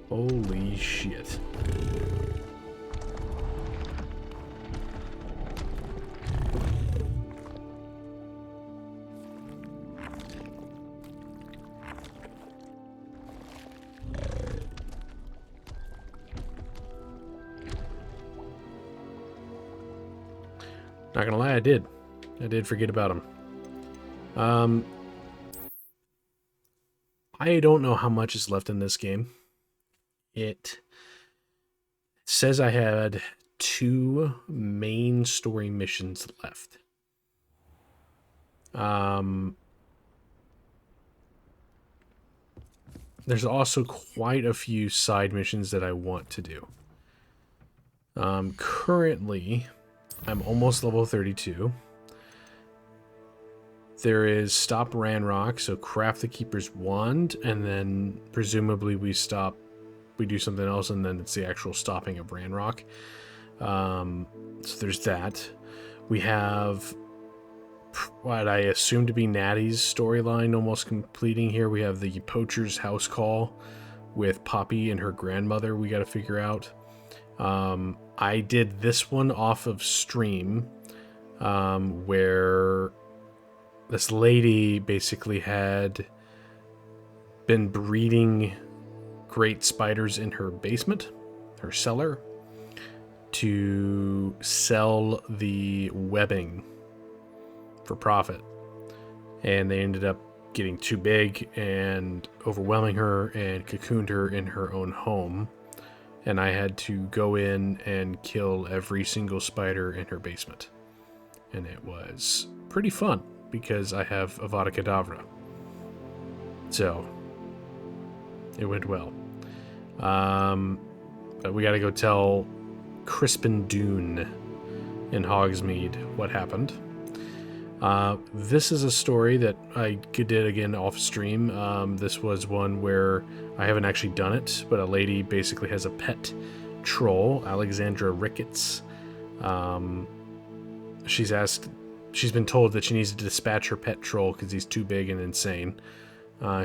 Holy shit. Not gonna lie, I did forget about him. I don't know how much is left in this game. It says I had 2 main story missions left. There's also quite a few side missions that I want to do. Currently, I'm almost level 32. There is Stop Ranrock, so craft the Keeper's Wand, and then presumably we do something else, and then it's the actual stopping of Ranrock. So there's that. We have what I assume to be Natty's storyline almost completing here. We have the Poacher's House Call with Poppy and her grandmother we got to figure out. I did this one off of stream, where this lady basically had been breeding great spiders in her basement, her cellar, to sell the webbing for profit. And they ended up getting too big and overwhelming her and cocooned her in her own home. And I had to go in and kill every single spider in her basement. And it was pretty fun because I have Avada Kedavra. So it went well. But we gotta go tell Crispin Dune in Hogsmeade what happened. This is a story that I did again off stream. This was one where I haven't actually done it, but a lady basically has a pet troll, Alexandra Ricketts. She's been told that she needs to dispatch her pet troll because he's too big and insane.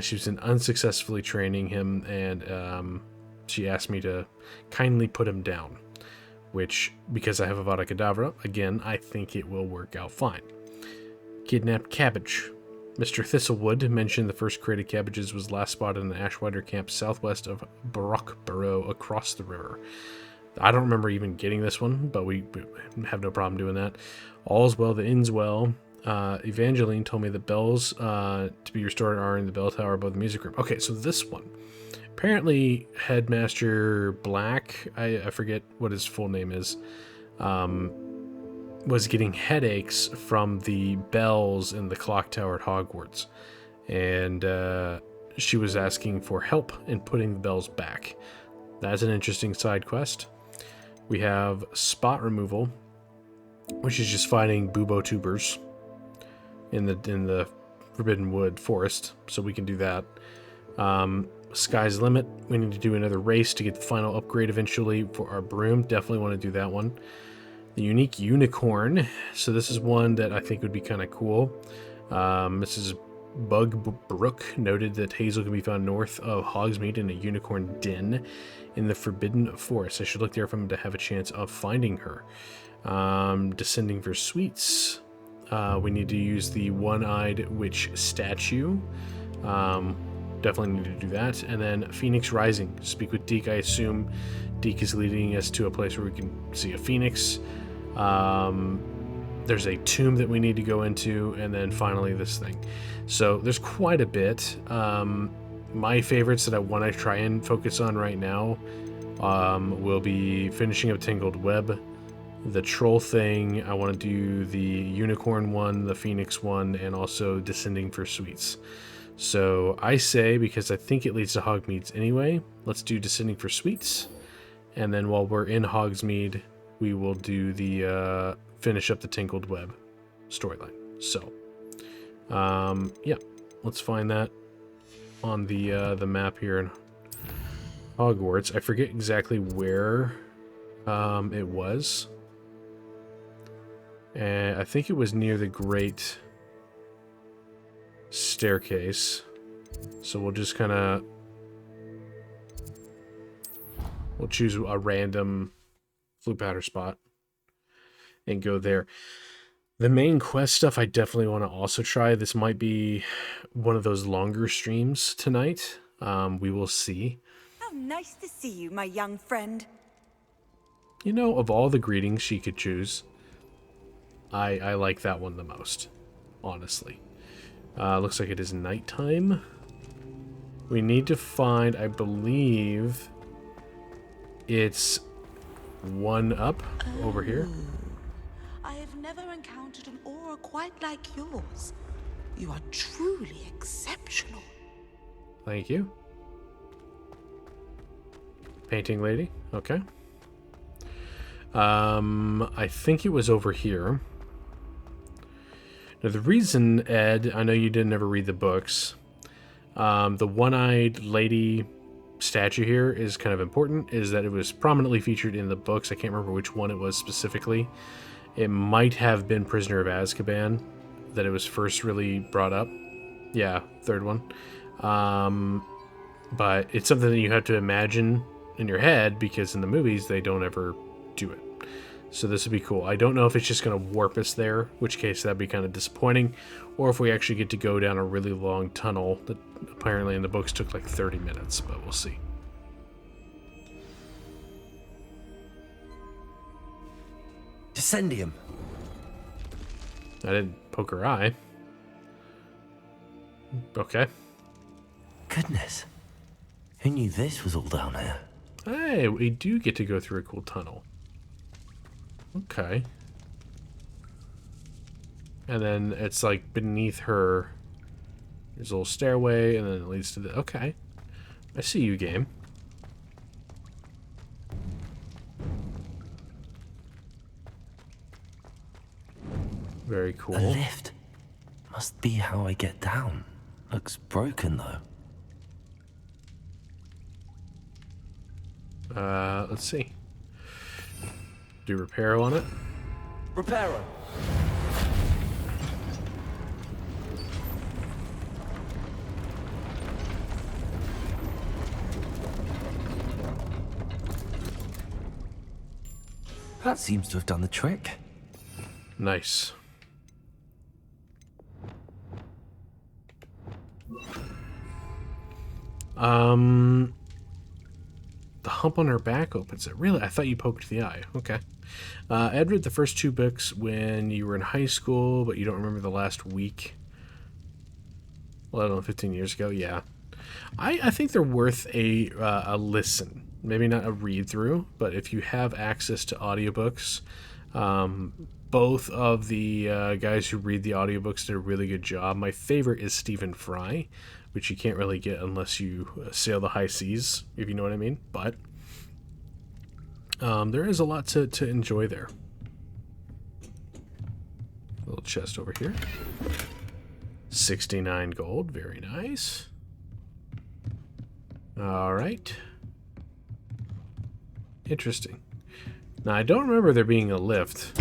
She's been unsuccessfully training him, and she asked me to kindly put him down, which, because I have Avada Kedavra, again, I think it will work out fine. Kidnapped cabbage. Mr. Thistlewood mentioned the first created cabbages was last spotted in the Ashwider camp southwest of Brockborough across the river. I don't remember even getting this one, but we have no problem doing that. All's well that ends well. Evangeline told me the bells to be restored are in the bell tower above the music room. Okay, so this one. Apparently, Headmaster Black, I forget what his full name is, was getting headaches from the bells in the clock tower at Hogwarts. And she was asking for help in putting the bells back. That's an interesting side quest. We have spot removal, which is just finding bubo tubers in the Forbidden Wood forest, so we can do that. Sky's Limit, we need to do another race to get the final upgrade eventually for our broom. Definitely want to do that one. The unique unicorn, so this is one that I think would be kind of cool. Mrs. Bugbrook noted that Hazel can be found north of Hogsmeade in a unicorn den in the Forbidden Forest. I should look there for him to have a chance of finding her. Descending for sweets. We need to use the one-eyed witch statue. Definitely need to do that. And then Phoenix Rising. Speak with Deke. I assume Deke is leading us to a place where we can see a phoenix. There's a tomb that we need to go into, and then finally this thing. So there's quite a bit. My favorites that I want to try and focus on right now will be finishing up Tangled Web, the troll thing. I want to do the unicorn one, the phoenix one, and also Descending for Sweets. So I say, because I think it leads to Hogsmeade anyway, let's do Descending for Sweets. And then while we're in Hogsmeade, we will do the finish up the Tangled Web storyline. So, yeah, let's find that on the map here in Hogwarts. I forget exactly where it was. And I think it was near the Great Staircase. So we'll just kind of We'll choose a random flue powder spot and go there. The main quest stuff I definitely want to also try. This might be one of those longer streams tonight. We will see. How nice to see you, my young friend. You know, of all the greetings she could choose, I like that one the most, honestly. Looks like it is nighttime. We need to find, I believe, it's one up over here. I have never encountered an aura quite like yours. You are truly exceptional. Thank you. Painting lady. Okay. I think it was over here. Now, the reason, Ed, I know you didn't ever read the books. The one-eyed lady statue here is kind of important, is that it was prominently featured in the books. I can't remember which one it was specifically. It might have been Prisoner of Azkaban that it was first really brought up. Yeah, third one. But it's something that you have to imagine in your head, because in the movies they don't ever do it. So this would be cool. I don't know if it's just going to warp us there, which case that'd be kind of disappointing, or if we actually get to go down a really long tunnel that apparently in the books took like 30 minutes, but we'll see. Descendium. I didn't poke her eye. Okay. Goodness. Who knew this was all down here? Hey, we do get to go through a cool tunnel. Okay. And then it's like beneath her, there's a little stairway, and then it leads to the... Okay. I see you, game. Very cool. A lift. Must be how I get down. Looks broken, though. Let's see. Do repair on it. Reparo. That seems to have done the trick. Nice. The hump on her back opens it. Really? I thought you poked the eye. Okay. Ed read the first 2 books when you were in high school, but you don't remember the last week. Well, I don't know, 15 years ago. Yeah. I think they're worth a listen. Maybe not a read through, but if you have access to audiobooks, both of the guys who read the audiobooks did a really good job. My favorite is Stephen Fry, which you can't really get unless you sail the high seas, if you know what I mean. But there is a lot to enjoy there. A little chest over here. 69 gold, very nice. All right. Interesting. Now, I don't remember there being a lift.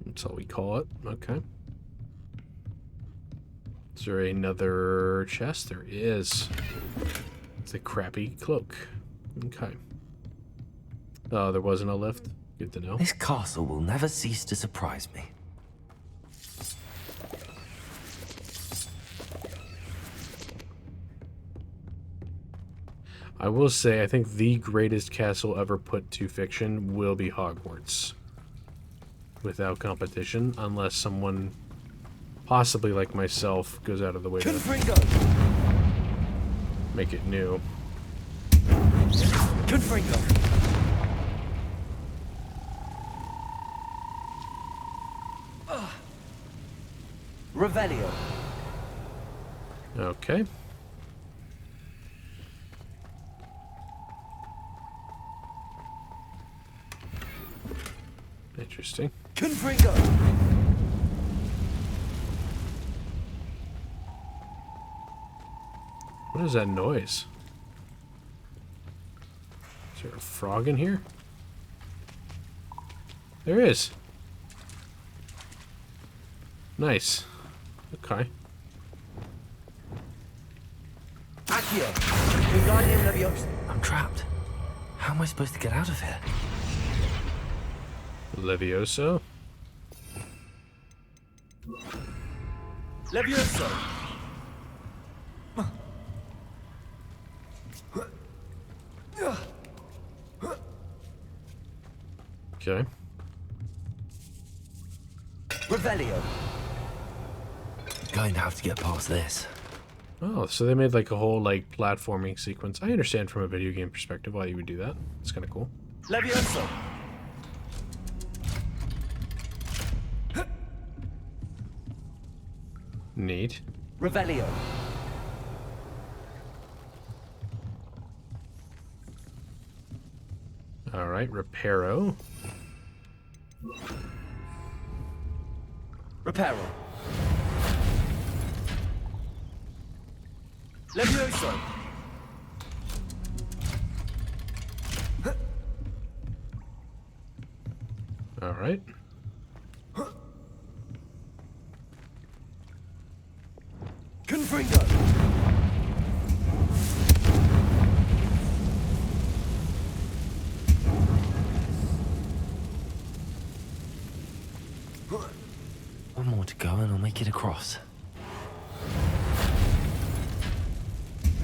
That's all we call it. Okay. Is there another chest? There is. It's a crappy cloak. Okay. Oh, there wasn't a lift? Good to know. This castle will never cease to surprise me. I will say, I think the greatest castle ever put to fiction will be Hogwarts. Without competition, unless someone, possibly like myself, goes out of the way to make it new. Revelio. Okay. Interesting. Confringo. What is that noise? Is there a frog in here? There is. Nice. Okay. I'm trapped. How am I supposed to get out of here? Levioso. Levioso. Okay. Revelio. Going to have to get past this. Oh, so they made like a whole like platforming sequence. I understand from a video game perspective why you would do that. It's kind of cool. Levioso. Neat. Revelio. All right, Reparo. Reparo. Levioso. All right. Confringo. One more to go and I'll make it across.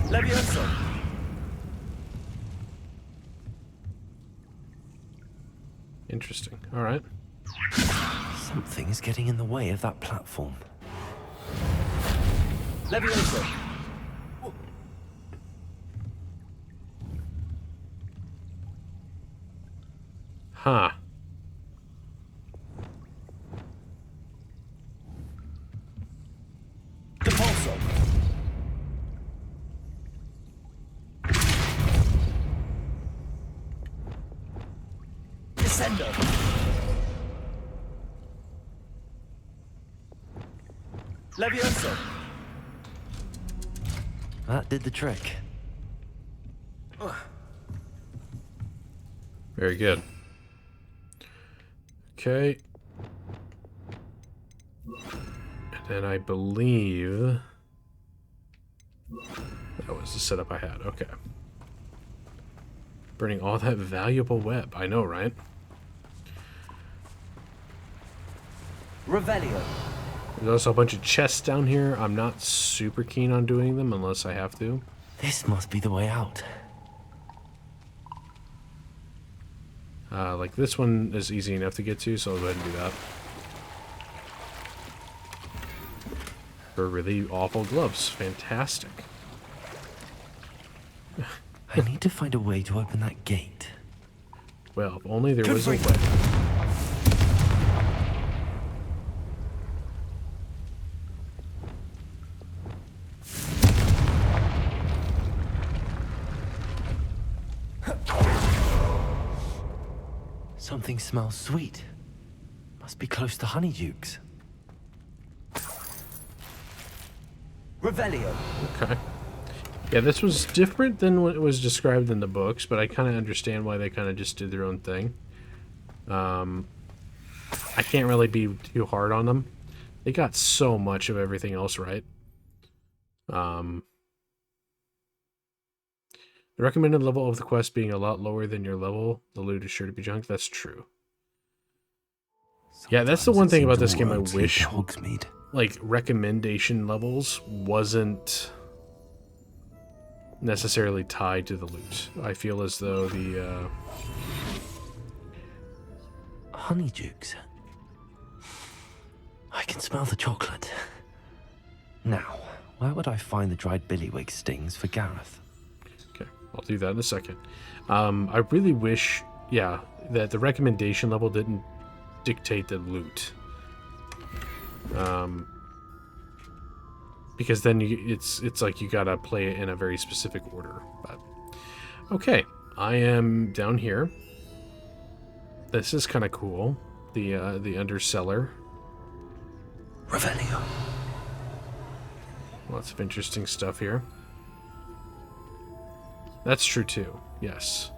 Levioso. Interesting. All right. Something is getting in the way of that platform. Levioso. Huh. Depulso. Descendo. Levioso. That did the trick. Very good. Okay. And then I believe that was the setup I had. Okay. Burning all that valuable web. I know, right? Revelio. There's also a bunch of chests down here. I'm not super keen on doing them unless I have to. This must be the way out. Like this one is easy enough to get to, so I'll go ahead and do that. For really awful gloves. Fantastic. I need to find a way to open that gate. Well, if only there was a way. Something smells sweet. Must be close to Honeydukes. Revelio. Okay. Yeah, this was different than what was described in the books, but I kind of understand why they kind of just did their own thing. I can't really be too hard on them. They got so much of everything else right. The recommended level of the quest being a lot lower than your level, the loot is sure to be junk. That's true. Yeah, that's the one thing about this game I wish, like, recommendation levels wasn't necessarily tied to the loot. I feel as though the, Honeydukes. I can smell the chocolate. Now, where would I find the dried billywig stings for Gareth? Okay, I'll do that in a second. I really wish, yeah, that the recommendation level didn't dictate the loot. Because then it's like you gotta play it in a very specific order. But okay, I am down here. This is kind of cool. The undercellar. Revelio. Lots of interesting stuff here. That's true too. Yes.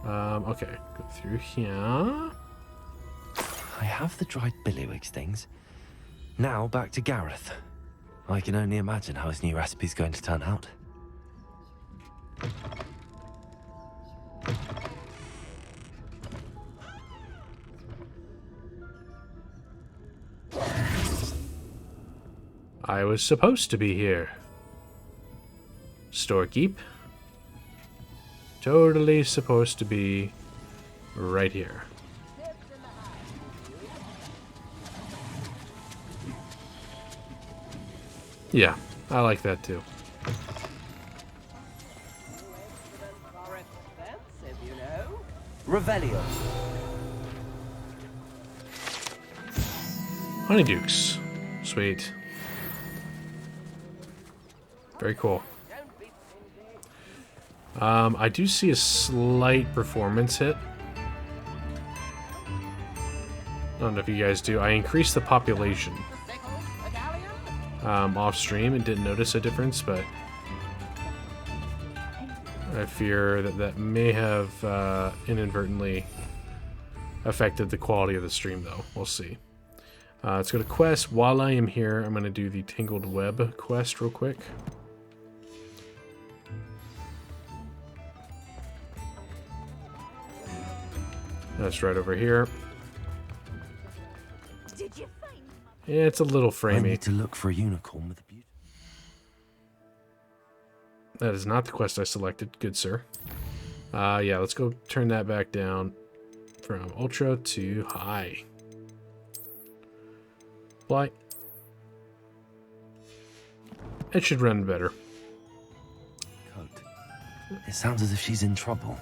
Okay, go through here. I have the dried billywig stings. Now back to Gareth. I can only imagine how his new recipe's going to turn out. I was supposed to be here. Storekeep. Totally supposed to be right here. Yeah, I like that too. Revelio. Honeydukes. Sweet. Very cool. I do see a slight performance hit. I don't know if you guys do. I increased the population off stream and didn't notice a difference, but I fear that that may have inadvertently affected the quality of the stream, though. We'll see. Let's go to quest. While I am here, I'm going to do the Tangled Web quest real quick. That's right over here. Did you find Yeah, it's a little I framey. need to look for a unicorn with a beauty. That is not the quest I selected, good sir. Yeah, let's go turn that back down from ultra to high. Apply. It should run better. Coat. It sounds as if she's in trouble.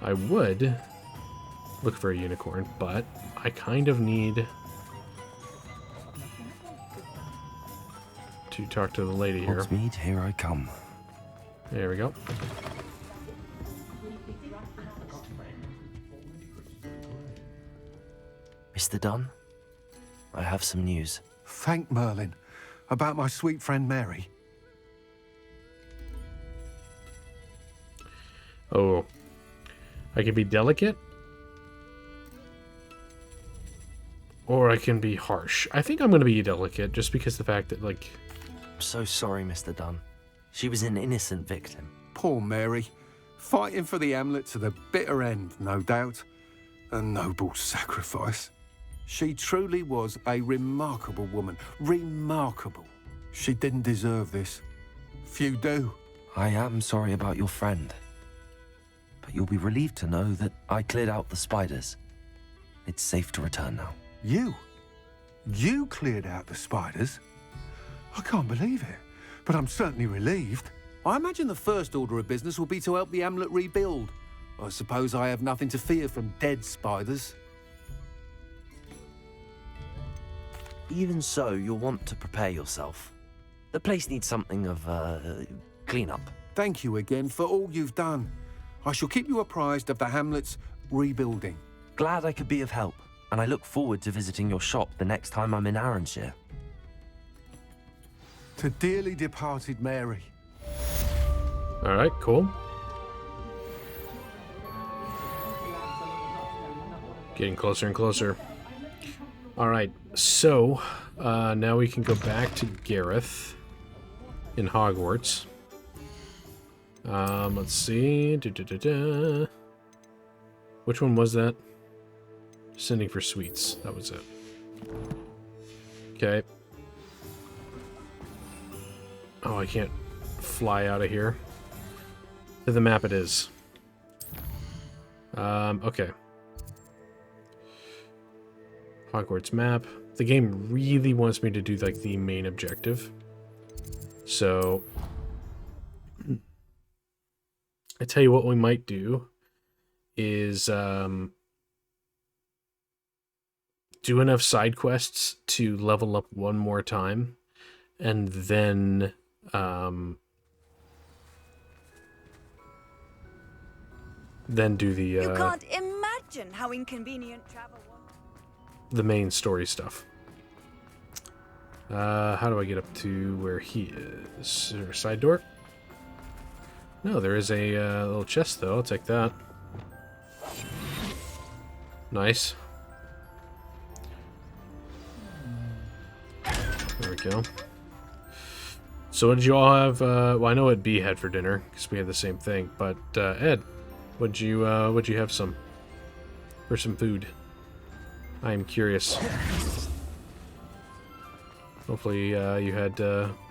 I would look for a unicorn, but I kind of need to talk to the lady here. Hogsmeade, here I come. There we go. Mr. Dunn, I have some news. Thank Merlin. About my sweet friend Mary. Oh. I can be delicate. Or I can be harsh. I think I'm going to be delicate, just because the fact that, like... I'm so sorry, Mr. Dunn. She was an innocent victim. Poor Mary. Fighting for the Hamlet to the bitter end, no doubt. A noble sacrifice. She truly was a remarkable woman. Remarkable. She didn't deserve this. Few do. I am sorry about your friend. But you'll be relieved to know that I cleared out the spiders. It's safe to return now. You? You cleared out the spiders? I can't believe it, but I'm certainly relieved. I imagine the first order of business will be to help the Hamlet rebuild. I suppose I have nothing to fear from dead spiders. Even so, you'll want to prepare yourself. The place needs something of clean-up. Thank you again for all you've done. I shall keep you apprised of the Hamlet's rebuilding. Glad I could be of help, and I look forward to visiting your shop the next time I'm in Arranshire. To dearly departed Mary. Alright, cool. Getting closer and closer. Alright, so now we can go back to Gareth in Hogwarts. Let's see. Which one was that? Sending for sweets. That was it. Okay. Oh, I can't fly out of here. To the map it is. Okay. Hogwarts map. The game really wants me to do, like, the main objective. So... I tell you what we might do is do enough side quests to level up one more time, and then do the You can't imagine how inconvenient travel was. the main story stuff. How do I get up to where he is? Is there a side door? No, there is a little chest, though. I'll take that. Nice. There we go. So what did you all have? Well, I know what B had for dinner, because we had the same thing. But, Ed, what'd you have some? For some food? I am curious. Hopefully, you had,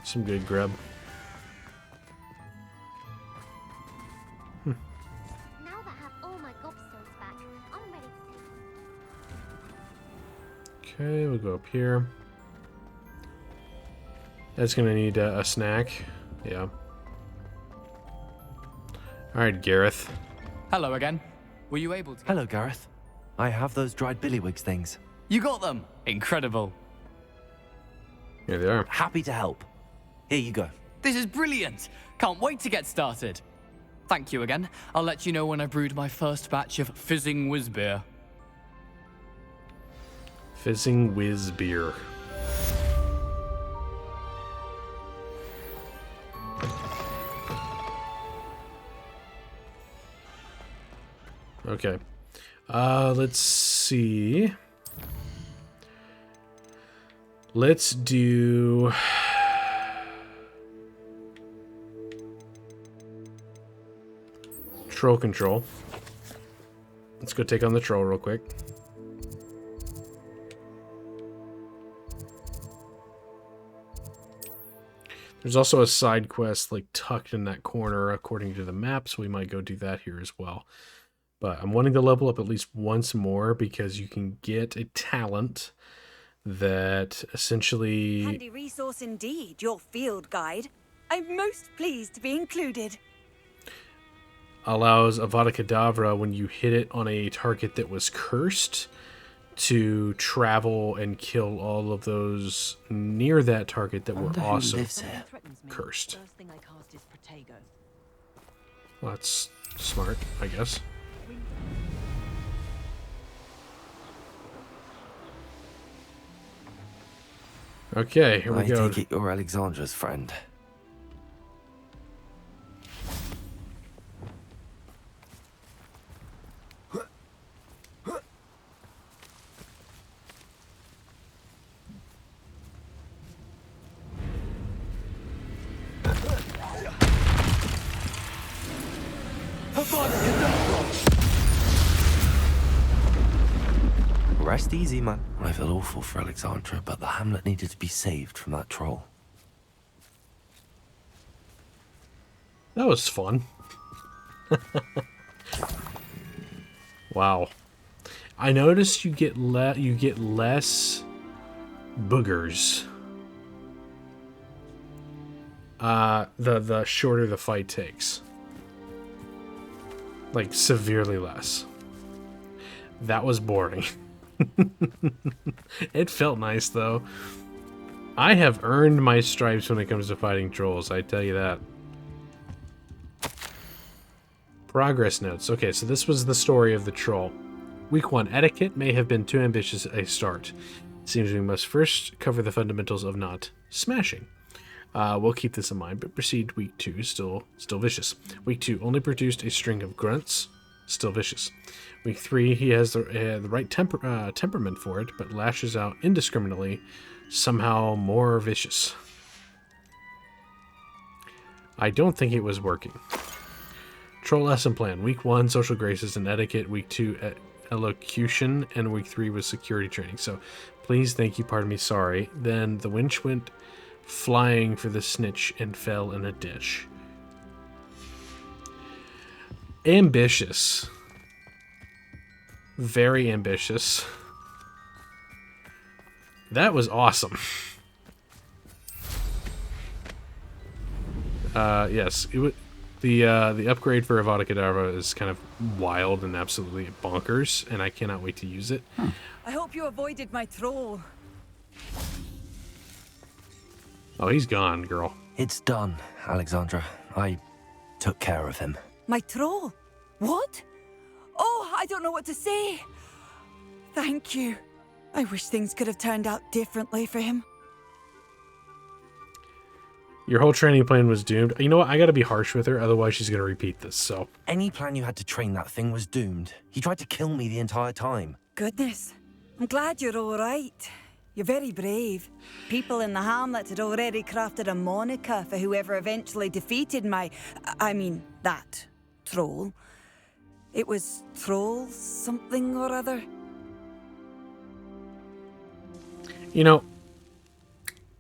some good grub. Now that I have all my gobstones back, I'm ready to take. Okay, we'll go up here. That's gonna need a snack. Yeah. Alright, Gareth. Hello again. Were you able to... Hello, Gareth. I have those dried billywigs things. You got them! Incredible. Here they are. Happy to help. Here you go. This is brilliant! Can't wait to get started. Thank you again. I'll let you know when I brewed my first batch of fizzing whiz beer. Fizzing whiz beer. Okay. Let's see. Let's do... Troll control. Let's go take on the troll real quick. There's also a side quest like tucked in that corner according to the map, so we might go do that here as well. But I'm wanting to level up at least once more because you can get a talent that essentially... Handy resource indeed, your field guide. I'm most pleased to be included. allows Avada Kedavra, when you hit it on a target that was cursed, to travel and kill all of those near that target that were also cursed. Well, that's smart, I guess. Okay, here we go. I take it you're Alexandra's friend. Rest easy, man. I feel awful for Alexandra, but the hamlet needed to be saved from that troll. That was fun. Wow. I noticed you get less boogers. The shorter the fight takes. Like, severely less. That was boring. It felt nice, though. I have earned my stripes when it comes to fighting trolls, I tell you that. Progress notes. Okay, so this was the story of the troll. Week 1. Etiquette may have been too ambitious a start. Seems we must first cover the fundamentals of not smashing. We'll keep this in mind, but proceed. Week 2, still vicious. Week 2, only produced a string of grunts, still vicious. Week 3, he has the right temperament for it, but lashes out indiscriminately, somehow more vicious. I don't think it was working. Troll lesson plan. Week 1, social graces and etiquette. Week 2, elocution. And week 3 was security training. So, please, thank you, pardon me, sorry. Then the winch went flying for the snitch and fell in a ditch. Ambitious. Very ambitious. That was awesome. Yes, it would. The upgrade for Avada Kedavra is kind of wild and absolutely bonkers, and I cannot wait to use it. I hope you avoided my troll. Oh, he's gone, girl. It's done, Alexandra. I took care of him. My troll? What? Oh, I don't know what to say. Thank you. I wish things could have turned out differently for him. Your whole training plan was doomed. You know what? I gotta be harsh with her, otherwise she's gonna repeat this, so. Any plan you had to train that thing was doomed. He tried to kill me the entire time. Goodness. I'm glad you're all right. You're very brave. People in the hamlet had already crafted a moniker for whoever eventually defeated that troll. It was Troll something or other. You know,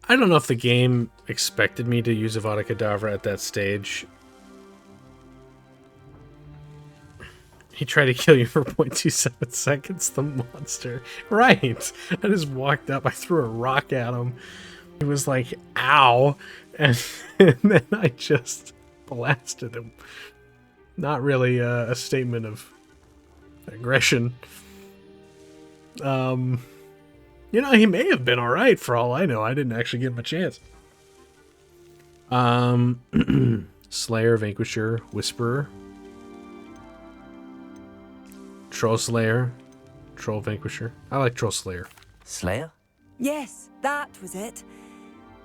I don't know if the game expected me to use Avada Kedavra at that stage. He tried to kill you for 0.27 seconds, the monster. Right. I just walked up, I threw a rock at him. He was like, ow. And then I just blasted him. Not really a statement of aggression. You know, he may have been alright for all I know. I didn't actually give him a chance. Slayer, Vanquisher, Whisperer. Troll Slayer, Troll Vanquisher. I like Troll Slayer. Slayer? Yes, that was it.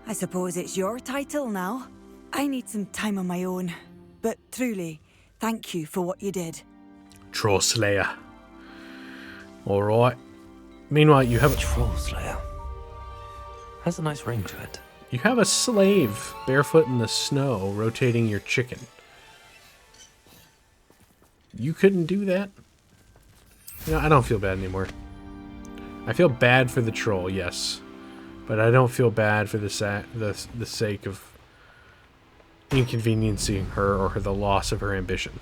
I suppose it's your title now. I need some time on my own. But truly, thank you for what you did. Troll Slayer. Alright. Meanwhile, you have Troll Slayer. Has a nice ring to it. You have a slave barefoot in the snow rotating your chicken. You couldn't do that? You know, I don't feel bad anymore. I feel bad for the troll, yes. But I don't feel bad for the sake of inconveniencing her or the loss of her ambition.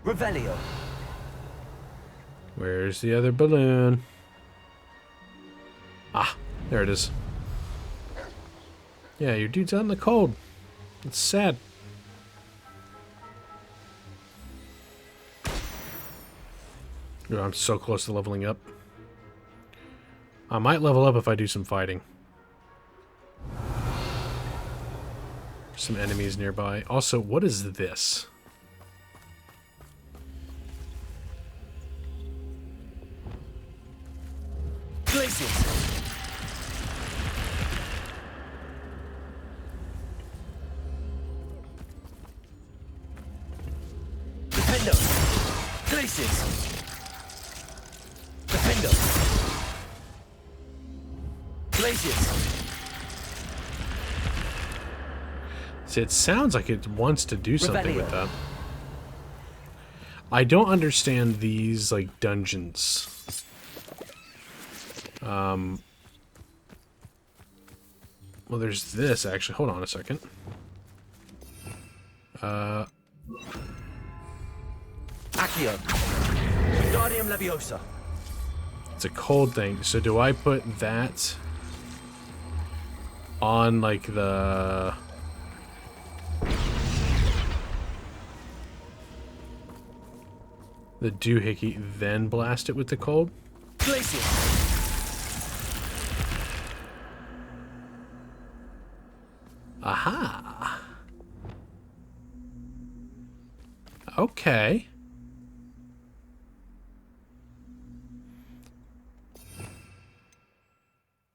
Revelio. Where's the other balloon? Ah, there it is. Yeah, your dude's out in the cold. It's sad. Oh, I'm so close to leveling up. I might level up if I do some fighting. Some enemies nearby. Also, what is this? Glaciers. Defender. Glaciers. Defender. Glaciers. See, it sounds like it wants to do something with Revelio. that. I don't understand these, like, dungeons. Well, there's this, actually. Hold on a second. Accio. Wingardium Leviosa. It's a cold thing. So do I put that on, like, the doohickey, then blast it with the cold? Glaciers. Aha! Okay.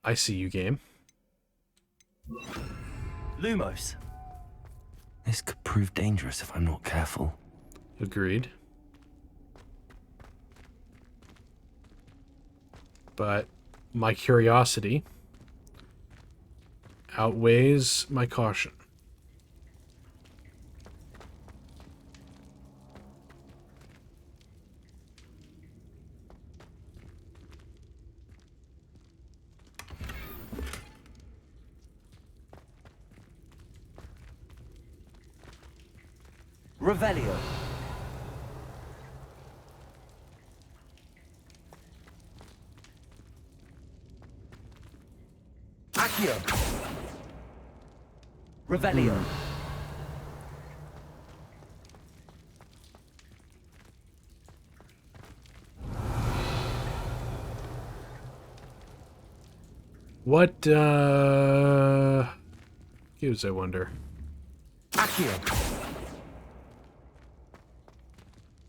I see you, game. Lumos. This could prove dangerous if I'm not careful. Agreed. But my curiosity outweighs my caution. Revelio. Accio. Revelio. What, gives, I wonder? Accio.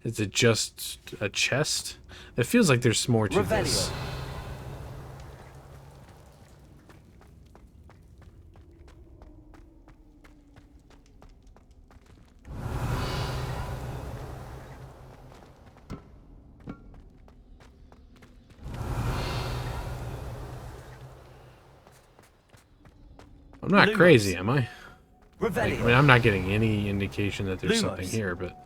Is it just a chest? It feels like there's more to this. I'm not crazy, am I? Like, I mean, I'm not getting any indication that there's something here, but...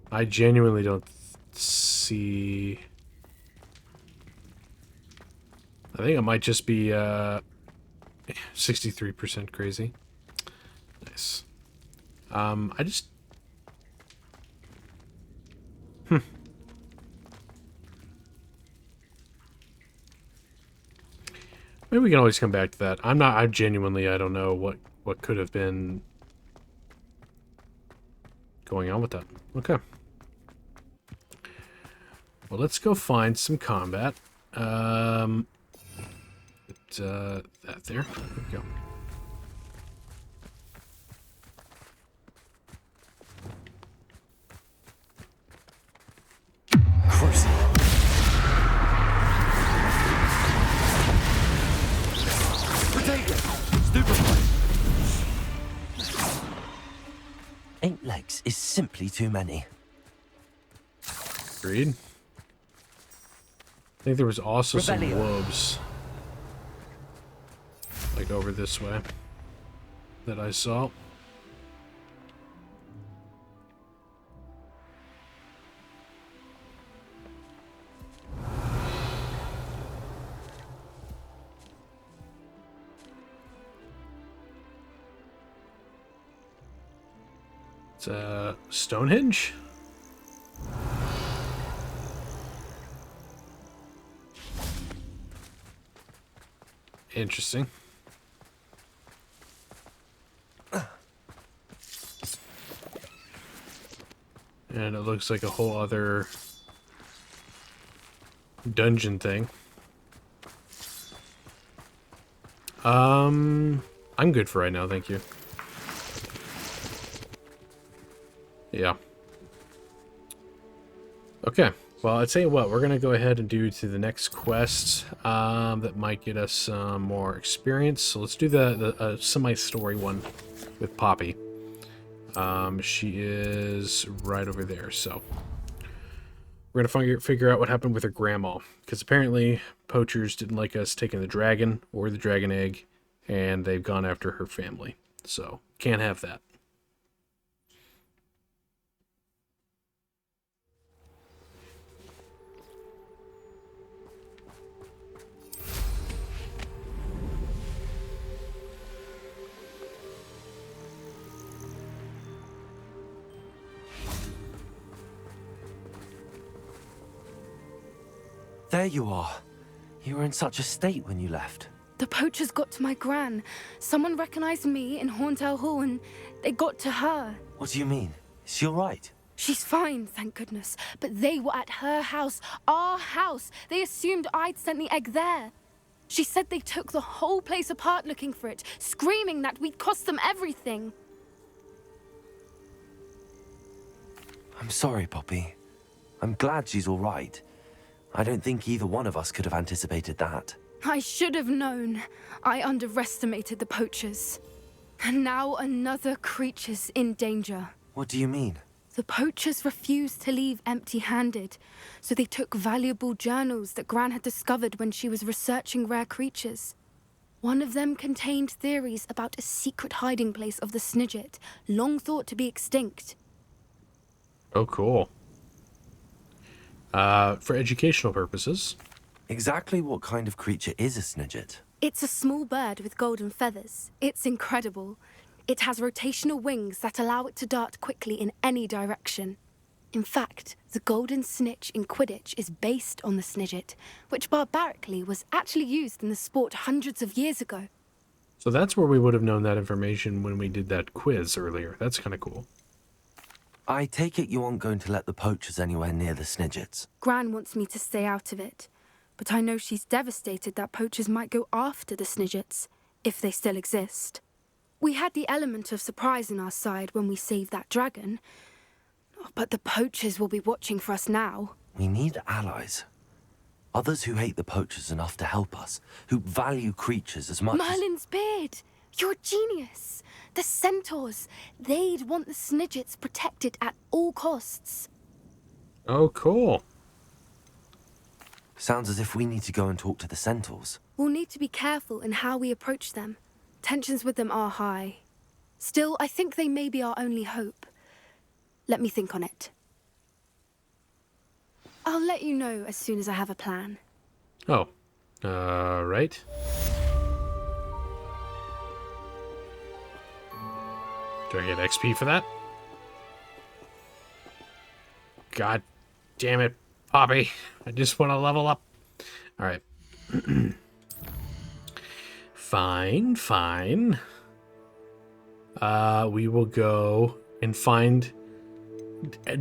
I genuinely don't see... I think I might just be 63% crazy. Nice. I just... Maybe we can always come back to that. I don't know what could have been going on with that. Okay. Well, let's go find some combat. That there. There we go. Cruising. Stupefy. 8 legs is simply too many. Agreed. I think there was also some Rebellion. wolves, like over this way, that I saw. It's Stonehenge? Interesting. And it looks like a whole other dungeon thing. I'm good for right now, thank you. Yeah. Okay. Well, I'd say what we're gonna go ahead and do to the next quest that might get us some more experience. So let's do the semi-story one with Poppy. She is right over there. So we're gonna figure out what happened with her grandma, because apparently poachers didn't like us taking the dragon or the dragon egg, and they've gone after her family. So can't have that. There you are. You were in such a state when you left. The poachers got to my gran. Someone recognized me in Horntail Hall and they got to her. What do you mean? Is she all right? She's fine, thank goodness. But they were at her house, our house. They assumed I'd sent the egg there. She said they took the whole place apart looking for it, screaming that we'd cost them everything. I'm sorry, Poppy. I'm glad she's all right. I don't think either one of us could have anticipated that. I should have known. I underestimated the poachers. And now another creature's in danger. What do you mean? The poachers refused to leave empty-handed, so they took valuable journals that Gran had discovered when she was researching rare creatures. One of them contained theories about a secret hiding place of the Snidget, long thought to be extinct. Oh, cool. For educational purposes. Exactly what kind of creature is a Snidget? It's a small bird with golden feathers. It's incredible. It has rotational wings that allow it to dart quickly in any direction. In fact, the golden snitch in Quidditch is based on the Snidget, which barbarically was actually used in the sport hundreds of years ago. So that's where we would have known that information when we did that quiz earlier. That's kind of cool. I take it you aren't going to let the poachers anywhere near the Snidgets. Gran wants me to stay out of it, but I know she's devastated that poachers might go after the Snidgets, if they still exist. We had the element of surprise on our side when we saved that dragon. But the poachers will be watching for us now. We need allies. Others who hate the poachers enough to help us, who value creatures as much Merlin's beard! You're a genius! The centaurs! They'd want the Snidgets protected at all costs. Oh, cool. Sounds as if we need to go and talk to the centaurs. We'll need to be careful in how we approach them. Tensions with them are high. Still, I think they may be our only hope. Let me think on it. I'll let you know as soon as I have a plan. Oh. Right. Do I get XP for that? God damn it, Poppy. I just want to level up. Alright. Fine. We will go and find...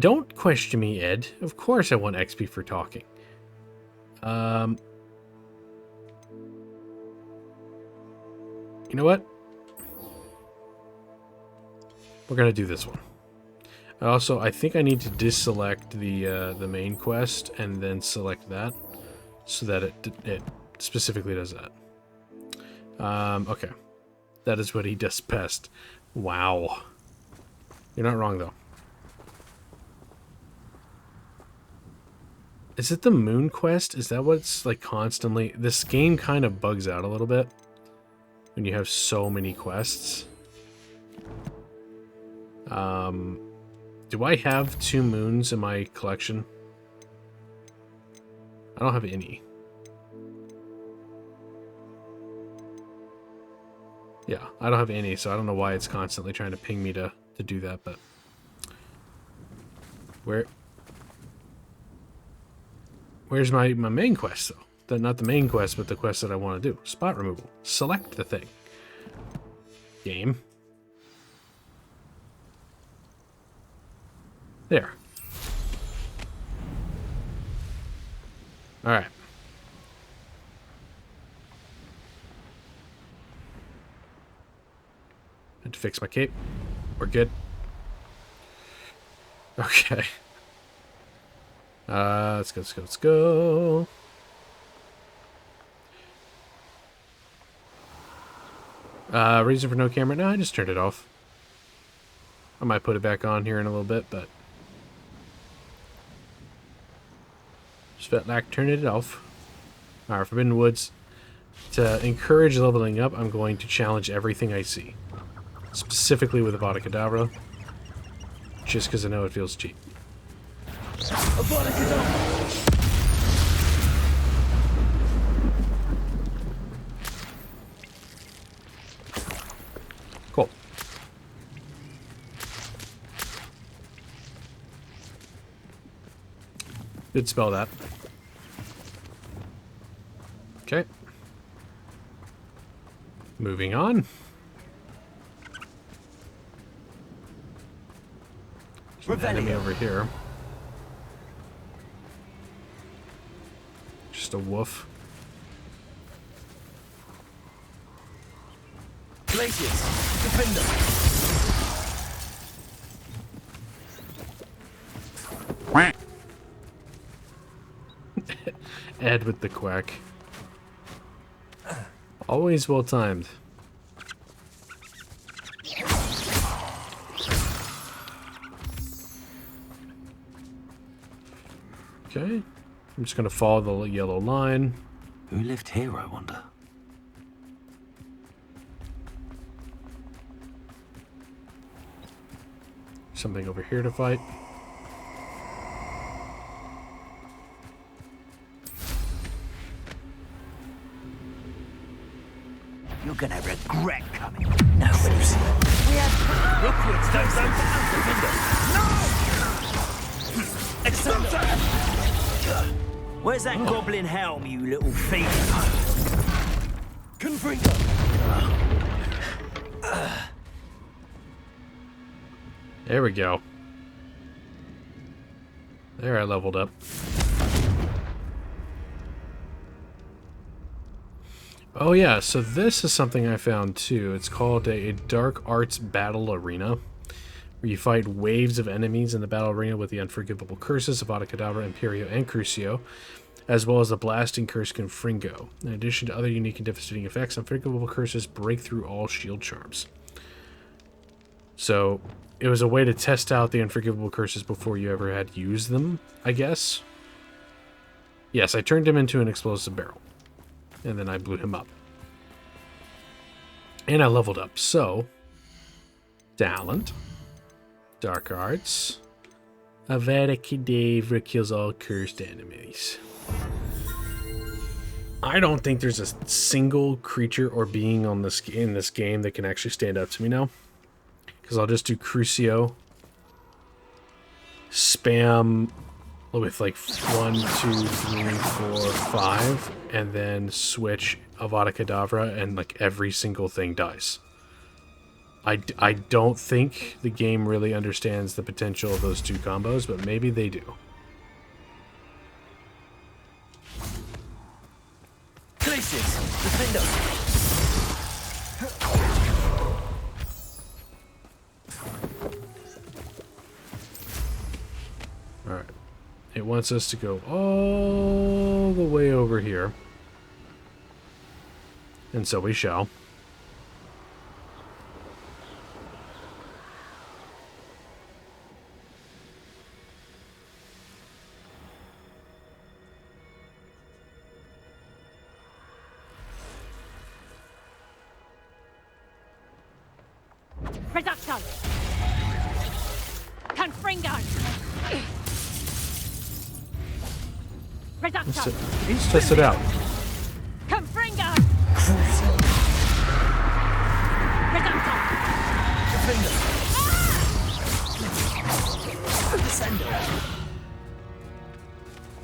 Don't question me, Ed. Of course I want XP for talking. You know what? We're gonna do this one. Also, I think I need to deselect the main quest and then select that, so that it specifically does that. Okay. That is what he does best. Wow. You're not wrong, though. Is it the moon quest? Is that what's like constantly... This game kind of bugs out a little bit when you have so many quests. Do I have 2 moons in my collection? I don't have any. Yeah, I don't have any, so I don't know why it's constantly trying to ping me to do that, but... Where's my main quest, though? Not the main quest, but the quest that I want to do. Spot removal. Select the thing. Game. There. Alright. Had to fix my cape. We're good. Okay. Let's go. Reason for no camera? No, I just turned it off. I might put it back on here in a little bit, but just felt like turning it off. Alright, Forbidden Woods. To encourage leveling up, I'm going to challenge everything I see. Specifically with Avada Kedavra. Just because I know it feels cheap. Cool. Did spell that. Okay. Moving on. There's an enemy over here. Just a wolf. Glaciers, defender. Ed with the quack. Always well timed. Okay. I'm just gonna follow the yellow line. Who lived here, I wonder? Something over here to fight. You're gonna regret coming. No, Lucy. We have Hogwarts don't go down, defender. No! Excelsior! Where's that goblin helm, you little thief? Confringo! There we go. There, I leveled up. Oh yeah, so this is something I found too. It's called a Dark Arts Battle Arena, where you fight waves of enemies in the battle arena with the unforgivable curses of Avada Kedavra, Imperio, and Crucio, as well as the blasting curse Confringo. In addition to other unique and devastating effects, unforgivable curses break through all shield charms. So it was a way to test out the unforgivable curses before you ever had used them, I guess. Yes, I turned him into an explosive barrel. And then I blew him up. And I leveled up. So, talent, dark arts, Avada Kedavra kills all cursed enemies. I don't think there's a single creature or being on this in this game that can actually stand up to me now. Because I'll just do Crucio, spam with like 1, 2, 3, 4, 5, and then switch Avada Kedavra, and like every single thing dies. I don't think the game really understands the potential of those two combos, but maybe they do. Glacius, defend us. Alright. It wants us to go all the way over here. And so we shall. Reducto! Confringo! Reducto! Let's test it out. Confringo! Reducto!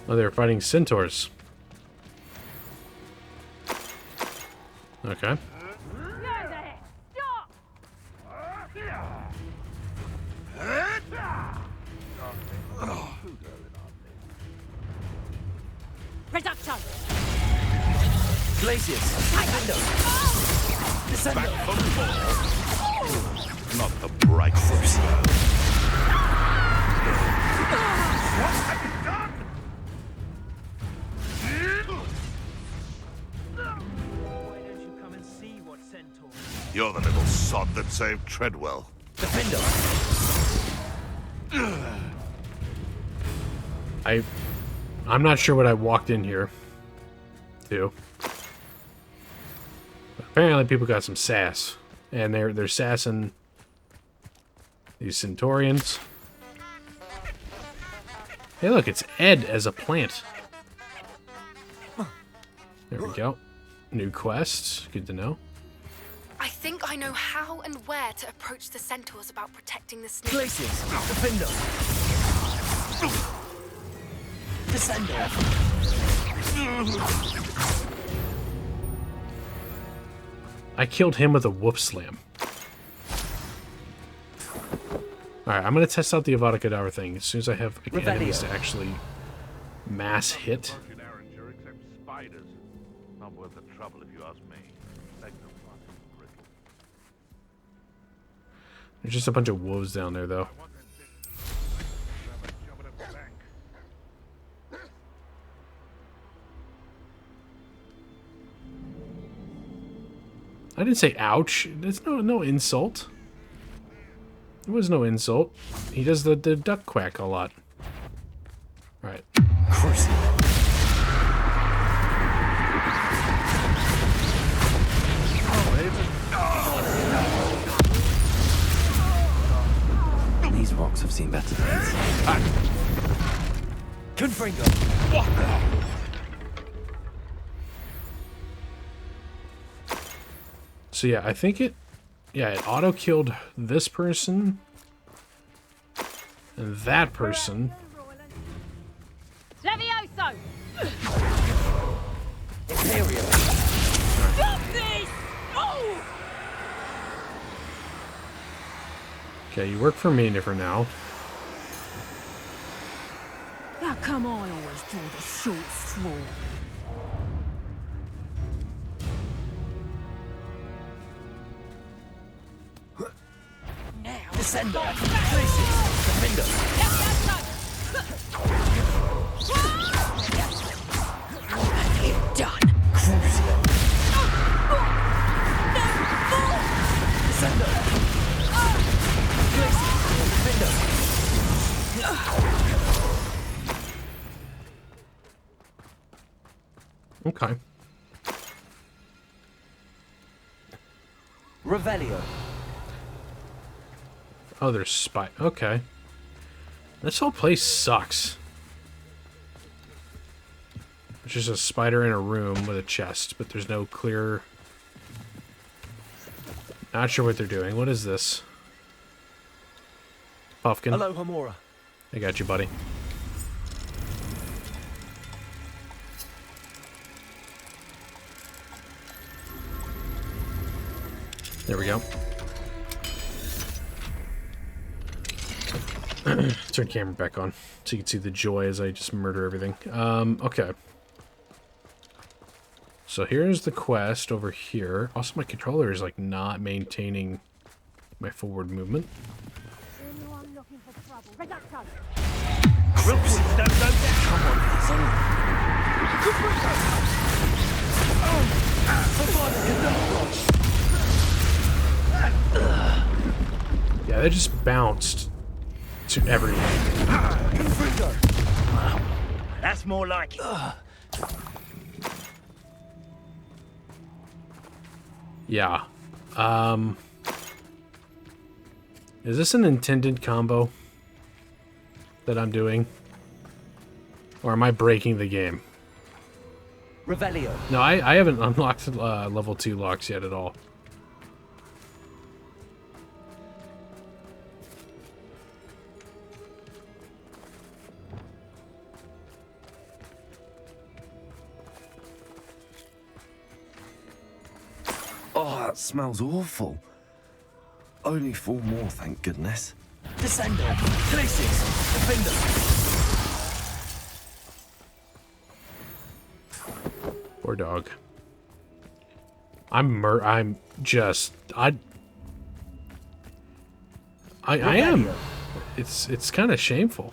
Oh, they're fighting centaurs. Okay. Reducto! Glacius, defend us. Back from the ball. Not the bright Crucio. What have you done? Why don't you come and see what centaur? You're the little sod that saved Treadwell. Defend us. I'm not sure what I walked in here to. But apparently people got some sass. And they're sassing these Centaurians. Hey look, it's Ed as a plant. There we go. New quest. Good to know. I think I know how and where to approach the centaurs about protecting the snake. Glacius, defend us. Descendo. I killed him with a whoop slam. Alright, I'm going to test out the Avada Kedavra thing as soon as I have enemies to actually mass hit. Not worth the trouble if you ask me. There's just a bunch of wolves down there, though. I didn't say ouch. There's no insult. There was no insult. He does the duck quack a lot. Alright. These rocks have seen better days. Confringo. So yeah, I think it auto-killed this person and that person. Levioso! Imperial. Stop this! Oh! Okay, you work for me for now. How come I always draw the short straw? Descender. Glacius. Defender. You're done. Crucio. Descender. Glacius. Defender. Okay. Revelio. Oh, there's spy. Okay. This whole place sucks. There's just a spider in a room with a chest, but there's no clear... Not sure what they're doing. What is this? Puffkin. Hello, Homura. I got you, buddy. There we go. Turn camera back on so you can see the joy as I just murder everything. Okay. So here's the quest over here. Also, my controller is like not maintaining my forward movement. Anyone looking for trouble? Reducto. Crooks, don't go down. Come on, son. Yeah, they just bounced to everyone. That's more like it. Yeah. Is this an intended combo that I'm doing? Or am I breaking the game? Revelio. No, I haven't unlocked level 2 locks yet at all. Oh, that smells awful. Only 4 more, thank goodness. Descender. Glacius. Defender. Poor dog. I'm just I am. It's kind of shameful.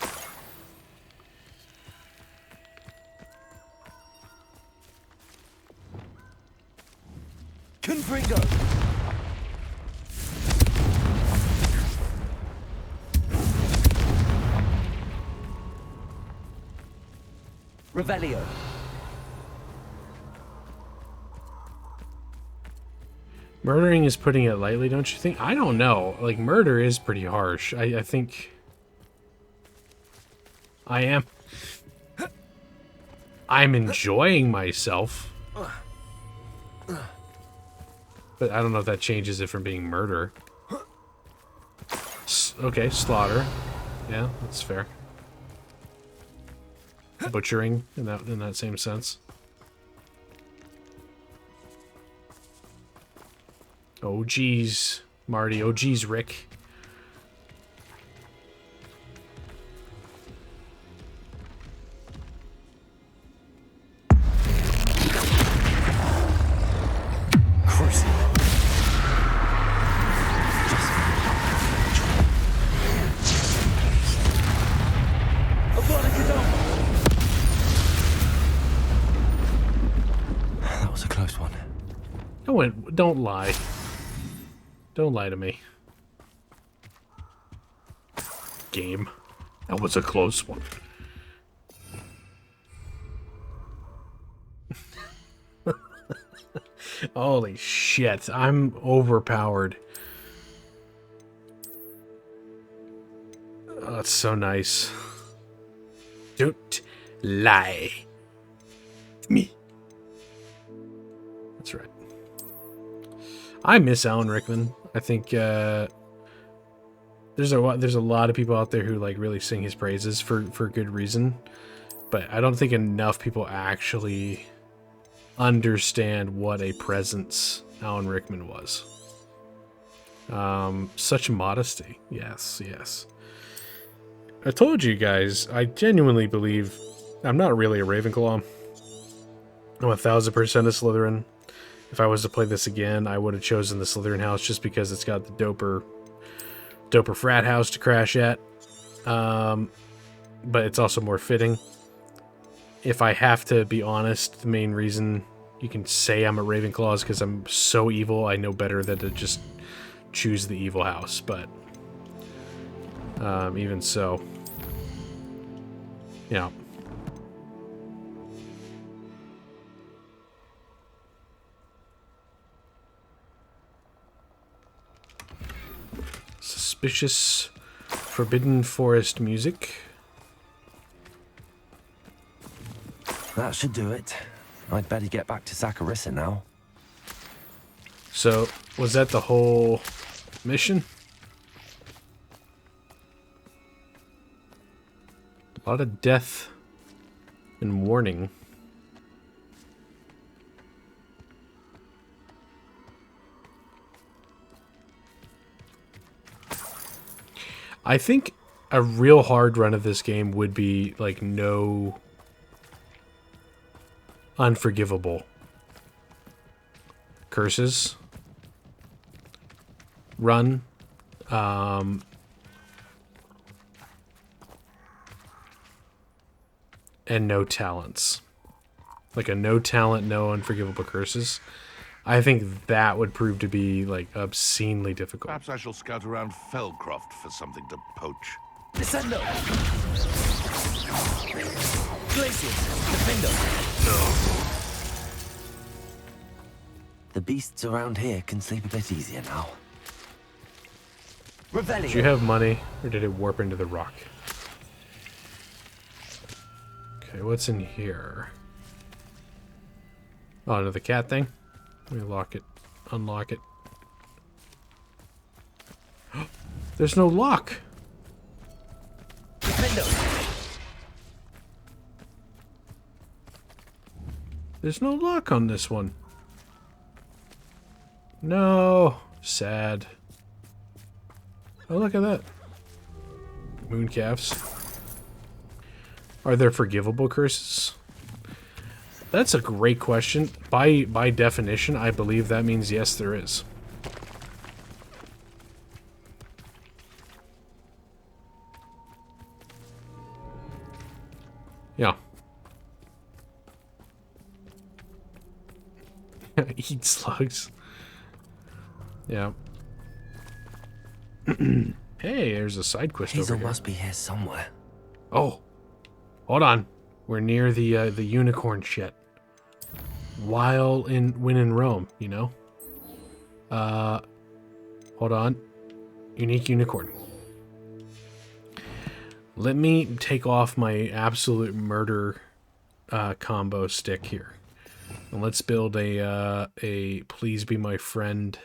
Confringo. Revelio. Murdering is putting it lightly, don't you think? I don't know. Like, murder is pretty harsh. I think... I'm enjoying myself. But I don't know if that changes it from being murder. Okay, slaughter. Yeah, that's fair. Butchering in that same sense. Oh geez, Marty. Oh geez, Rick. That was a close one. Don't lie. Don't lie to me. Game. That was a close one. Holy shit. I'm overpowered. Oh, that's so nice. Don't lie to me. That's right. I miss Alan Rickman. I think there's a lot of people out there who like really sing his praises for good reason, but I don't think enough people actually understand what a presence Alan Rickman was. Such modesty. Yes, yes. I told you guys, I genuinely believe I'm not really a Ravenclaw. I'm 1000% a Slytherin. If I was to play this again, I would have chosen the Slytherin house just because it's got the doper doper frat house to crash at. But it's also more fitting. If I have to be honest, the main reason you can say I'm a Ravenclaw is because I'm so evil, I know better than to just choose the evil house. But even so, yeah. Suspicious Forbidden Forest music. That should do it. I'd better get back to Saccharissa now. So, was that the whole mission? A lot of death and warning. I think a real hard run of this game would be like no unforgivable curses run. And no talents. Like a no talent, no unforgivable curses. I think that would prove to be like obscenely difficult. Perhaps I shall scout around Felcroft for something to poach. Descendo! Glacius, defendo! No. The beasts around here can sleep a bit easier now. Revelio. Did you have money, or did it warp into the rock? Okay, what's in here? Oh, another cat thing? Let me lock it. Unlock it. There's no lock! Defendo. There's no lock on this one. No. Sad. Oh, look at that. Mooncalves. Are there forgivable curses? That's a great question. By definition, I believe that means yes, there is. Yeah. Eat slugs. Yeah. Hey, there's a side quest Hazel over here. must be here somewhere. Oh, hold on. We're near the unicorn shit. When in Rome, you know. Hold on. Unique unicorn. Let me take off my absolute murder combo stick here, and let's build a please be my friend.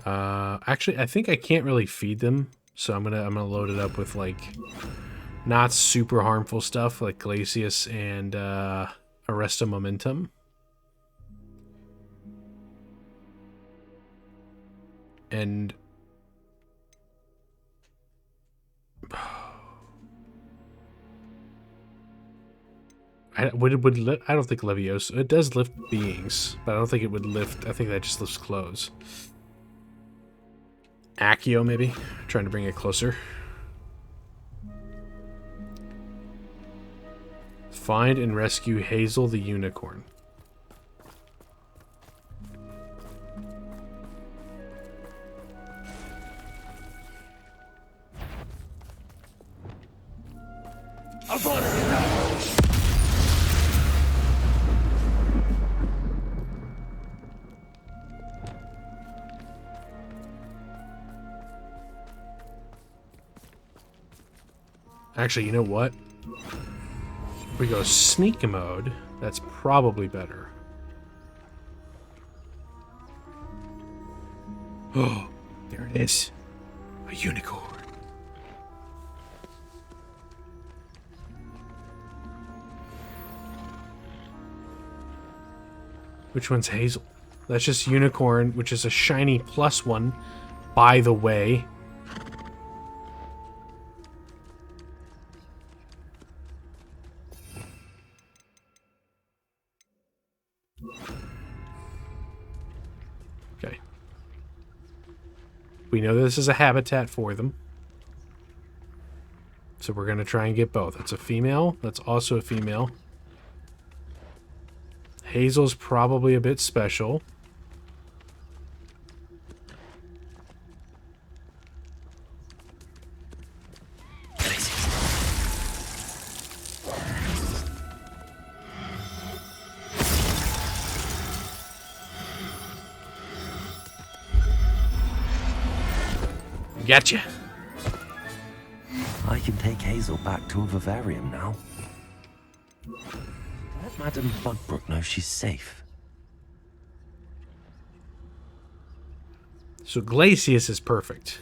Actually, I think I can't really feed them, so I'm gonna load it up with like not super harmful stuff like Glacius and Arresta Momentum. And I don't think Leviosa. It does lift beings, but I don't think it would lift. I think that just lifts clothes. Accio, maybe? Trying to bring it closer. Find and rescue Hazel the unicorn. Actually, you know what? If we go sneak mode, that's probably better. Oh, there it is. A unicorn. Which one's Hazel? That's just unicorn, which is a shiny +1, by the way. We know this is a habitat for them. So we're going to try and get both. It's a female. That's also a female. Hazel's probably a bit special. Gotcha. I can take Hazel back to a vivarium now. Let Madame Bugbrook know she's safe. So Glacius is perfect.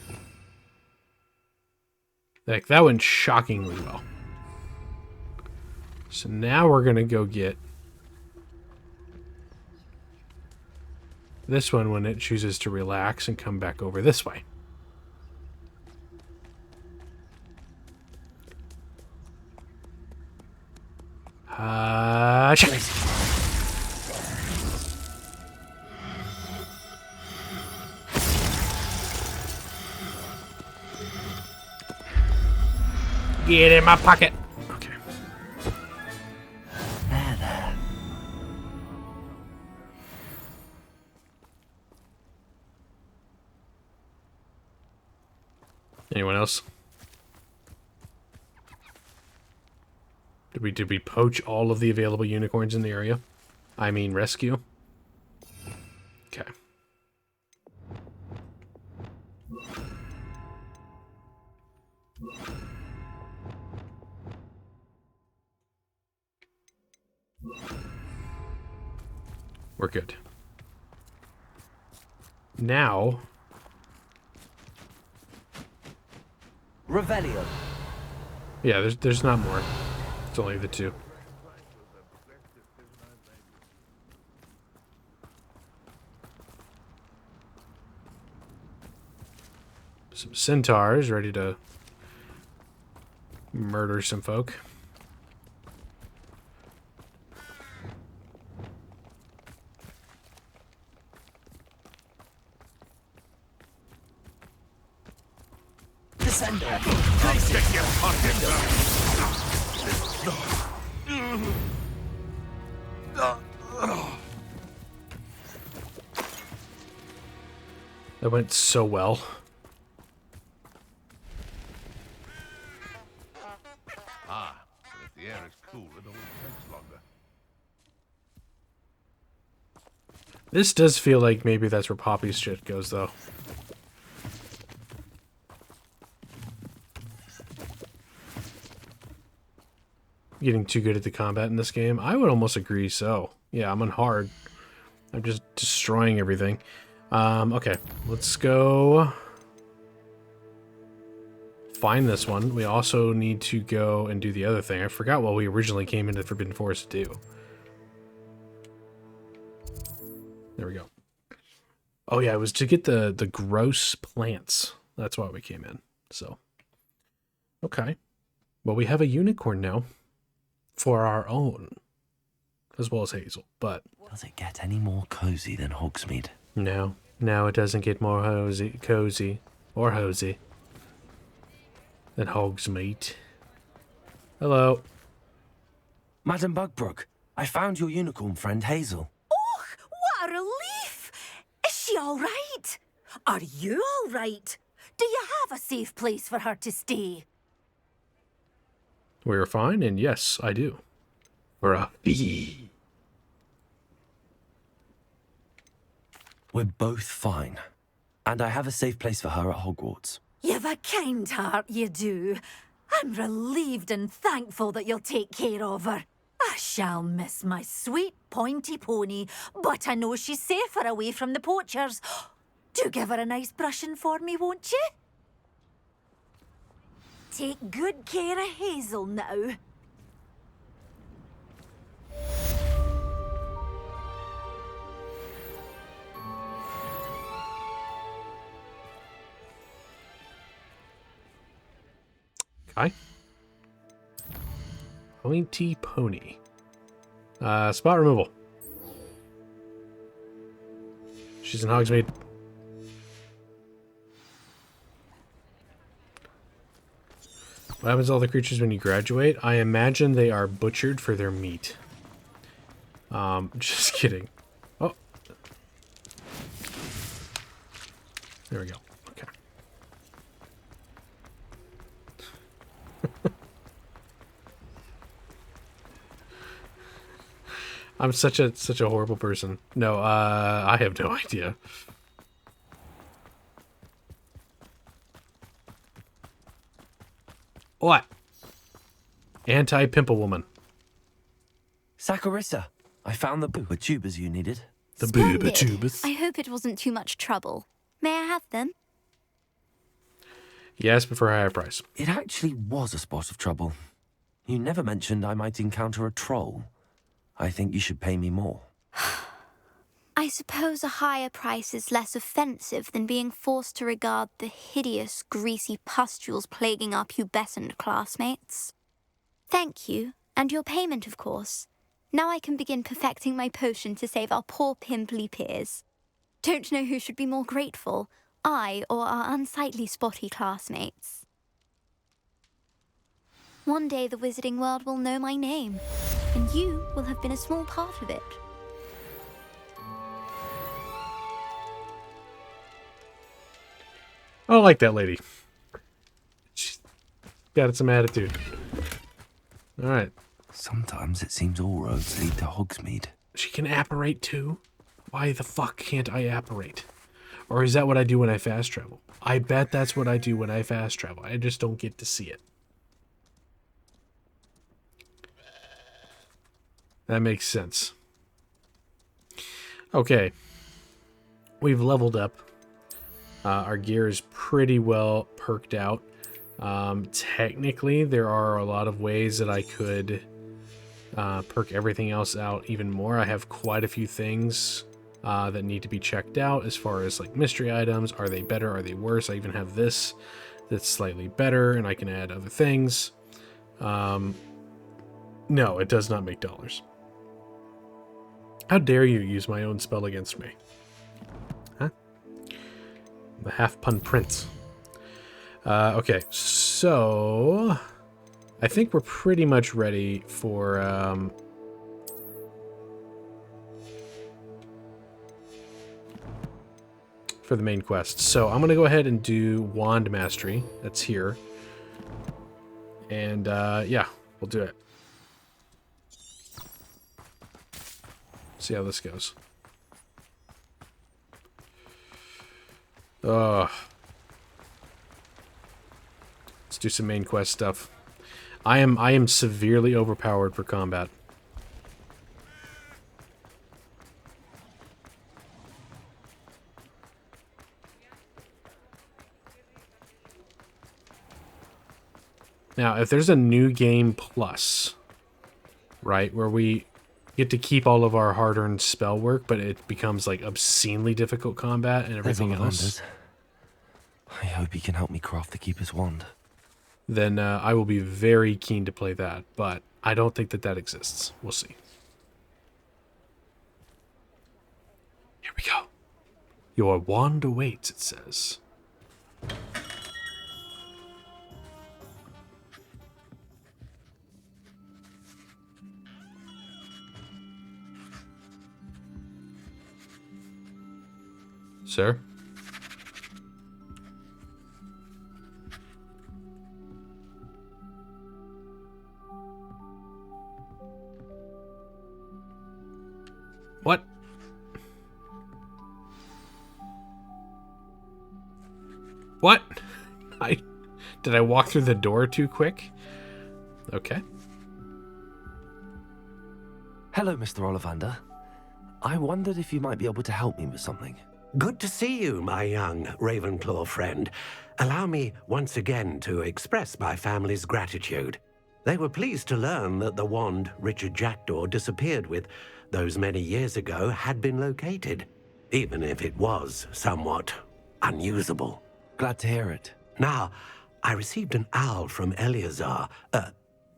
Like, that went shockingly well. So now we're going to go get this one when it chooses to relax and come back over this way. Get in my pocket. Okay. There. Anyone else? Did we poach all of the available unicorns in the area? I mean, rescue. Okay. We're good. Now, Revelio. yeah, there's not more. It's only the two. Some centaurs ready to murder some folk. I'll check your That went so well. but if the air is cool, it always takes longer. This does feel like maybe that's where Poppy's shit goes, though. Getting too good at the combat in this game? I would almost agree so. Yeah, I'm on hard. I'm just destroying everything. Okay, let's go find this one. We also need to go and do the other thing. I forgot what we originally came into Forbidden Forest to do. There we go. Oh yeah, it was to get the gross plants. That's why we came in. So, okay. Well, we have a unicorn now for our own, as well as Hazel, but... Does it get any more cozy than Hogsmeade? No, it doesn't get more cozy or hosey than Hogsmeade. Hello. Madame Bugbrook, I found your unicorn friend Hazel. Oh, what a relief! Is she all right? Are you all right? Do you have a safe place for her to stay? We're fine, and yes, I do. For a fee. We're both fine. And I have a safe place for her at Hogwarts. You've a kind heart, you do. I'm relieved and thankful that you'll take care of her. I shall miss my sweet pointy pony, but I know she's safer away from the poachers. Do give her a nice brushing for me, won't you? Take good care of Hazel now. Hi. Pointy pony. Spot removal. She's in Hogsmeade. What happens to all the creatures when you graduate? I imagine they are butchered for their meat. Just kidding. Oh. There we go. Okay. I'm such a horrible person. No, I have no idea. What? Anti-pimple woman. Saccharissa, I found the booba tubers you needed. The Splendid. booba tubers. I hope it wasn't too much trouble. May I have them? Yes, but for a higher price. It actually was a spot of trouble. You never mentioned I might encounter a troll. I think you should pay me more. I suppose a higher price is less offensive than being forced to regard the hideous, greasy pustules plaguing our pubescent classmates. Thank you, and your payment, of course. Now I can begin perfecting my potion to save our poor pimply peers. Don't know who should be more grateful, I or our unsightly spotty classmates. One day the wizarding world will know my name, and you will have been a small part of it. I don't like that lady. She's got some attitude. Alright. Sometimes it seems all roads lead to Hogsmeade. She can apparate too? Why the fuck can't I apparate? Or is that what I do when I fast travel? I bet that's what I do when I fast travel. I just don't get to see it. That makes sense. Okay. We've leveled up. Our gear is pretty well perked out. Technically, there are a lot of ways that I could perk everything else out even more. I have quite a few things that need to be checked out as far as like mystery items. Are they better? Are they worse? I even have this that's slightly better, and I can add other things. No, it does not make dollars. How dare you use my own spell against me? Huh? The half-pun prince. Okay, so I think we're pretty much ready for the main quest. So I'm gonna go ahead and do Wand Mastery. That's here, and yeah, we'll do it. See how this goes. Let's do some main quest stuff. I am severely overpowered for combat. Now, if there's a new game plus, right, where we get to keep all of our hard-earned spell work, but it becomes like obscenely difficult combat and everything else, I hope he can help me craft the Keeper's Wand. Then I will be very keen to play that, but I don't think that that exists. We'll see. Here we go. Your wand awaits, it says. Sir? What? What? Did I walk through the door too quick? Okay. Hello, Mr. Ollivander. I wondered if you might be able to help me with something. Good to see you, my young Ravenclaw friend. Allow me once again to express my family's gratitude. They were pleased to learn that the wand Richard Jackdaw disappeared with those many years ago had been located, even if it was somewhat unusable. Glad to hear it. Now, I received an owl from Eleazar,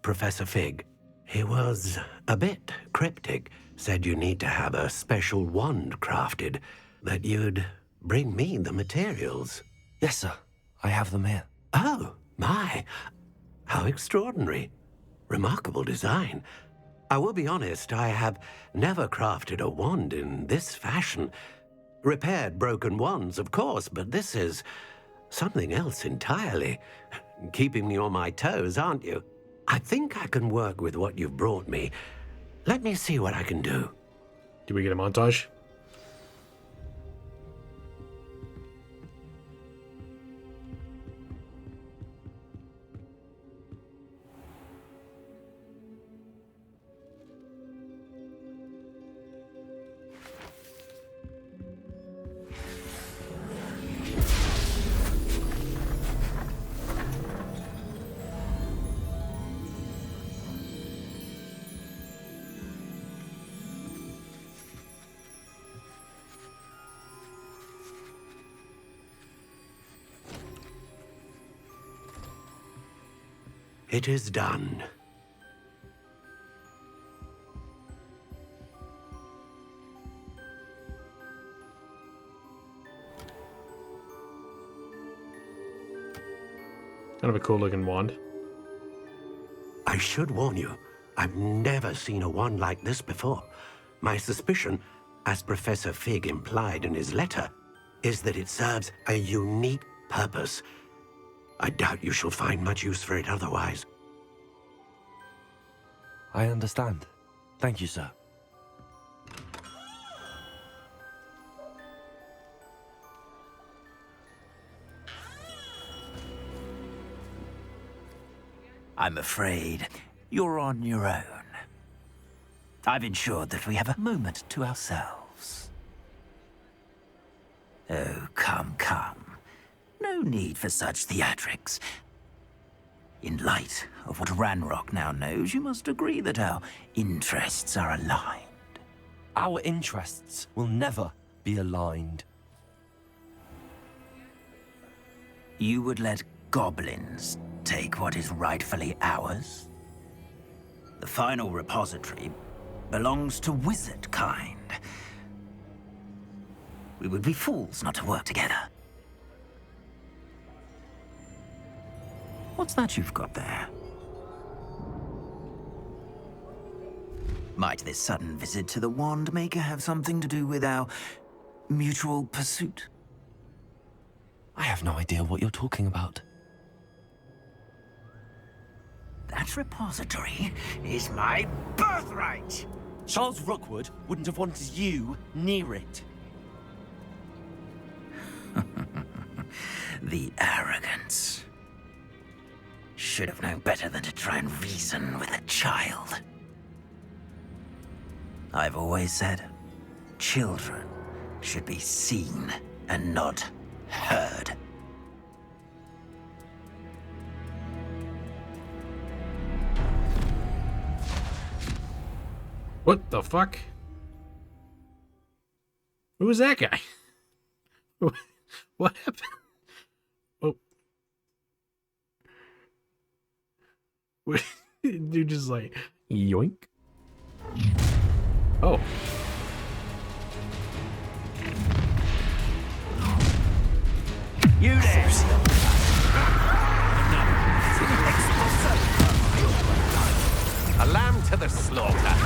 Professor Fig. He was a bit cryptic, said you need to have a special wand crafted, that you'd bring me the materials. Yes, sir. I have them here. Oh, my. How extraordinary. Remarkable design. I will be honest, I have never crafted a wand in this fashion. Repaired broken wands, of course, but this is something else entirely. Keeping me on my toes, aren't you? I think I can work with what you've brought me. Let me see what I can do. Do we get a montage? It is done. Kind of a cool looking wand. I should warn you, I've never seen a wand like this before. My suspicion, as Professor Fig implied in his letter, is that it serves a unique purpose. I doubt you shall find much use for it otherwise. I understand. Thank you, sir. I'm afraid you're on your own. I've ensured that we have a moment to ourselves. Oh, come, come. No need for such theatrics. In light of what Ranrock now knows, you must agree that our interests are aligned. Our interests will never be aligned. You would let goblins take what is rightfully ours? The final repository belongs to wizard kind. We would be fools not to work together. What's that you've got there? Might this sudden visit to the Wand Maker have something to do with our mutual pursuit? I have no idea what you're talking about. That repository is my birthright! Charles Rookwood wouldn't have wanted you near it. The arrogance. Should have known better than to try and reason with a child. I've always said, children should be seen and not heard. What the fuck? Who was that guy? What happened? Oh. What? Dude just like, yoink. Oh. You there! A lamb to the slaughter.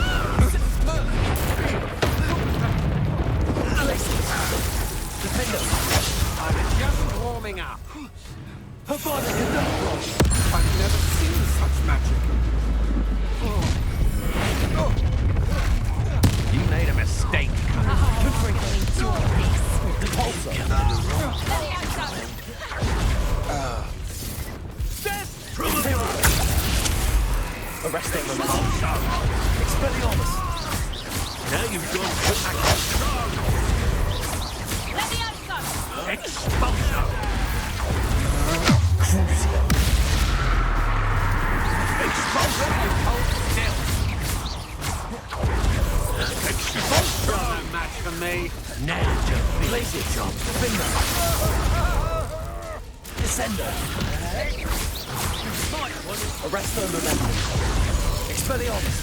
I'm just warming up. I've never seen such magic. You made a mistake. Arrest them, Expelliarmus! Now you've gone Expulsion! Expulsion, you hold still! Expulsion! No match for me. Now to Blaze it, John. Finger. Descender. Arrest them, Expelliarmus!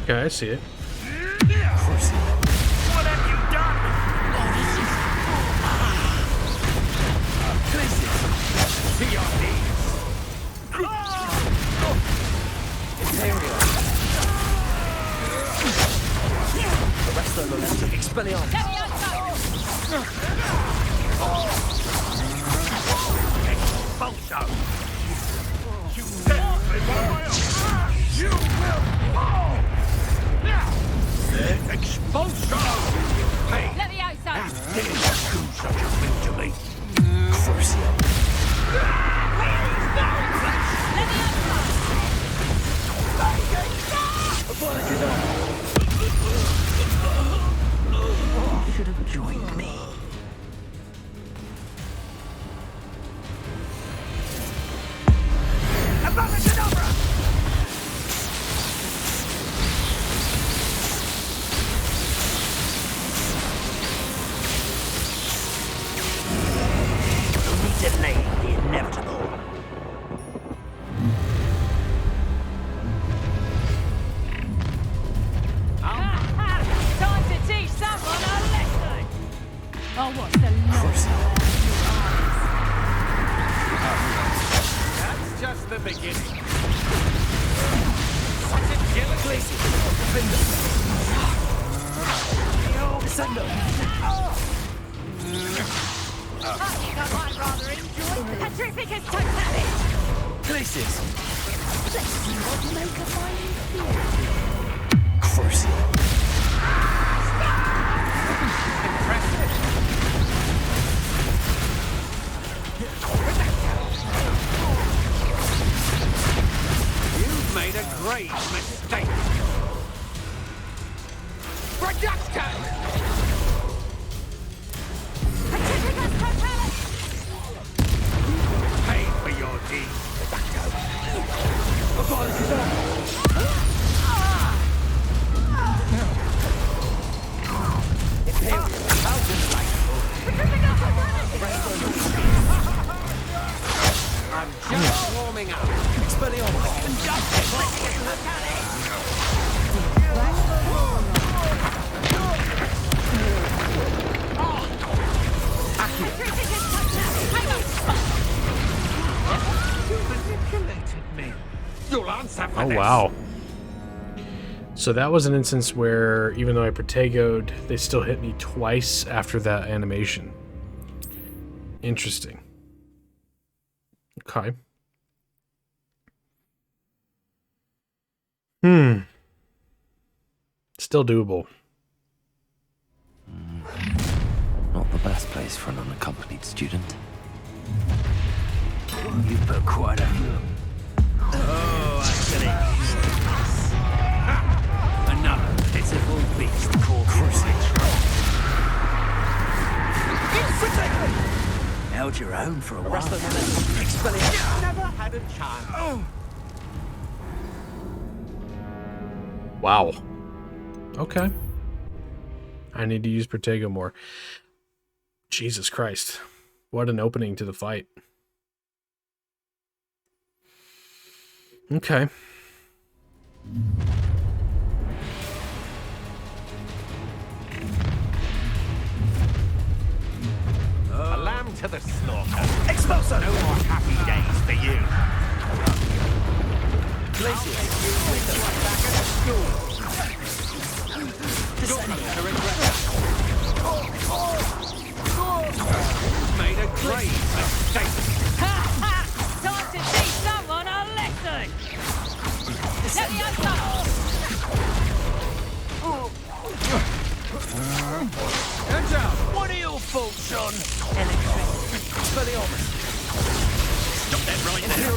Okay, I see it. What have you done? Expelliarmus! Expulso! You definitely want my arm! You will fall! Expulso! Hey! Let me out, son! How dare you do such a thing to me? Crucio. You should have joined me. Only delay the inevitable. Time to teach someone a lesson! Oh, what's the That's just the beginning. Such a killer Glacier. Ascendo. I think I might rather enjoy Petrificus Totalis! Glaciers. Let's see what Maker finds here. Crucio. You've made a grave mistake. Reduction! Petrificus Totalis! Pay for your deeds. I'm just warming up. You manipulated me. You'll answer for Oh, this. wow. So that was an instance where, even though I Protegoed, they still hit me twice after that animation. Interesting. Okay. Still doable. Not the best place for an unaccompanied student. You put quite a few. Oh, actually. Another pitiful beast called Crucio. Held your own for a while. Never had a chance. Wow. Okay. I need to use Protego more. Jesus Christ. What an opening to the fight. Okay. A lamb to the slaughter. Expulso! No more happy days for you. Glacier. Back at school. Made a grave mistake. Time to teach someone a lesson! Let me out, son! Hands up! What are your faults, son? Expelliarmus. Stop that right there.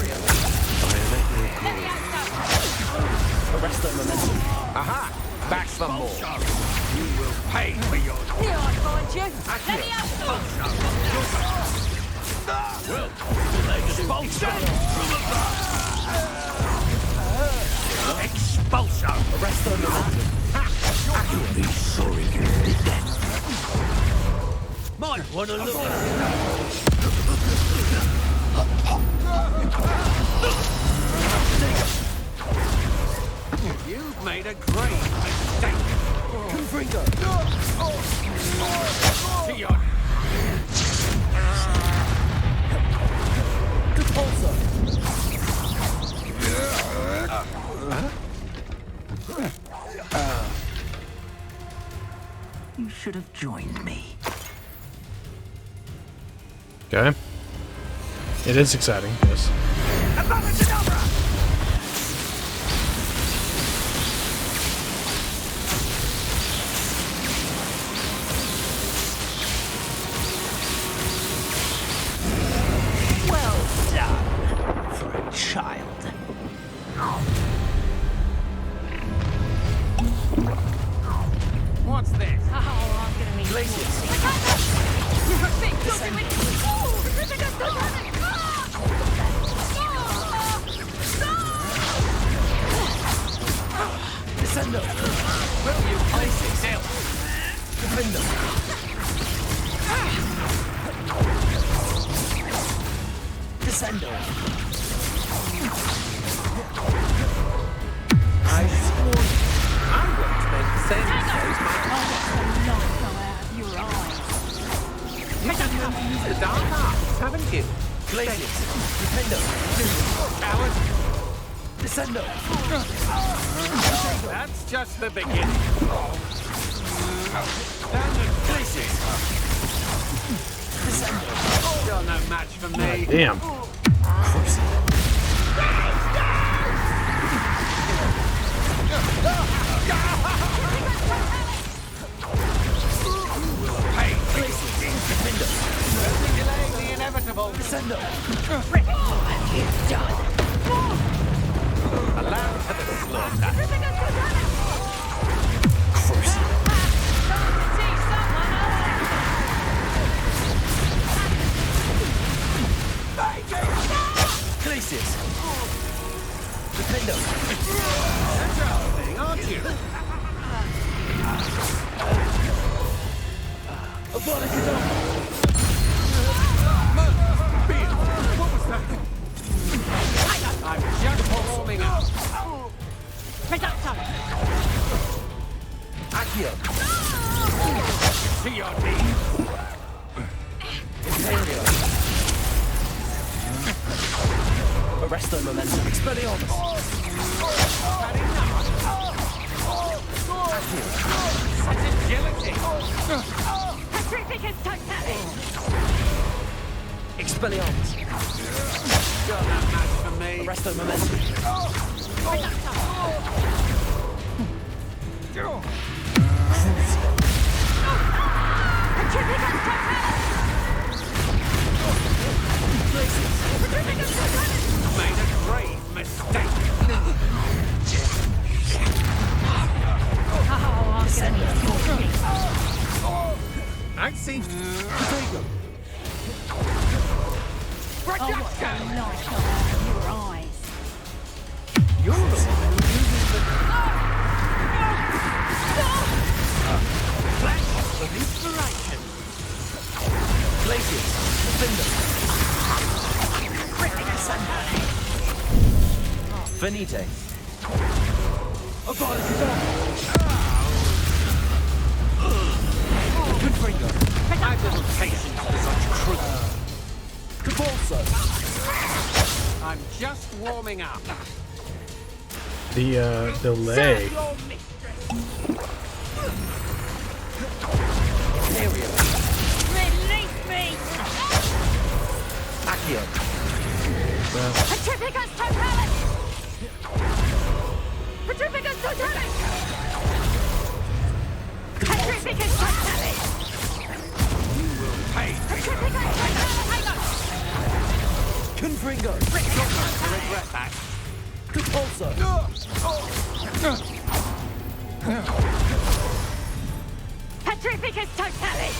Let me out, son! Arrest the momentum. Aha! Back some more. You will pay for your... Here I find you! Let me out, son! Well, expulsion! Expulsion! Arrest the momentum. You'll be sorry you did that. Might want to look at You've made a grave mistake. Confringo. Tion. Repulsor. You should have joined me. Okay. It is exciting, yes. Well done for a child. What's this? Oh, I'm gonna need Places. Descendo. Will you place it still? Defendo. Descendo. I swore I won't make the same mistakes You've used the dark arts, haven't you? Places. Defendo. Coward! Descendo. That's just the beginning. Standard places. Descendo. You're no match for me. Damn. Hey, Defender. Only delaying the inevitable. Descendo. It's done. Allowed to the slaughter. Places. Defendo. Interesting, aren't you? What was that? I'm just warming up. Accio. To your knees. Incendio. Arresto momentum. Expelliarmus. Such agility. Expelliarmus. You're no match for me. Arresto momentum. Made a grave mistake. I see. Projectile. Your eyes. You're the one who uses the flash of inspiration. Places. Defender. Finite. Good finger. I've little patience for such truth. Capulso. I'm just warming up. The leg. Release me! Accio. Petrificus totalis! Petrificus totalis! Petrificus totalis! Hey, Petrificus totalis! Confringo. you're going to regret that. Capulso. Petrificus totalis!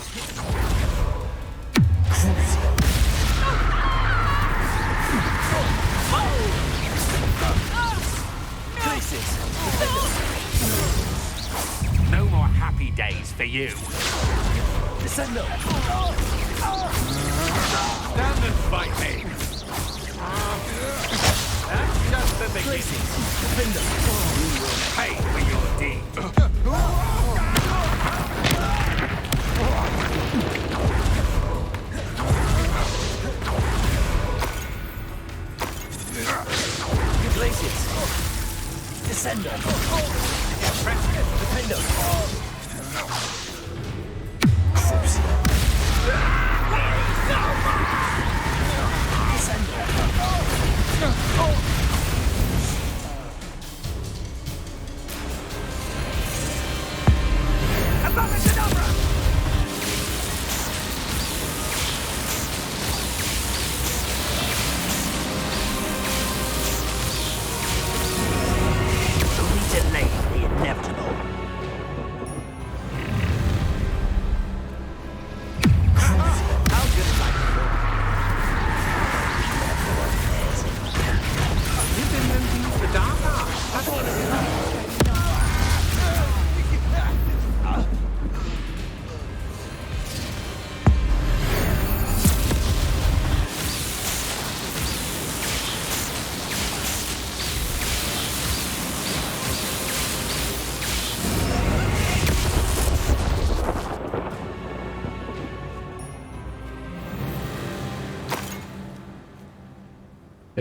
Places. No more happy days for you. Descendo. Stand and fight me. That's just the beginning. Places. Defender. You will pay for your deed. Places. Descendo. Defender.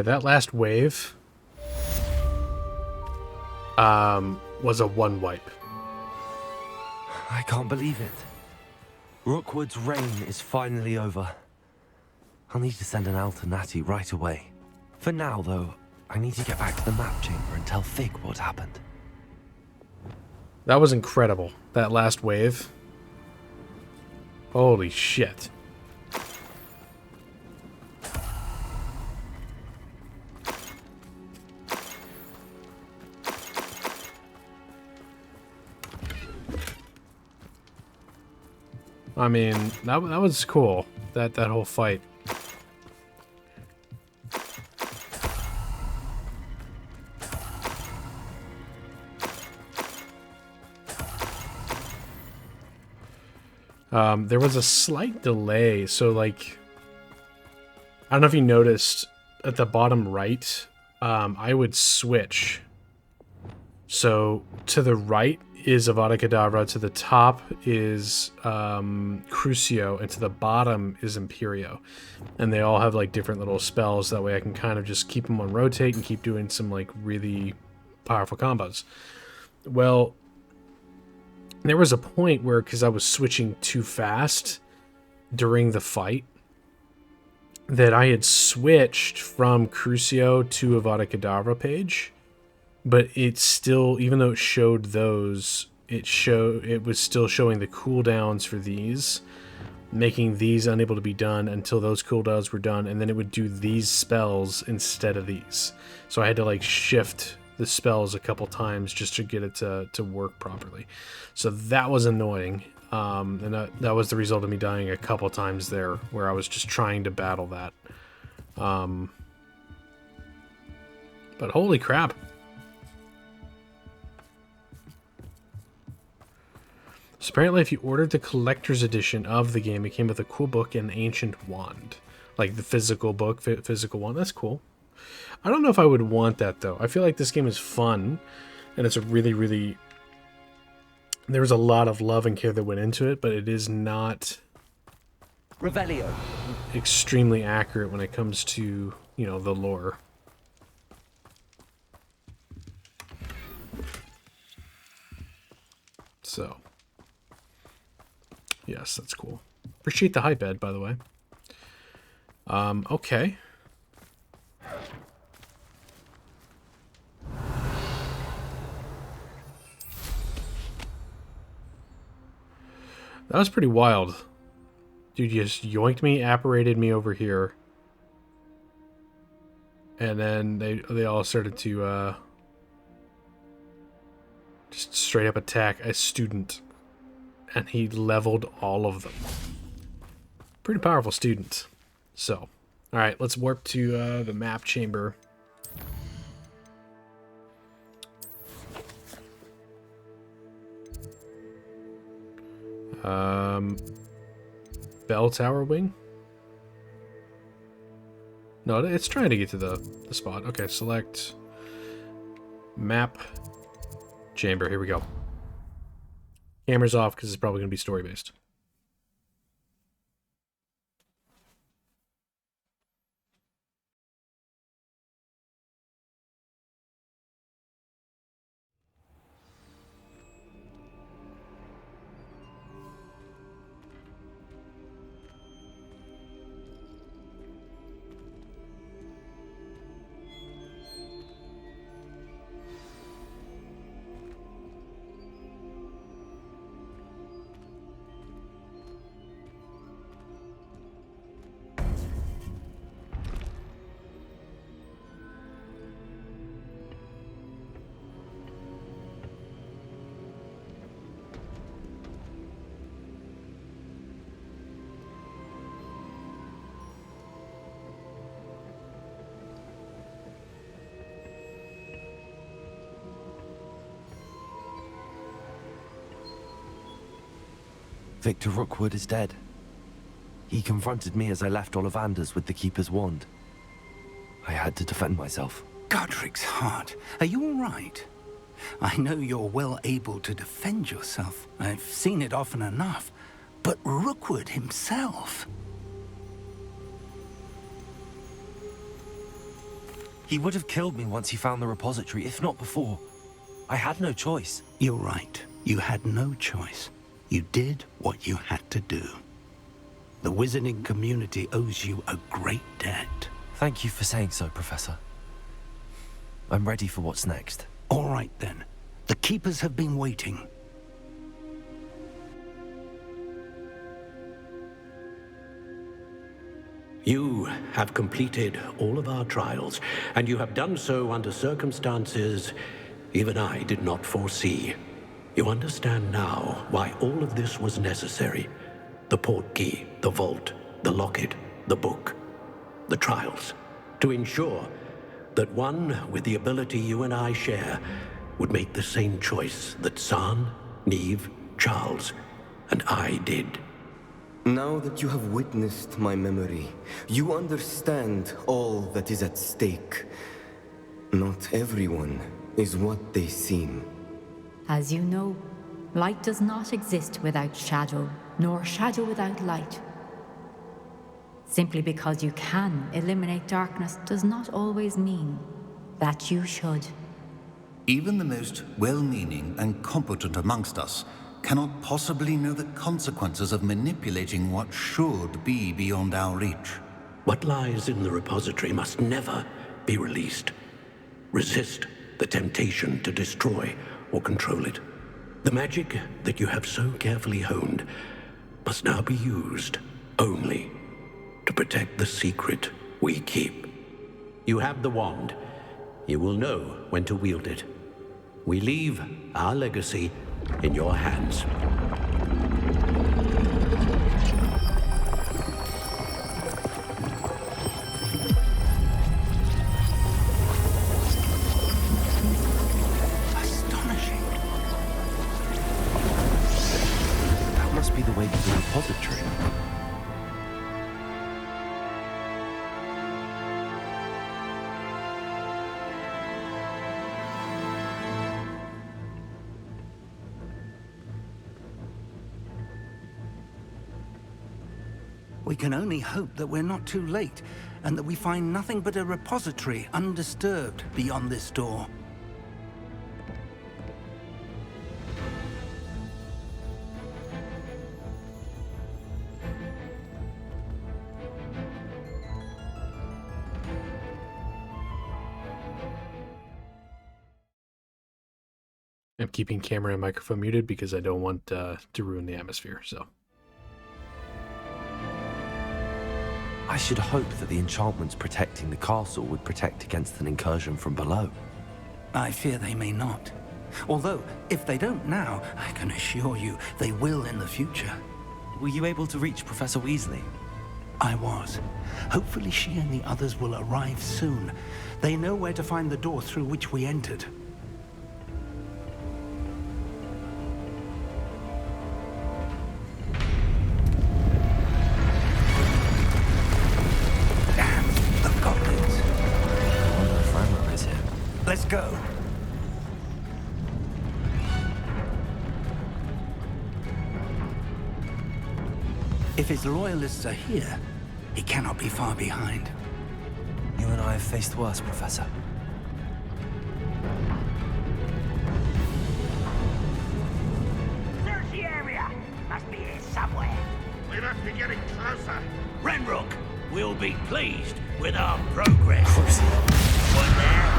Okay, that last wave was a one wipe. I can't believe it. Rookwood's reign is finally over. I'll need to send an owl to Natty right away. For now, though, I need to get back to the map chamber and tell Fig what happened. That was incredible. That last wave. Holy shit. I mean, that was cool. That whole fight. There was a slight delay, so like, I don't know if you noticed at the bottom right, I would switch. So to the right is Avada Kedavra, to the top is Crucio, and to the bottom is Imperio. And they all have like different little spells, that way I can kind of just keep them on rotate and keep doing some like really powerful combos. Well, there was a point where, because I was switching too fast during the fight, that I had switched from Crucio to Avada Kedavra page, but it still, even though it showed those, it was still showing the cooldowns for these, making these unable to be done until those cooldowns were done, and then it would do these spells instead of these. So I had to like shift the spells a couple times just to get it to work properly. So that was annoying, and that was the result of me dying a couple times there, where I was just trying to battle that. But holy crap. So apparently if you ordered the collector's edition of the game, it came with a cool book and ancient wand. Like the physical book, physical wand. That's cool. I don't know if I would want that, though. I feel like this game is fun, and it's a really, really... There was a lot of love and care that went into it, but it is not... Revelio. Extremely accurate when it comes to, you know, the lore. So... Yes, that's cool. Appreciate the hype, Ed, by the way. Okay. That was pretty wild. Dude, you just yoinked me, apparated me over here. And then they all started to just straight up attack a student. And he leveled all of them. Pretty powerful student. So, alright, let's warp to the map chamber. Bell Tower Wing? No, it's trying to get to the spot. Okay, select map chamber. Here we go. Camera's off because it's probably going to be story-based. Victor Rookwood is dead. He confronted me as I left Ollivanders with the Keeper's wand. I had to defend myself. Godric's heart. Are you all right? I know you're well able to defend yourself. I've seen it often enough. But Rookwood himself... He would have killed me once he found the repository, if not before. I had no choice. You're right. You had no choice. You did what you had to do. The wizarding community owes you a great debt. Thank you for saying so, Professor. I'm ready for what's next. All right, then. The Keepers have been waiting. You have completed all of our trials, and you have done so under circumstances even I did not foresee. You understand now why all of this was necessary. The portkey, the vault, the locket, the book, the trials. To ensure that one with the ability you and I share would make the same choice that San, Neve, Charles, and I did. Now that you have witnessed my memory, you understand all that is at stake. Not everyone is what they seem. As you know, light does not exist without shadow, nor shadow without light. Simply because you can eliminate darkness does not always mean that you should. Even the most well-meaning and competent amongst us cannot possibly know the consequences of manipulating what should be beyond our reach. What lies in the repository must never be released. Resist the temptation to destroy or control it. The magic that you have so carefully honed must now be used only to protect the secret we keep. You have the wand. You will know when to wield it. We leave our legacy in your hands. Astonishing. That must be the way to the repository. We can only hope that we're not too late, and that we find nothing but a repository undisturbed beyond this door. I'm keeping camera and microphone muted because I don't want to ruin the atmosphere, so... I should hope that the enchantments protecting the castle would protect against an incursion from below. I fear they may not. Although, if they don't now, I can assure you they will in the future. Were you able to reach Professor Weasley? I was. Hopefully she and the others will arrive soon. They know where to find the door through which we entered. Let's go. If his loyalists are here, he cannot be far behind. You and I have faced worse, Professor. Search the area. Must be here somewhere. We must be getting closer. Renrook will be pleased with our progress. One there.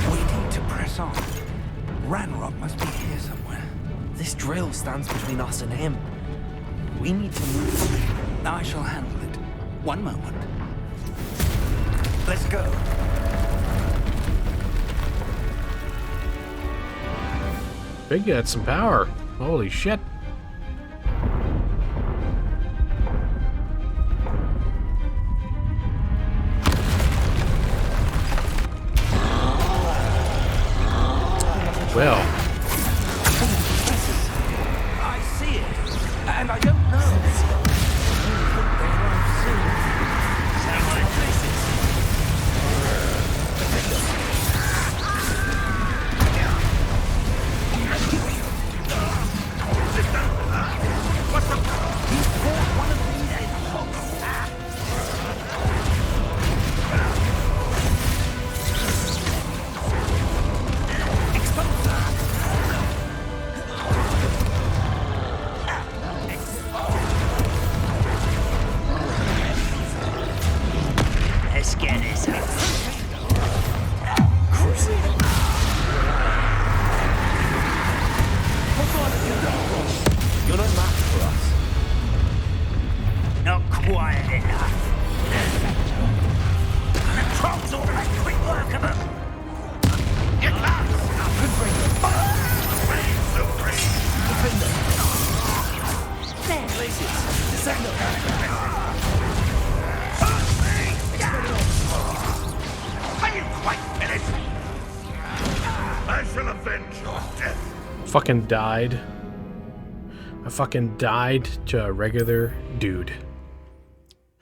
We need to press on. Ranrock must be here somewhere. This drill stands between us and him. We need to move. I shall handle it. One moment. Let's go. Big got some power. Holy shit. Well. Let's get this out. You're no match for us. Not quiet enough. The trolls ought to make quick work of them. Get lost! There, places. Descendo. Are you quite finished? I shall avenge your death. Fucking died. I fucking died to a regular dude.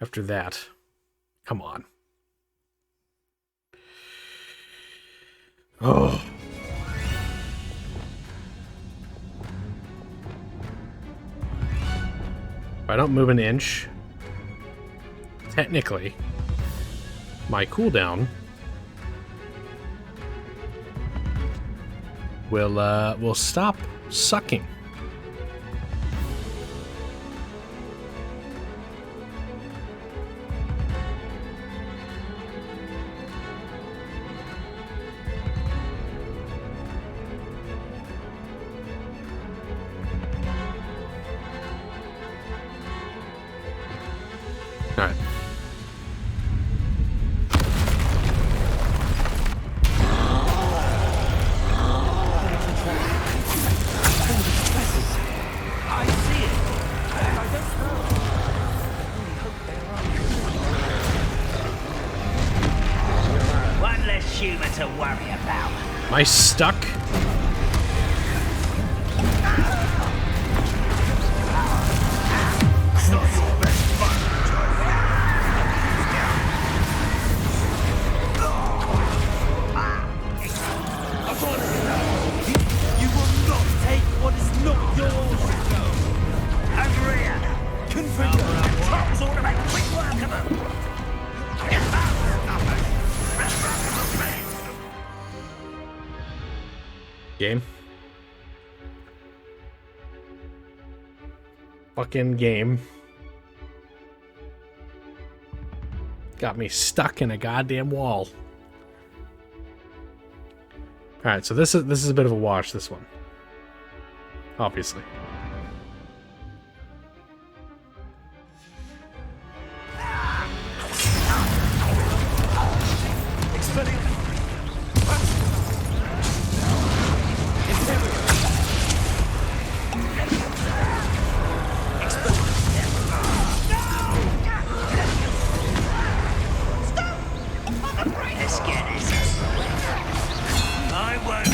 After that. Come on. Oh. If I don't move an inch, technically, my cooldown will stop sucking. All right. I see it. I don't know. One less human to worry about. Am I stuck? You will not take what is not yours. Agreed. Configure. Trolls ought to make quick work of them. Game. Fucking game. Got me stuck in a goddamn wall. Alright, so this is a bit of a wash, this one. Obviously. Let's get this. I won't.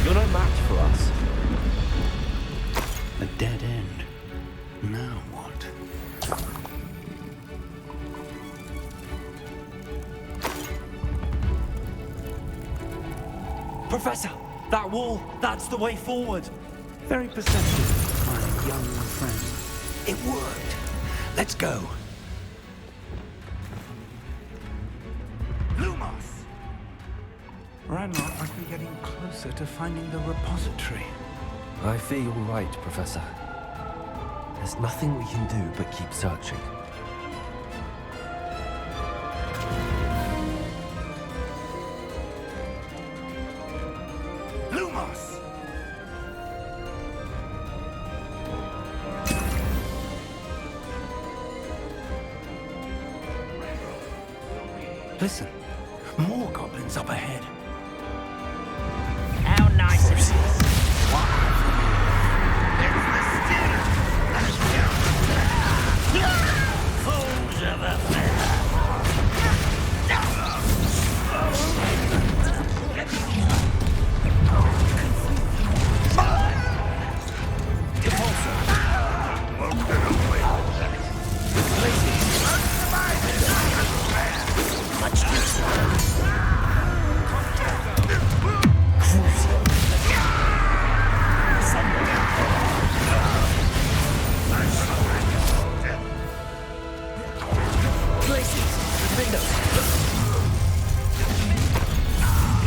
You're no match for us. A dead end. Now what? Professor, that wall, that's the way forward. Very perceptive, my young friend. It worked. Let's go. Lumos! Ranrock must be getting closer to finding the repository. I fear you're right, Professor. There's nothing we can do but keep searching. Lumos! Listen, more goblins up ahead. How nice of you. Fools of a feather.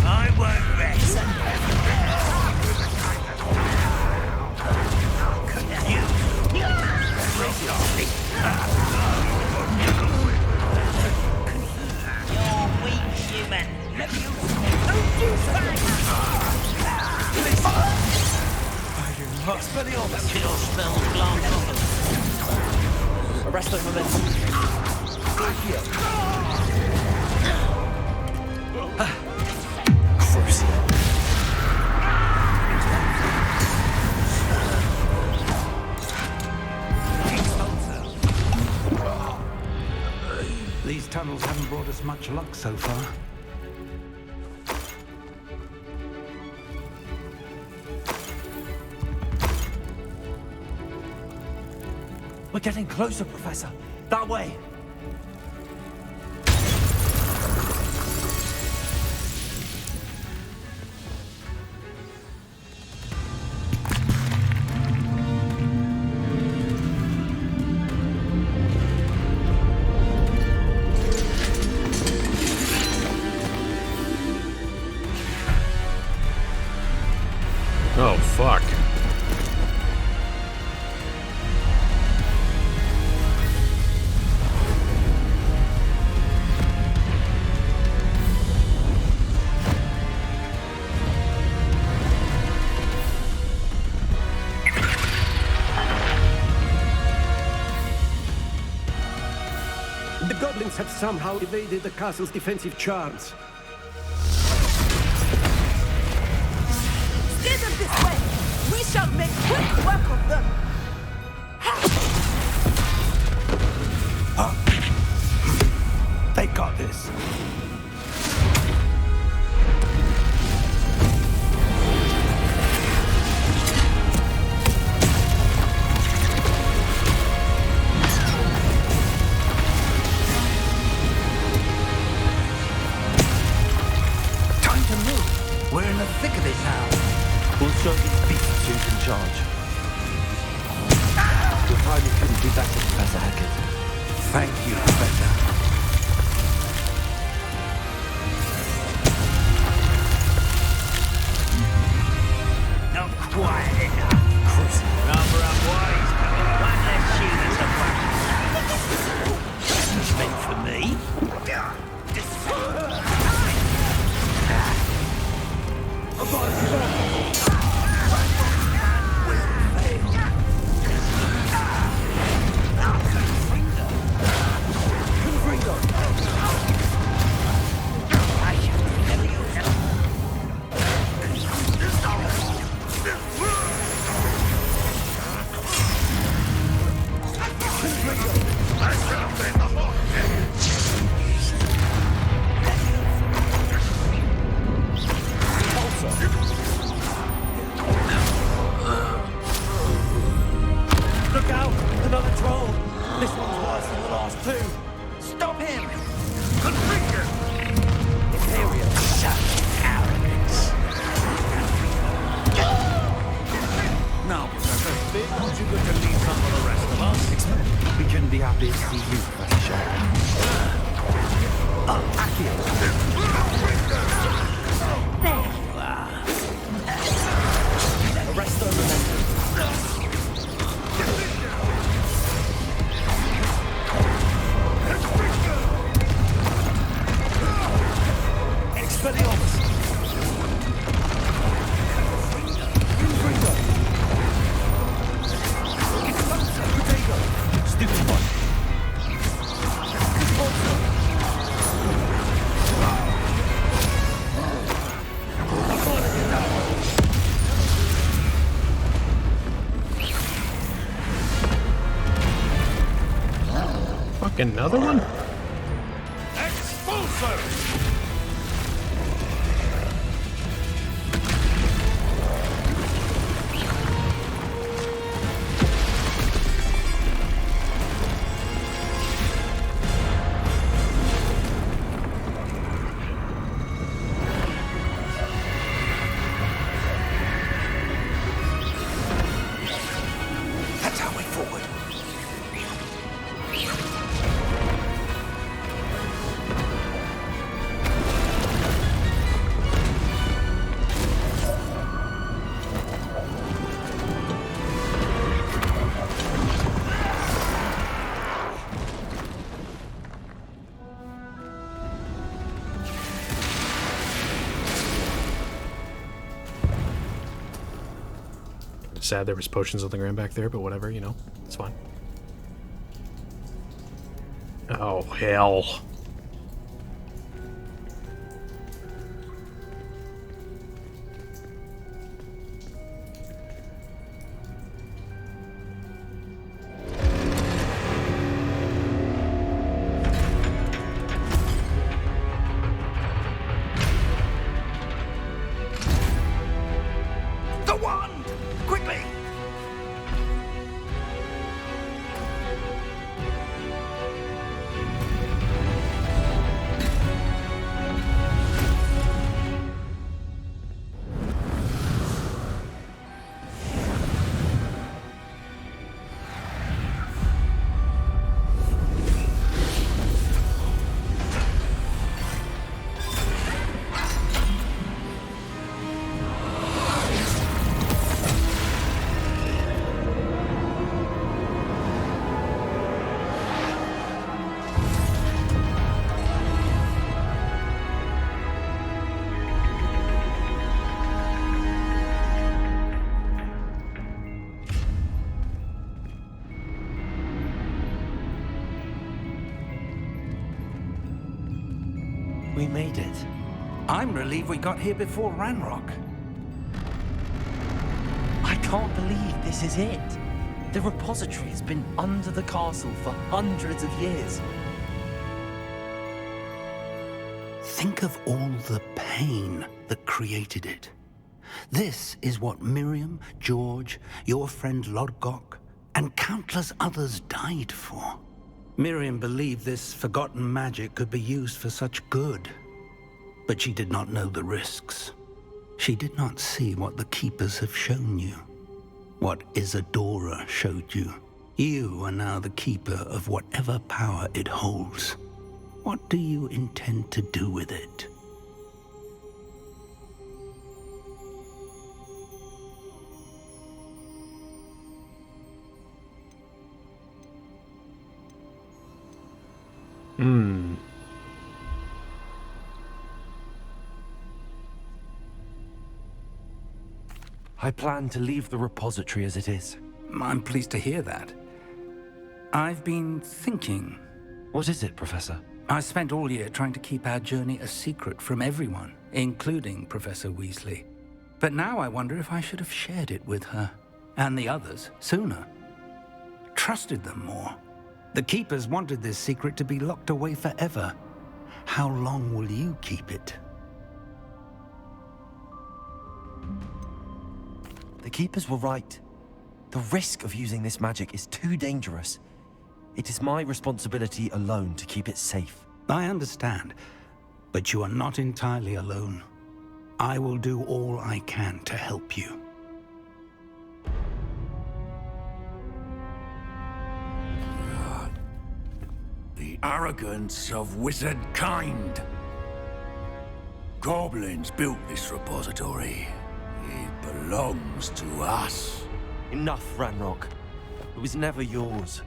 I won't rest. You're weak, human. Kill spells glance off them. Arrest them momentum. These tunnels haven't brought us much luck so far. We're getting closer, Professor. That way. Oh, fuck. The goblins have somehow evaded the castle's defensive charms. Steer them this way! We shall make quick work of them! They got this. Time to move. We're in the thick of it now. We'll show these beasts who's in charge. Your timing couldn't be better, Professor Hackett. Thank you, Professor. Not quite enough. Rather unwise, coming. One less shoe that's a whack. It's meant for me. Look out! Another troll! This one's worse than the last two! Stop him! Configure! Imperial shut arrogance! Now, Professor, aren't you going to leave some for the rest of us? We couldn't be happier to see you, Professor Sharp. There you are. Arrest the momentum. Expelliarmus! Stupid one! Fuck, another one? Expulso! That's our way forward. Sad there was potions on the ground back there, but whatever, you know, it's fine. Oh, hell. The wand! Quickly! We made it. I'm relieved we got here before Ranrock. I can't believe this is it. The repository has been under the castle for hundreds of years. Think of all the pain that created it. This is what Miriam, George, your friend Lodgok, and countless others died for. Miriam believed this forgotten magic could be used for such good, but she did not know the risks. She did not see what the Keepers have shown you, what Isadora showed you. You are now the Keeper of whatever power it holds. What do you intend to do with it? I plan to leave the repository as it is. I'm pleased to hear that. I've been thinking. What is it, Professor? I spent all year trying to keep our journey a secret from everyone, including Professor Weasley. But now I wonder if I should have shared it with her, and the others, sooner. Trusted them more. The Keepers wanted this secret to be locked away forever. How long will you keep it? The Keepers were right. The risk of using this magic is too dangerous. It is my responsibility alone to keep it safe. I understand, but you are not entirely alone. I will do all I can to help you. The arrogance of wizard kind. Goblins built this repository. It belongs to us. Enough, Ranrock. It was never yours.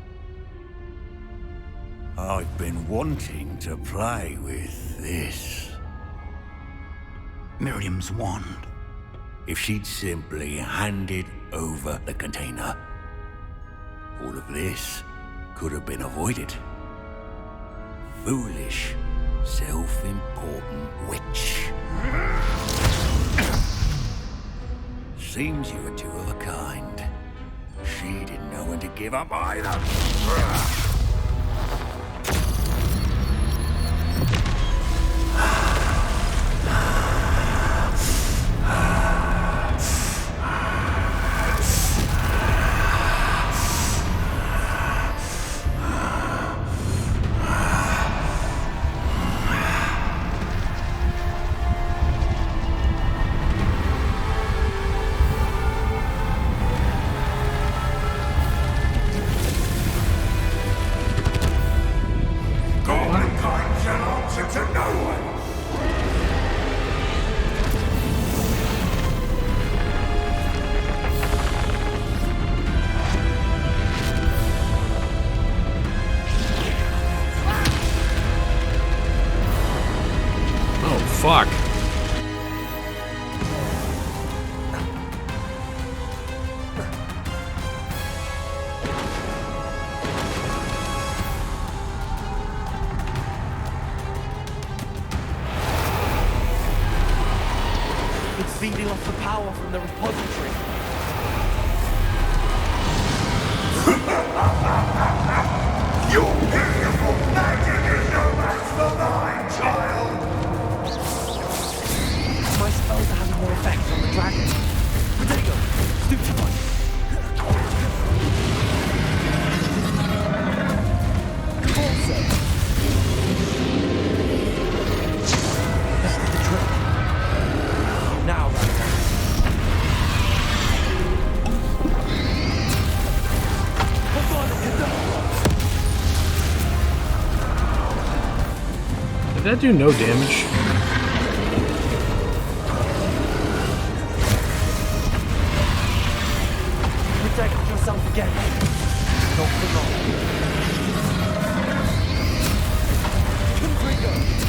I've been wanting to play with this. Miriam's wand. If she'd simply handed over the container, all of this could have been avoided. Foolish, self-important witch. Seems you were two of a kind. She didn't know when to give up either. fuck? It's feeding off the power from the repository. Your beautiful magic is no match for mine, child! My spells are having more effect on the dragon. Potato, stupefy. Convulsor. This is the trick. Now, Did that do no damage? protect yourself again. Not for long. Confringo.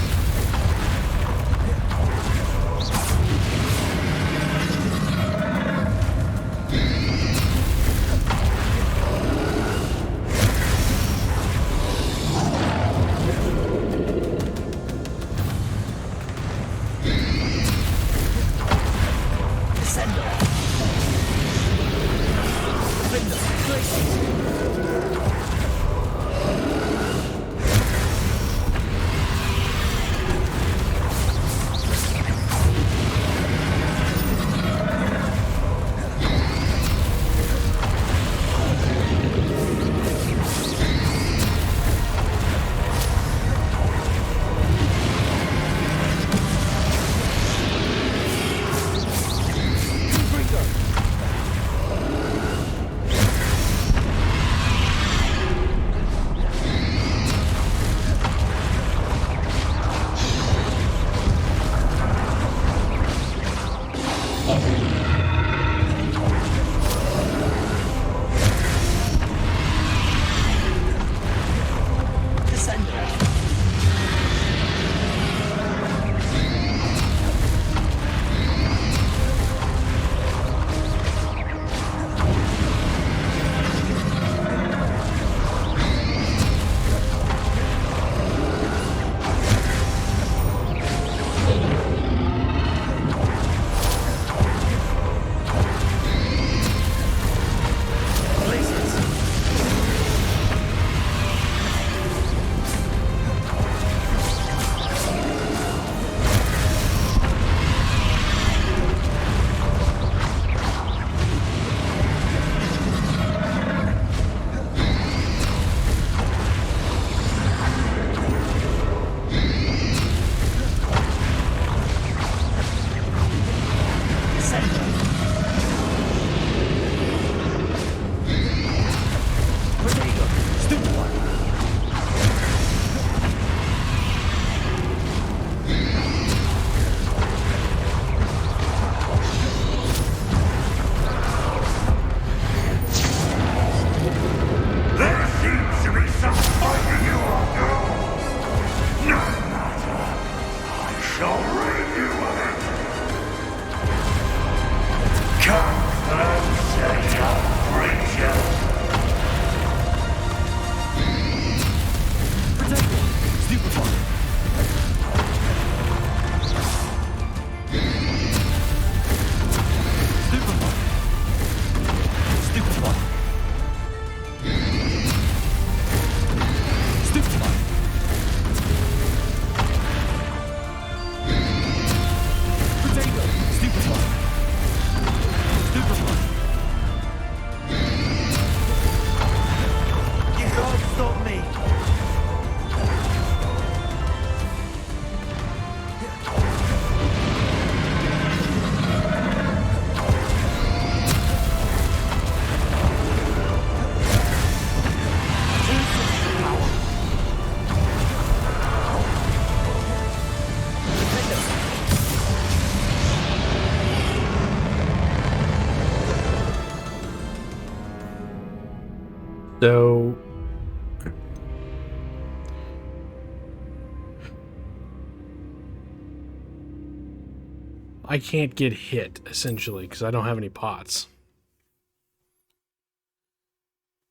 I can't get hit, essentially, because I don't have any pots.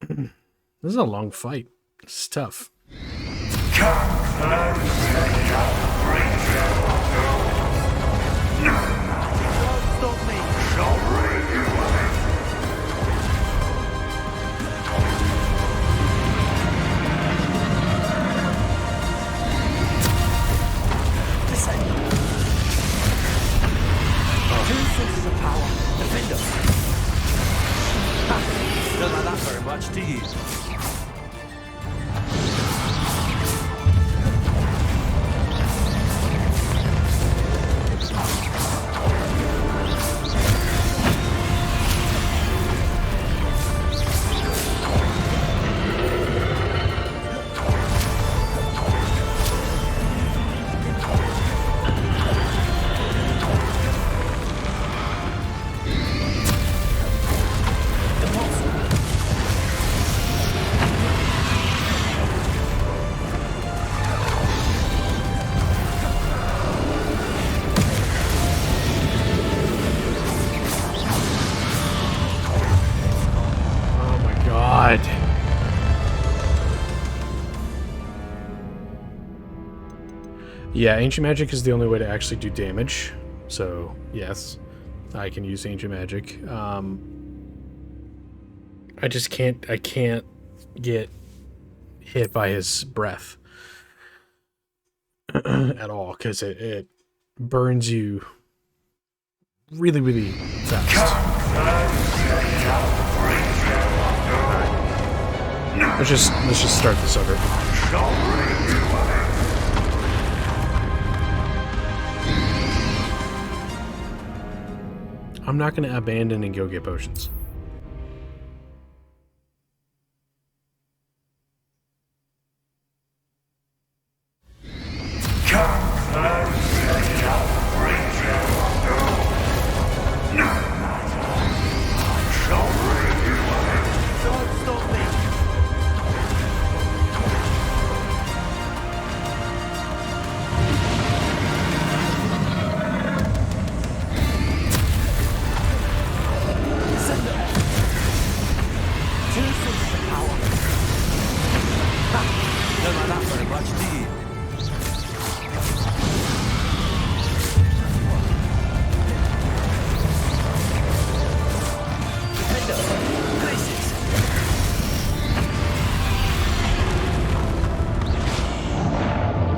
This is a long fight. It's tough. Two sources of power. Defend us. Don't like that very much, do you? Yeah, Ancient Magic is the only way to actually do damage. So, yes, I can use Ancient Magic. I just can't get hit by his breath at all, because it burns you really, really fast. Let's just start this over. I'm not going to abandon and go get potions.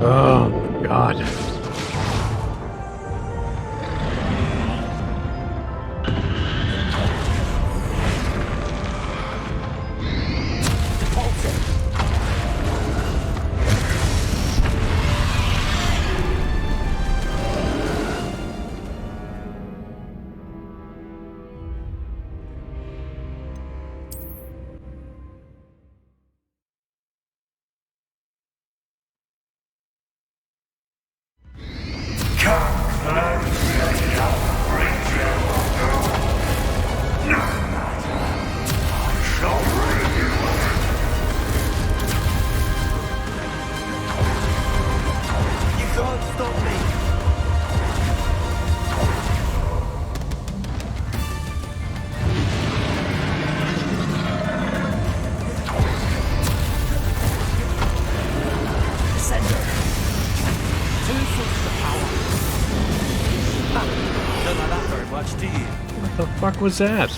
Oh, God. What the fuck was that?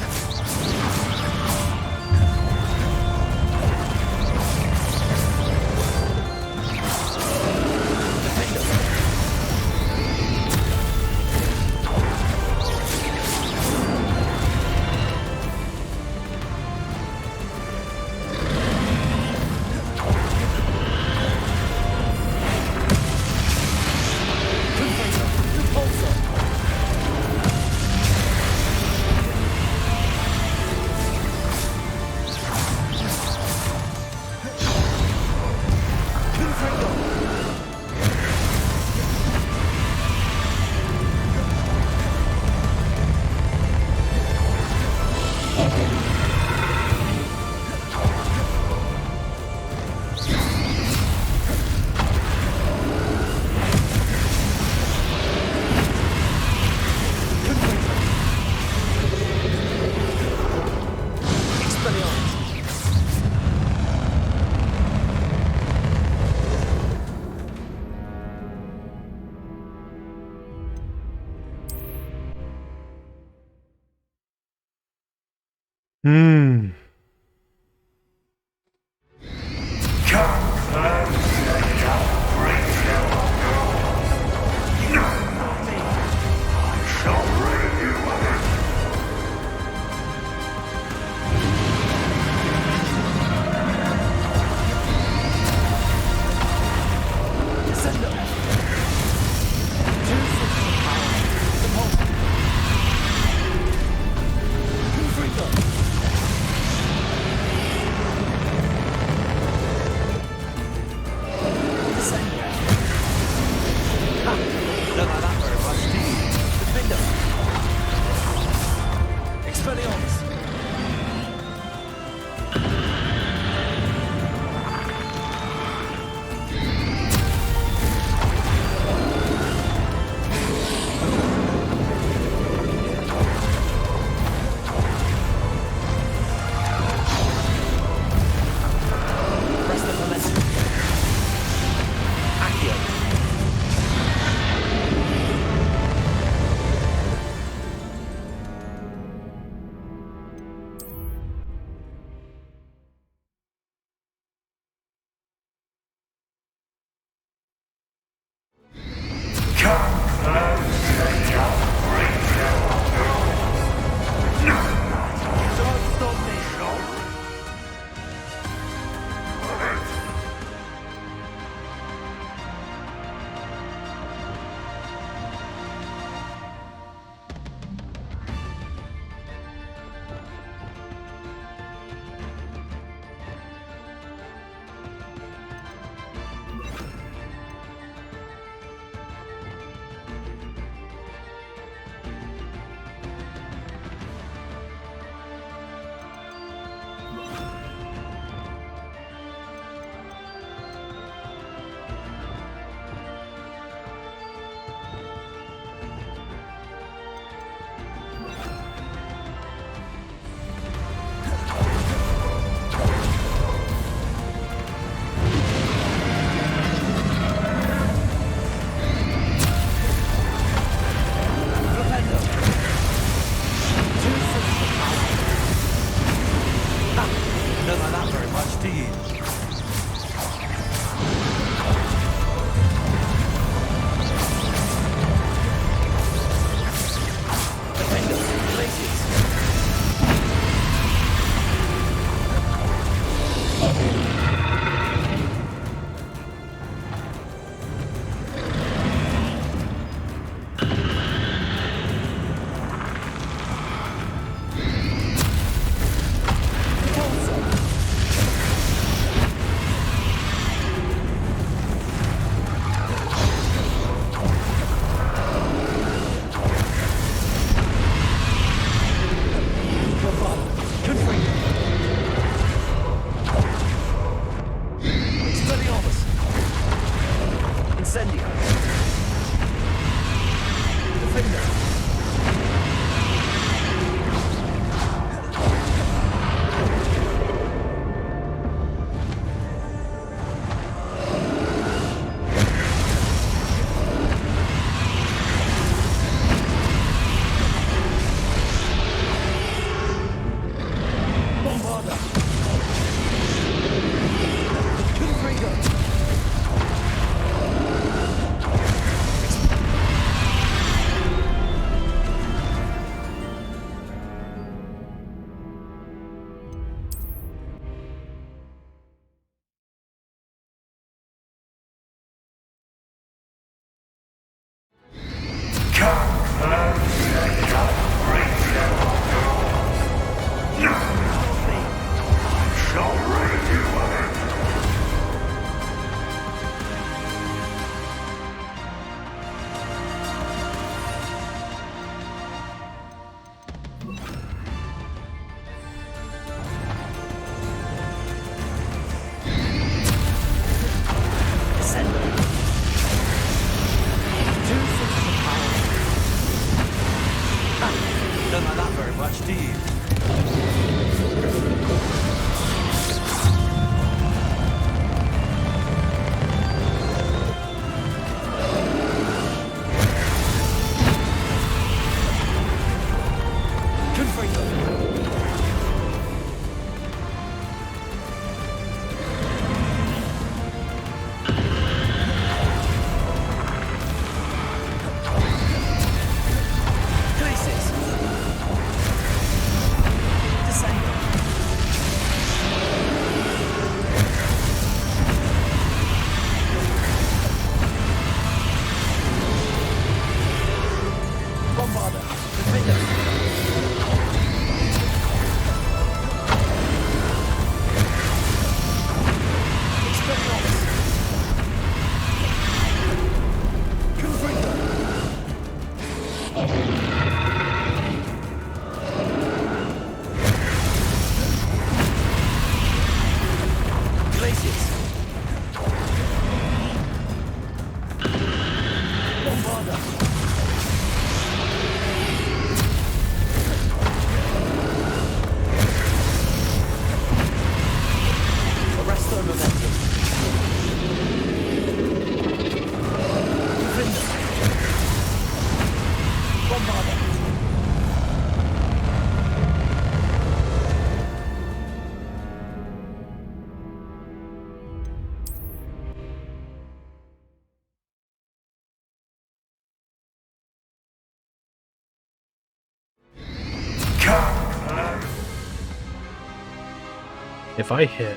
If I hit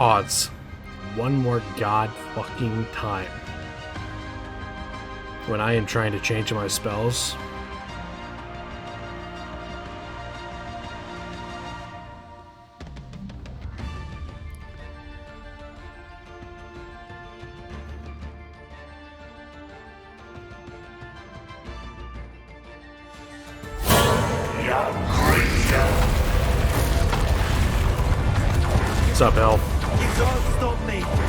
odds one more god fucking time when I am trying to change my spells, what's up, Elf? You can't stop me!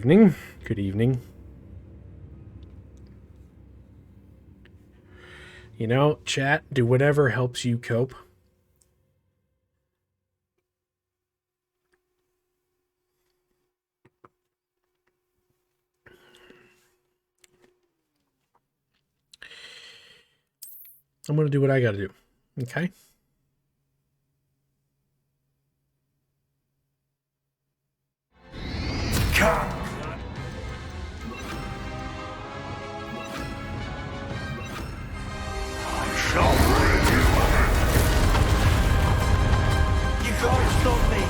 evening. Good evening. You know, chat, do whatever helps you cope. I'm going to do what I got to do. Okay? Come! I shall bring you. You can't stop me!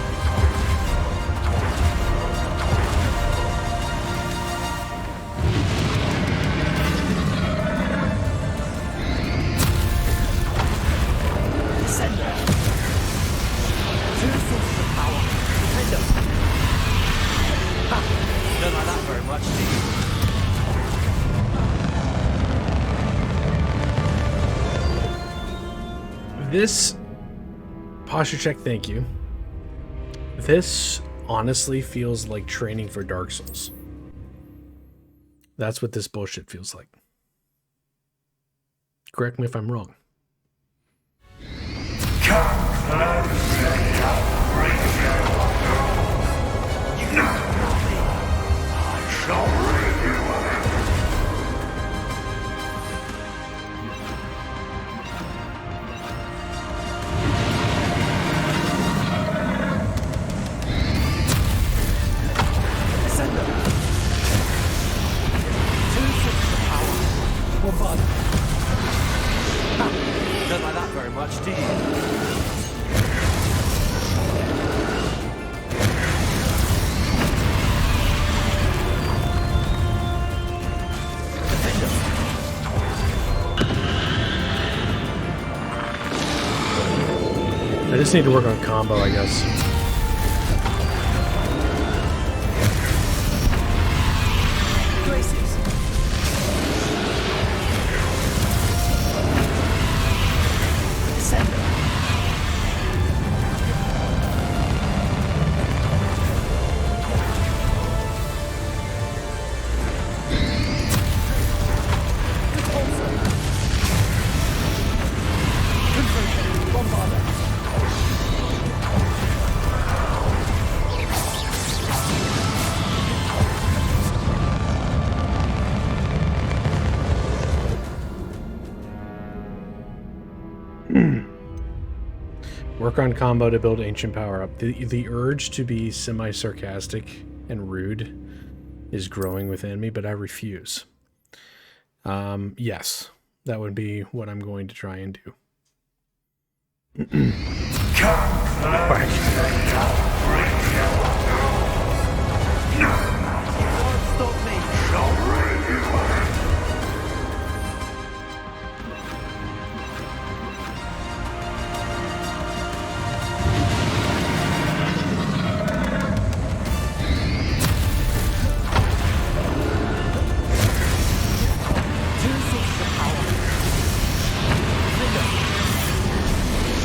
Sender! Two sources of power. Defender! Ha! Don't like that very much, do you? This posture check, thank you. This honestly feels like training for Dark Souls. That's what this bullshit feels like. Correct me if I'm wrong. Don't like that very much, do you? I just need to work on combo, I guess. Work on combo to build ancient power up. The urge to be semi-sarcastic and rude is growing within me, but I refuse. Yes, that would be what I'm going to try and do.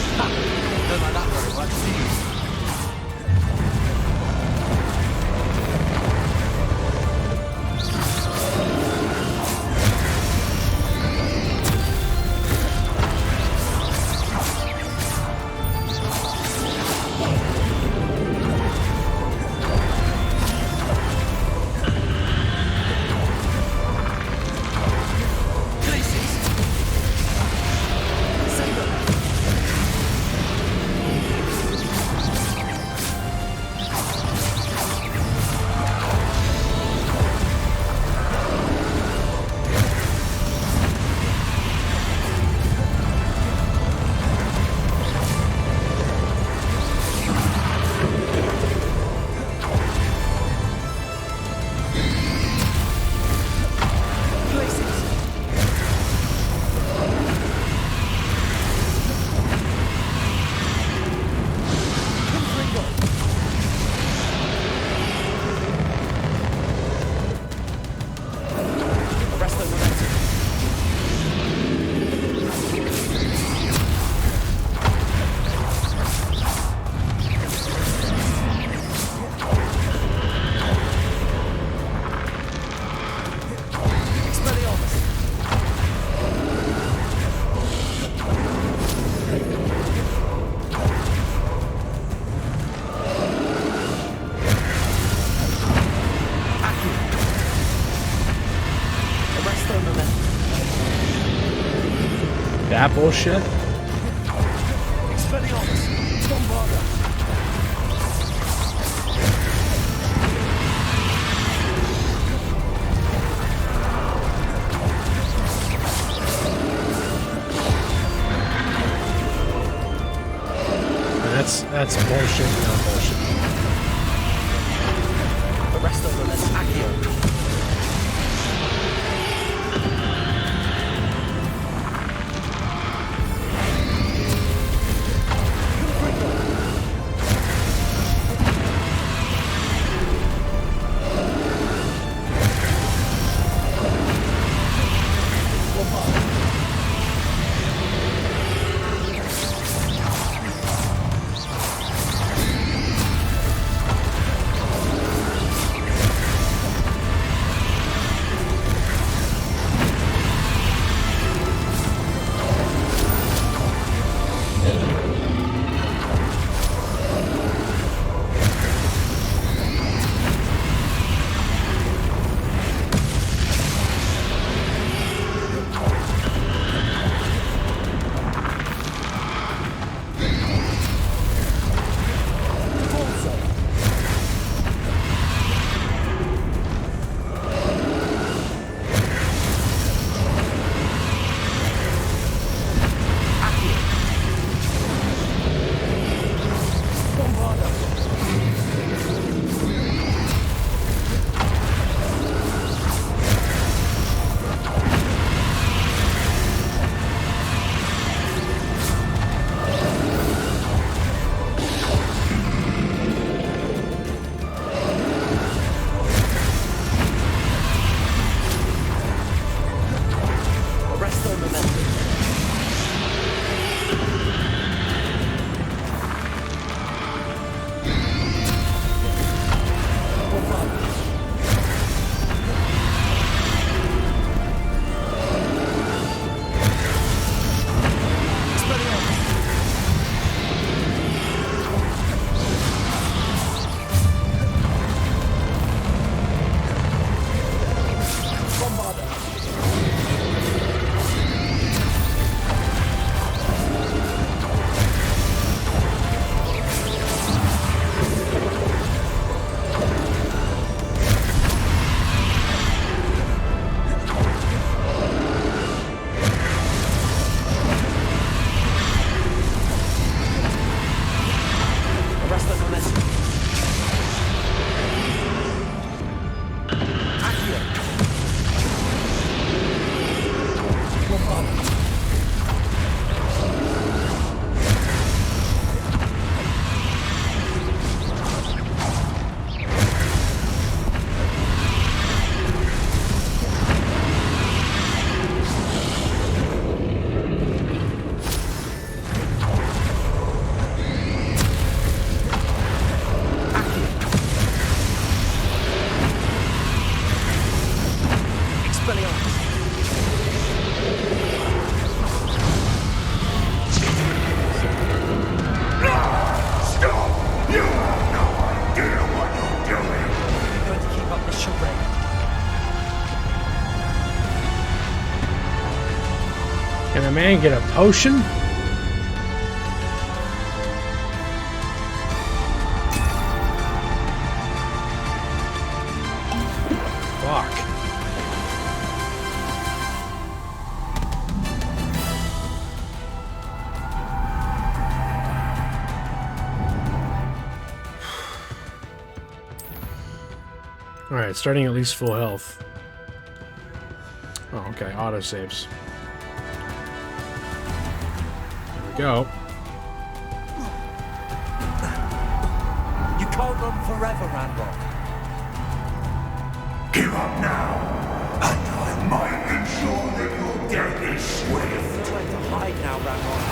Stop me! Don't like that very much, do you? that bullshit? That's bullshit, not bullshit. The rest of them is Accio. Can a man get a potion? Fuck. Alright, starting at least full health. Oh, okay, autosaves. Go. You can't run forever, Ranrock. Give up now, and I might ensure that your death is swift. There's nowhere to hide now, Ranrock.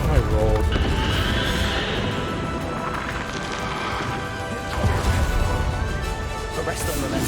I rolled. The rest of them are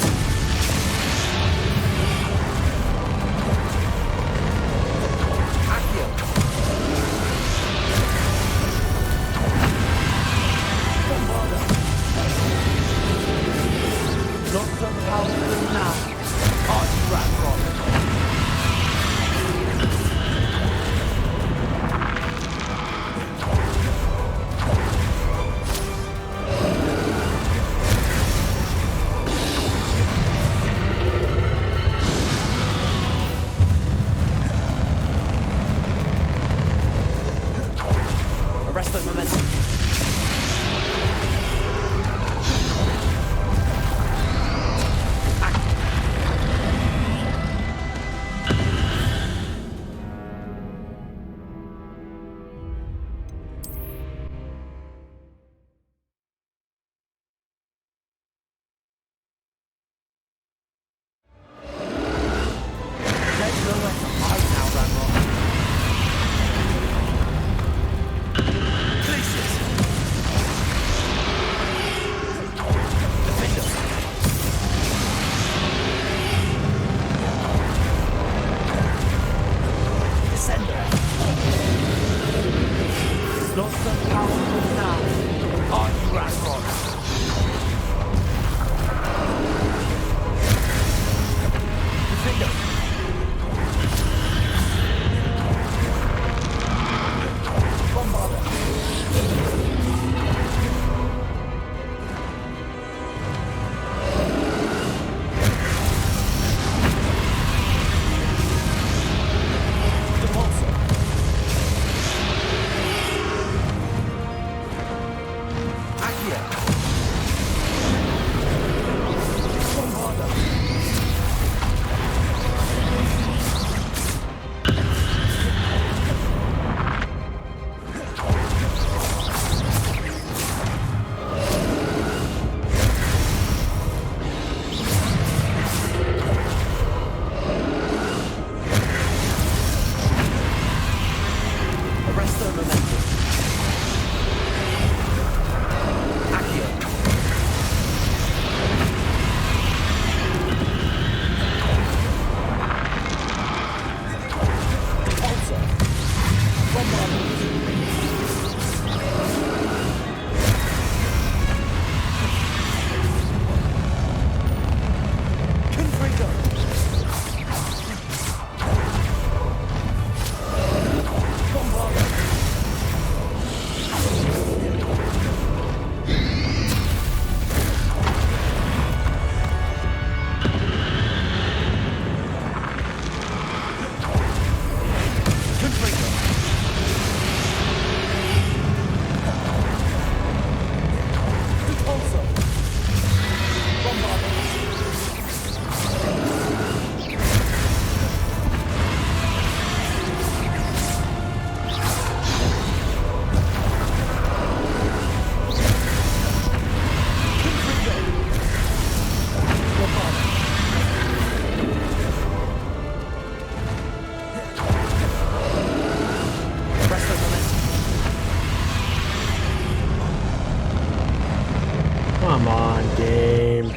Come on, game.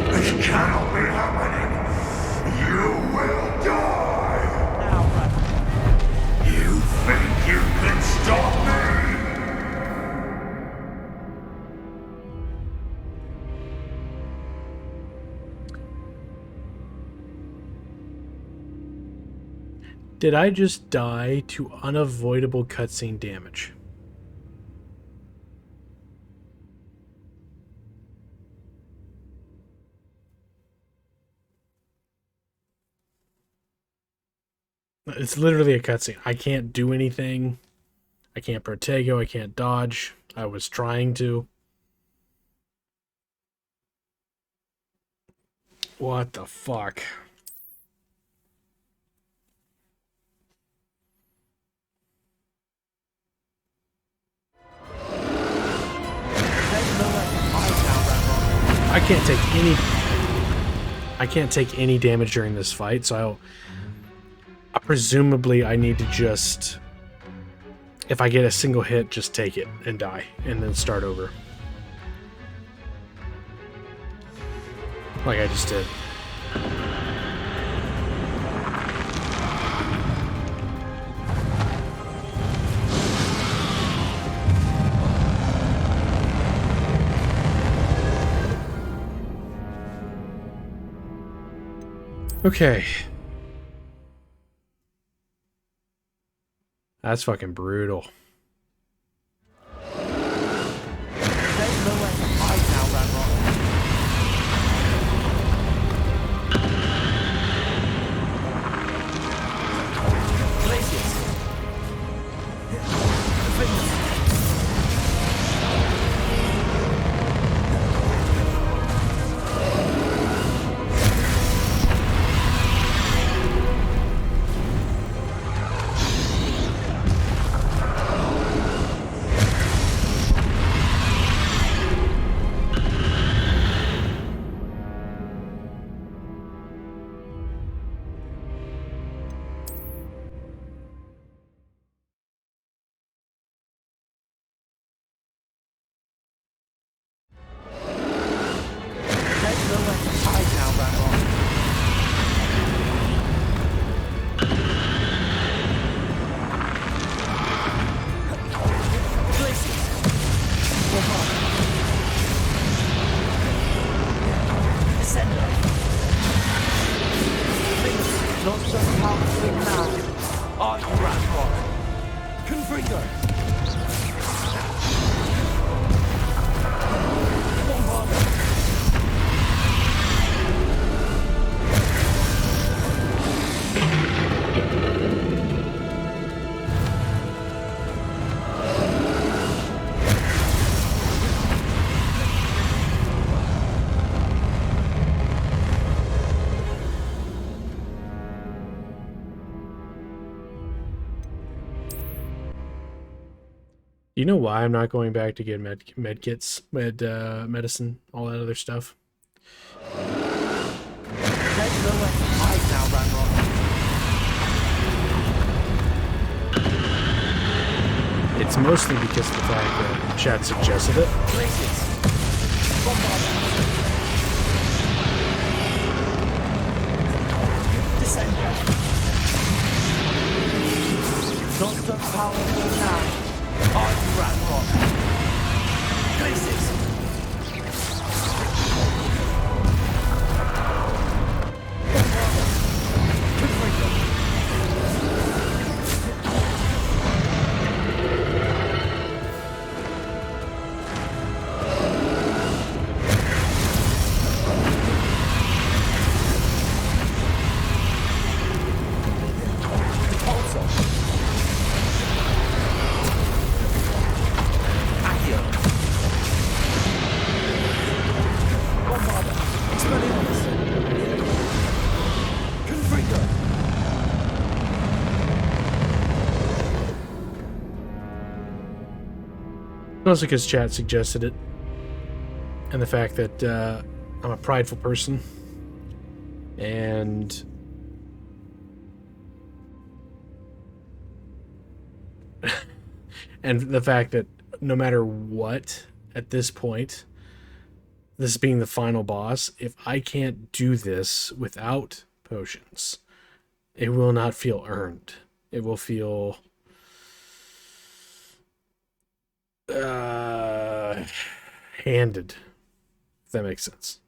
This cannot be happening. You will die. You think you can stop me? Did I just die to unavoidable cutscene damage? It's literally a cutscene. I can't do anything. I can't protego. I can't dodge. I was trying to. What the fuck? I can't take any damage during this fight, so presumably I need to just, if I get a single hit, just take it and die and then start over. Like I just did. Okay. That's fucking brutal. You know why I'm not going back to get medicine, all that other stuff? It's mostly because of the fact that chat suggested it. Not so powerful now. On Ranrock. Places. mostly because chat suggested it. And the fact that I'm a prideful person. And and the fact that no matter what, at this point, this being the final boss, if I can't do this without potions, it will not feel earned. It will feel handed, if that makes sense.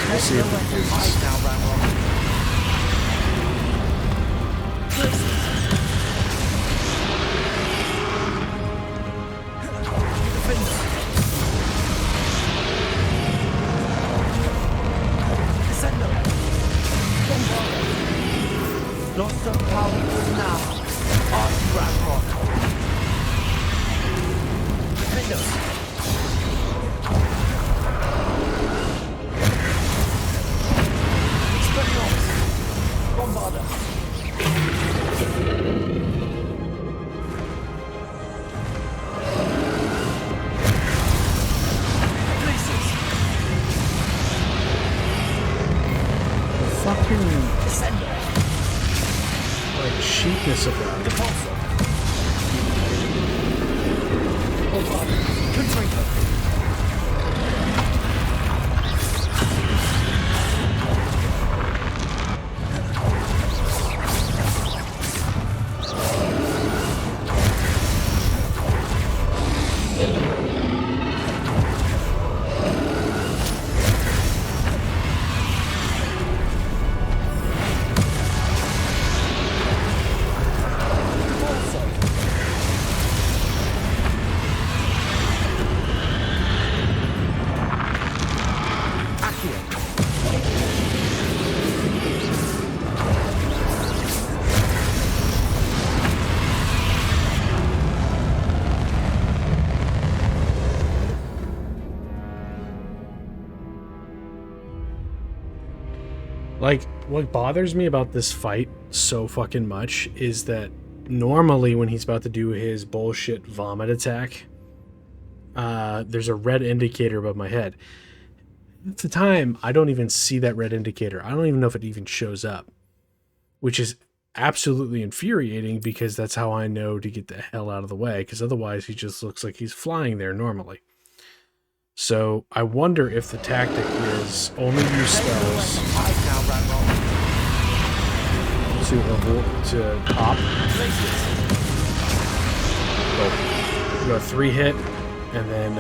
We'll see if it is. Not so powerful now. Arch Ranrock. Defender. Expelliarmus. Bombarder. Glacius. Fucking Descender. like cheapness about it. Like, what bothers me about this fight so fucking much is that normally when he's about to do his bullshit vomit attack, there's a red indicator above my head. At the time, I don't even see that red indicator. I don't even know if it even shows up, which is absolutely infuriating because that's how I know to get the hell out of the way, because otherwise he just looks like he's flying there normally. So I wonder if the tactic is only use spells to pop. Go 3-hit and then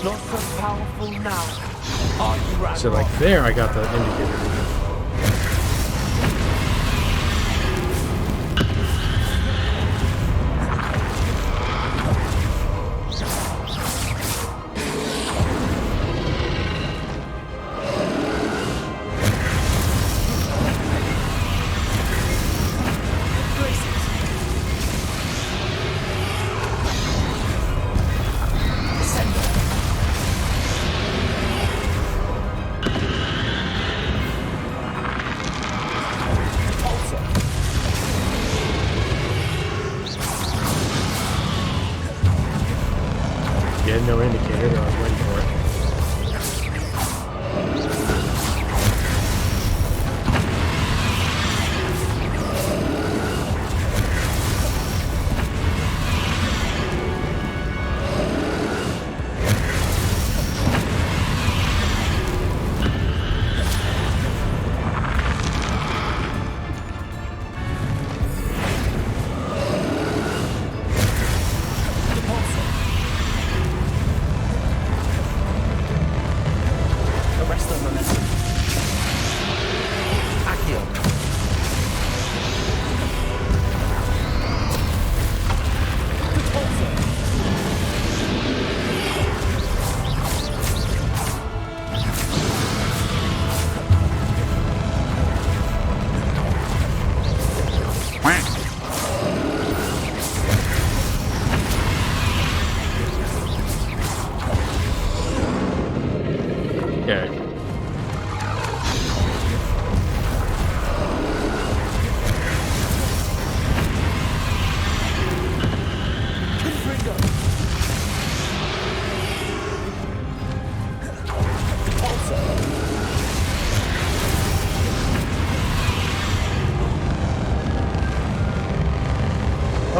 Not so powerful now. So like there I got the indicator.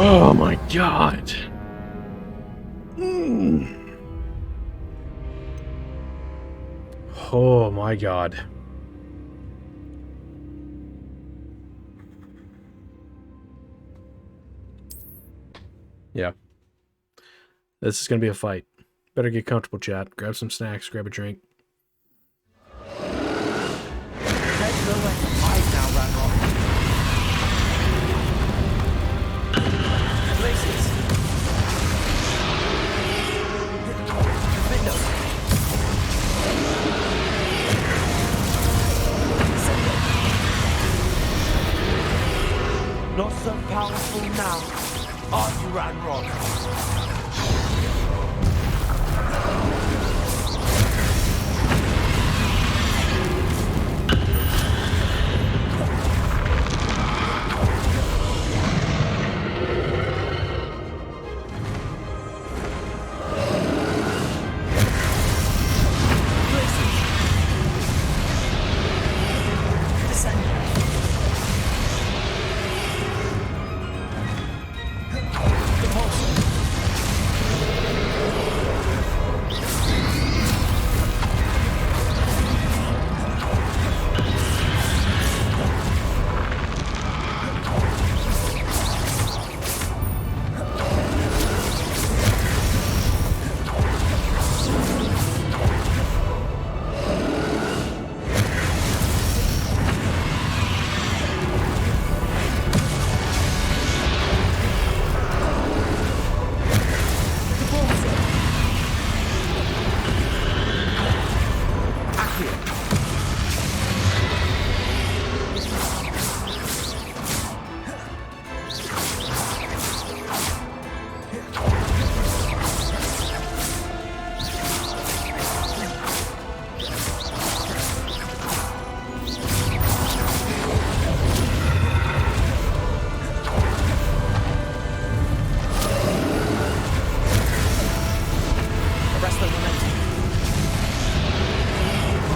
Oh my god. Oh my god. Yeah. This is gonna be a fight. Better get comfortable, chat. Grab some snacks, grab a drink. There's nowhere to hide now, Ranrock. Places. Window. Not so powerful now, are you, Ranrock?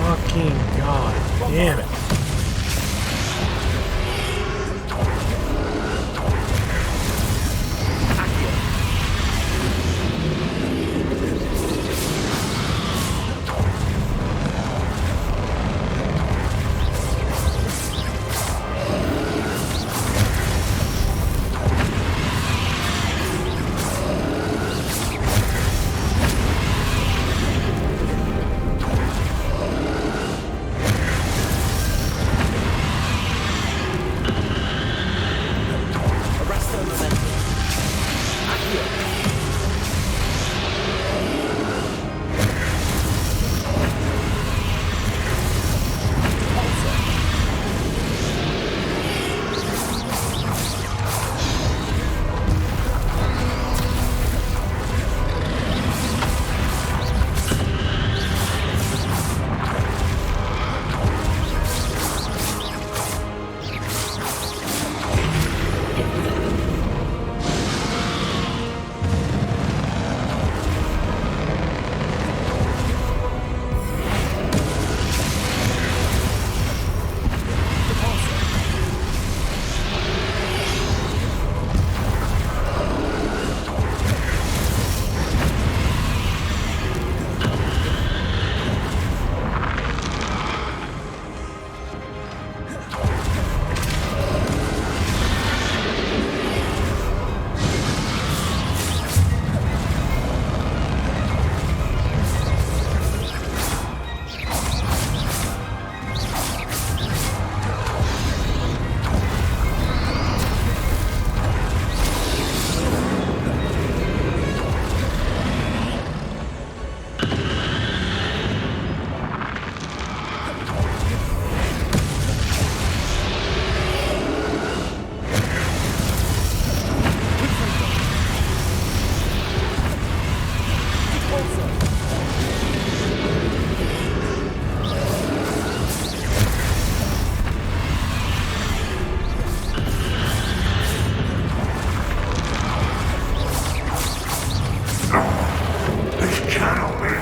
Fucking god damn it.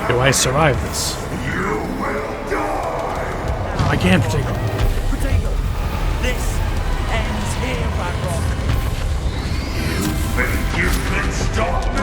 Do I survive this? I can't protect him. This ends here, Ranrock. you can stop me?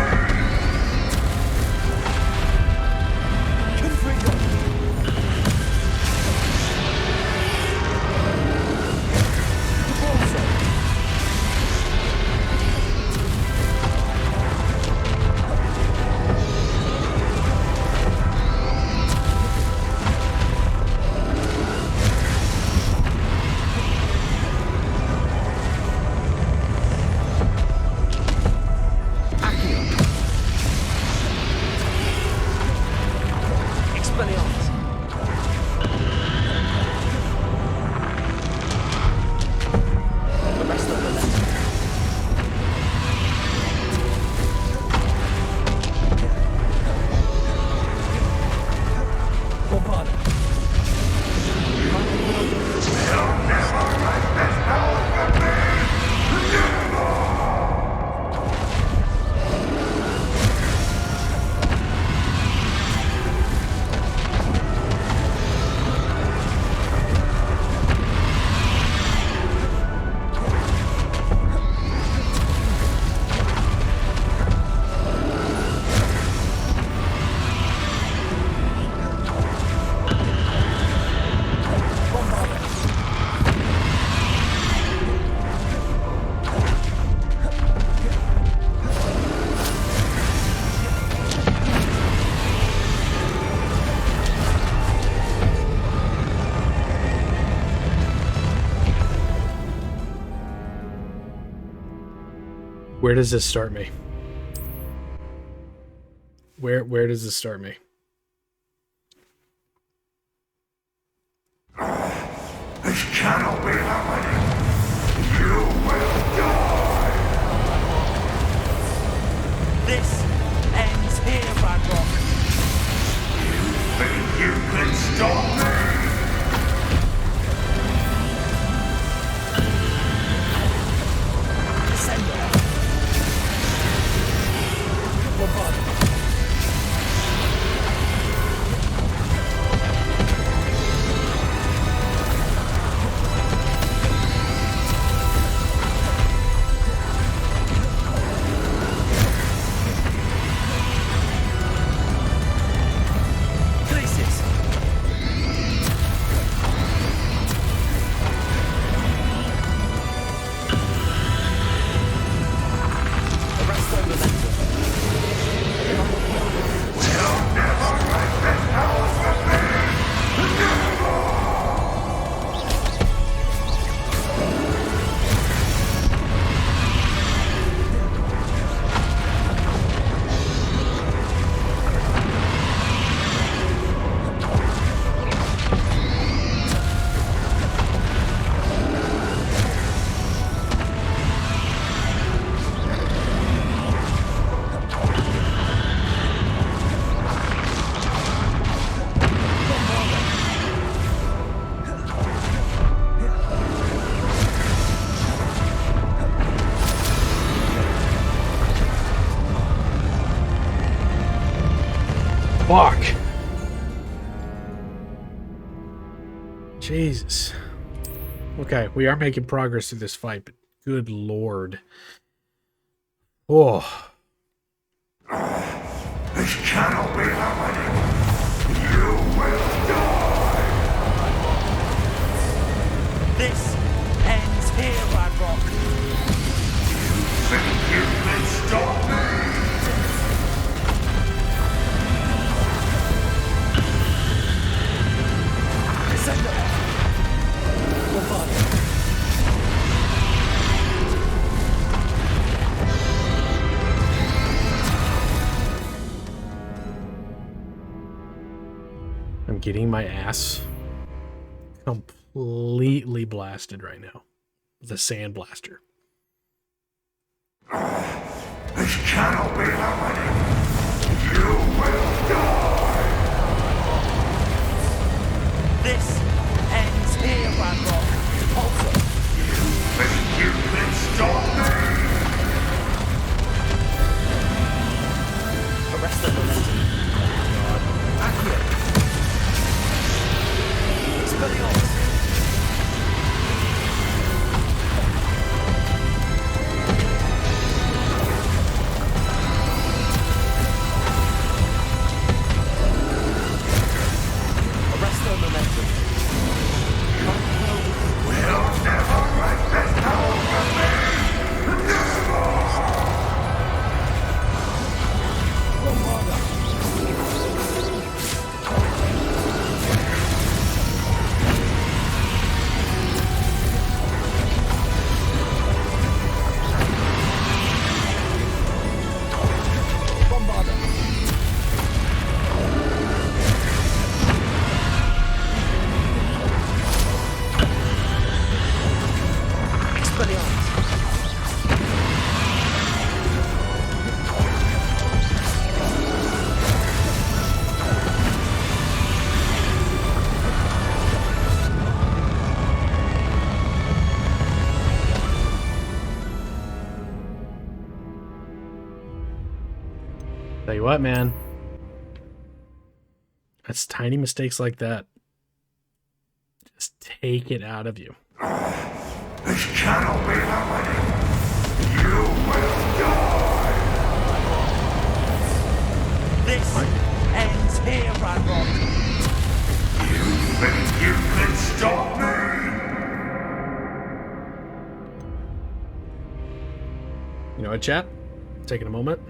Where does this start me? Where does this start me? This cannot be happening. You will die. This ends here, Ranrock. You think you can stop me? Fuck. Jesus. Okay, we are making progress through this fight, but good lord. Oh. This cannot be happening. You will die. This ends here, Ranrock. You think you can stop me? I'm getting my ass completely blasted right now. The sand blaster. This cannot be happening. You will die. This ends here, Ranrock. Also, you think you can stop me? Arrest the momentum. Accurate. Expelliarmus. what, man. It's tiny mistakes like that. Just take it out of you. This cannot be happening. You will die. This ends here, Ranrock. You think you can stop me? You know what, chat? Taking a moment.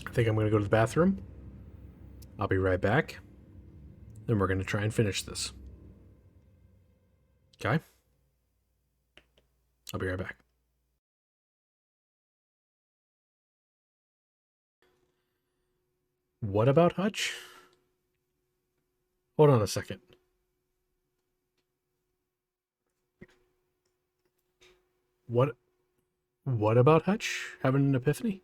I think I'm going to go to the bathroom. I'll be right back. Then we're going to try and finish this. Okay? I'll be right back. What about Hutch? Hold on a second. What about Hutch having an epiphany?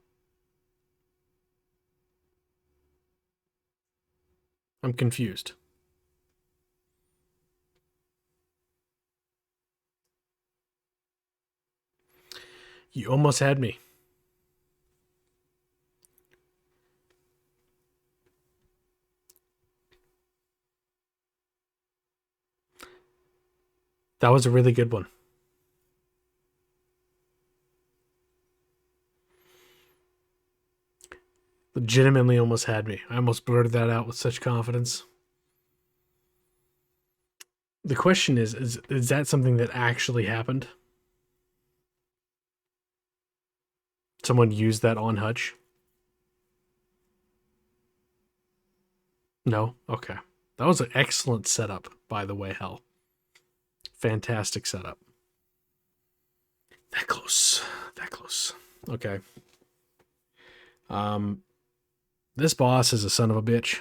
I'm confused. You almost had me. That was a really good one. Legitimately almost had me. I almost blurted that out with such confidence. The question is that something that actually happened? Someone used that on Hutch? No? Okay. That was an excellent setup, by the way, Hell. Fantastic setup. That close. That close. Okay. This boss is a son of a bitch.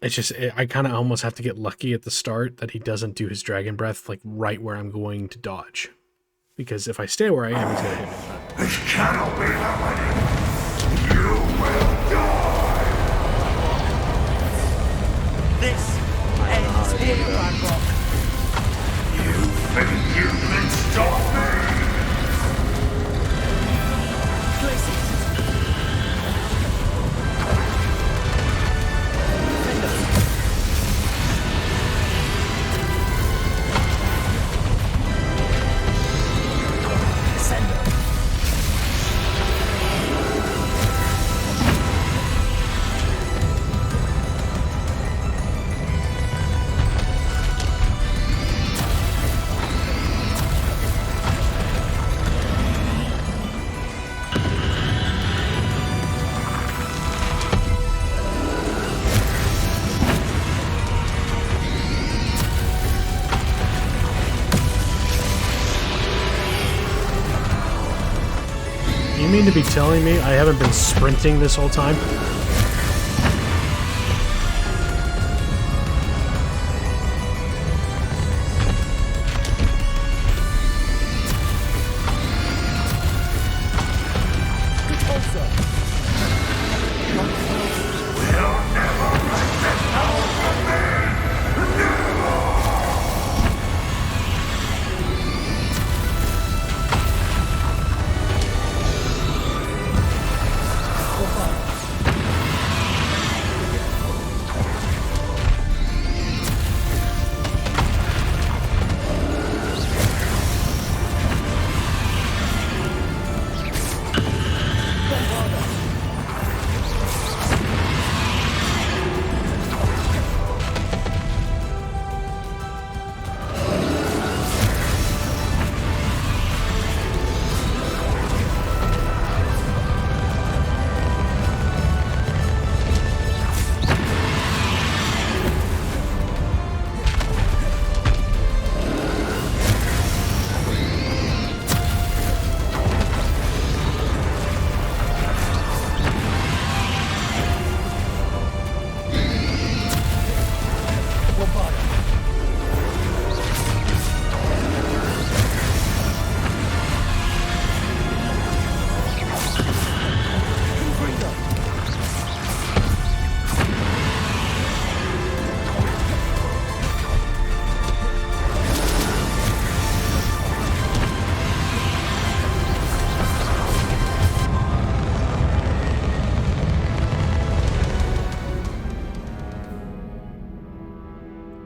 It's just, I kind of almost have to get lucky at the start that he doesn't do his dragon breath like right where I'm going to dodge. Because if I stay where I am, he's going to hit me. But... This cannot be happening. You will die. This ends here, Ranrock. You think you can stop me? Place it. You mean to be telling me I haven't been sprinting this whole time?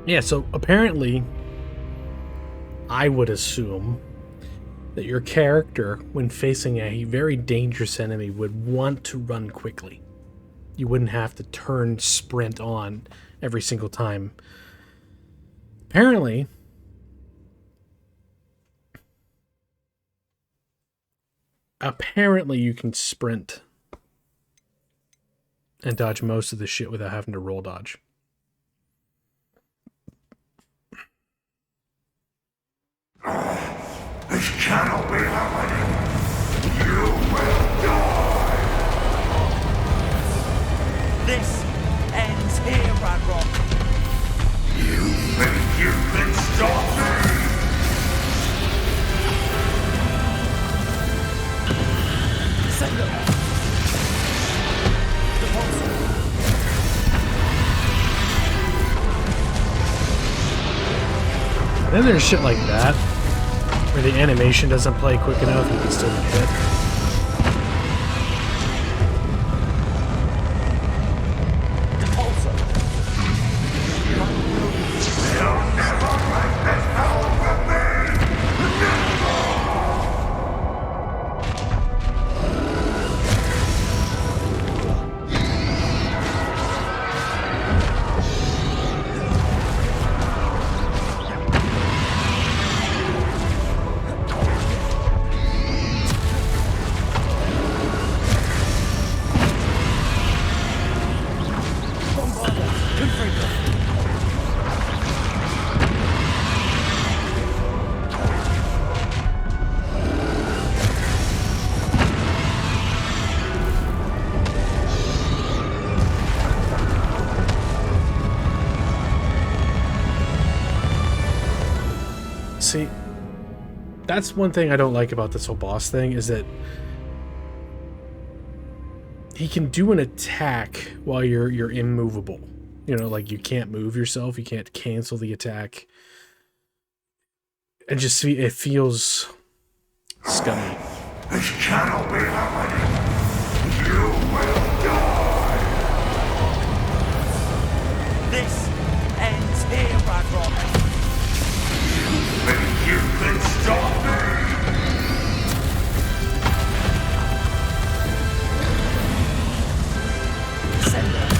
Yeah, so apparently, I would assume that your character, when facing a very dangerous enemy, would want to run quickly. You wouldn't have to turn sprint on every single time. Apparently, you can sprint and dodge most of the shit without having to roll dodge. This cannot be happening. You will die. This ends here, Ranrock. You think you can stop me? Send them. Then there's shit like that, where the animation doesn't play quick enough and you can still get hit. See, that's one thing I don't like about this whole boss thing, is that he can do an attack while you're immovable. You know, like you can't move yourself, you can't cancel the attack. And just it feels scummy. This cannot be happening. You will die. This ends here, Ranrock. Think you can stop me? Send them.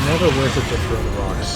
Never worth it to throw the rocks.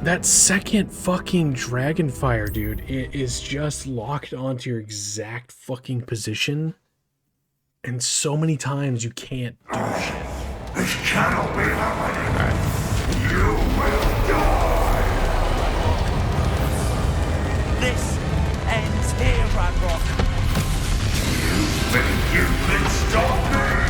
That second fucking dragon fire, dude, it is just locked onto your exact fucking position. And so many times you can't do shit. This cannot be happening. You will die. This ends here, Ranrock. Think you can stop me?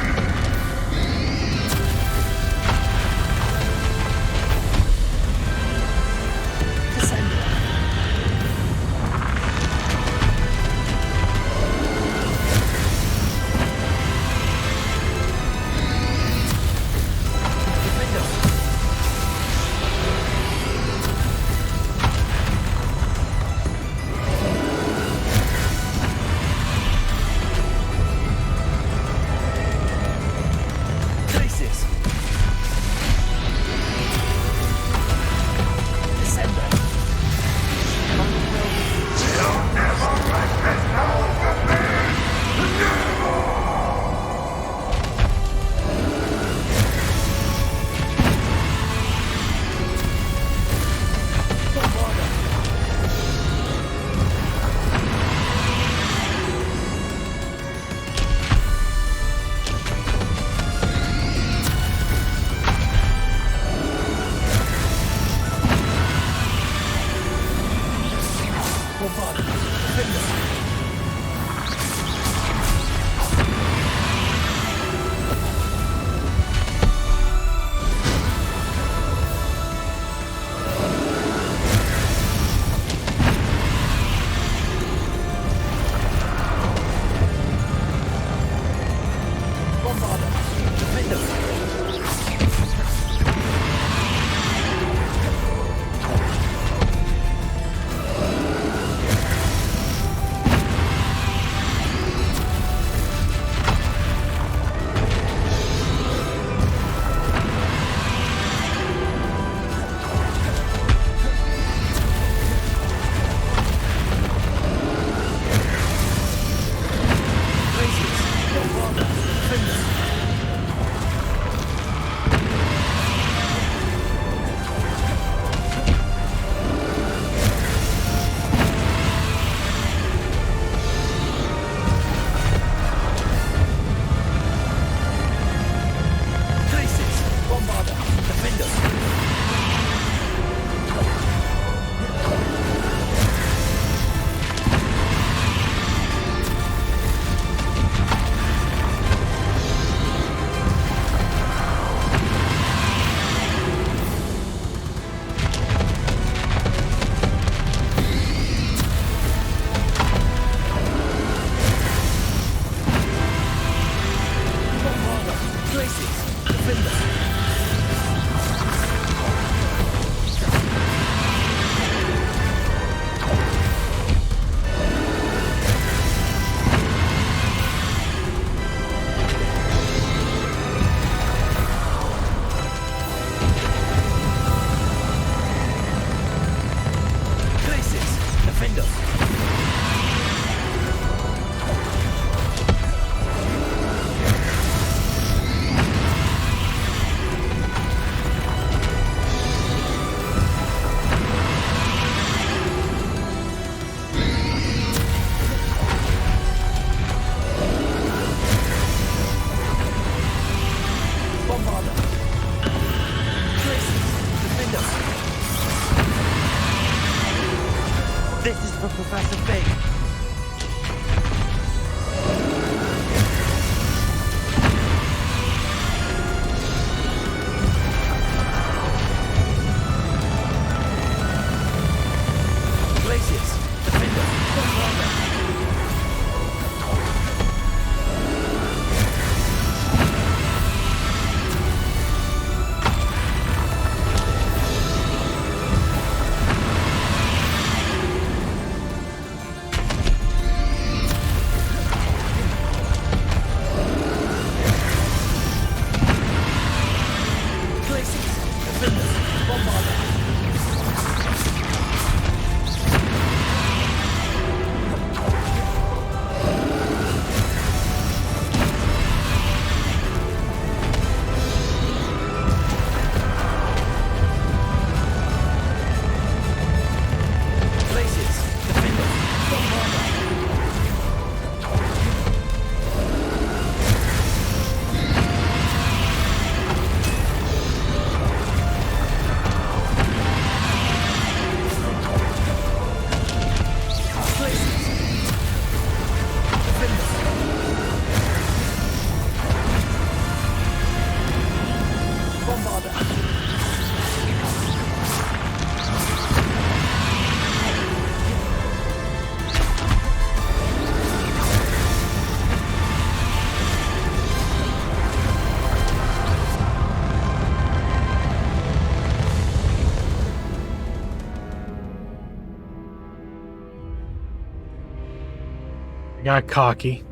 got cocky.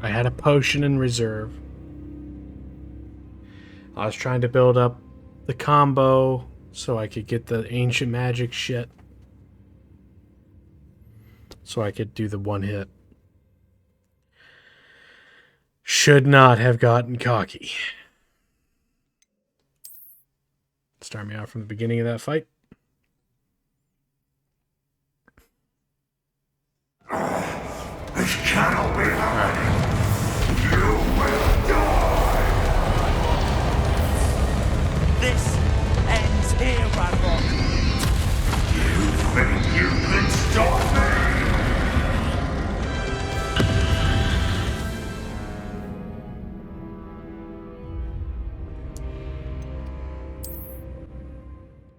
I had a potion in reserve. I was trying to build up the combo so I could get the ancient magic shit. So I could do the one hit. Should not have gotten cocky. Start me out from the beginning of that fight. This cannot be happening. You will die. This ends here, Ranrock. You think you can stop me?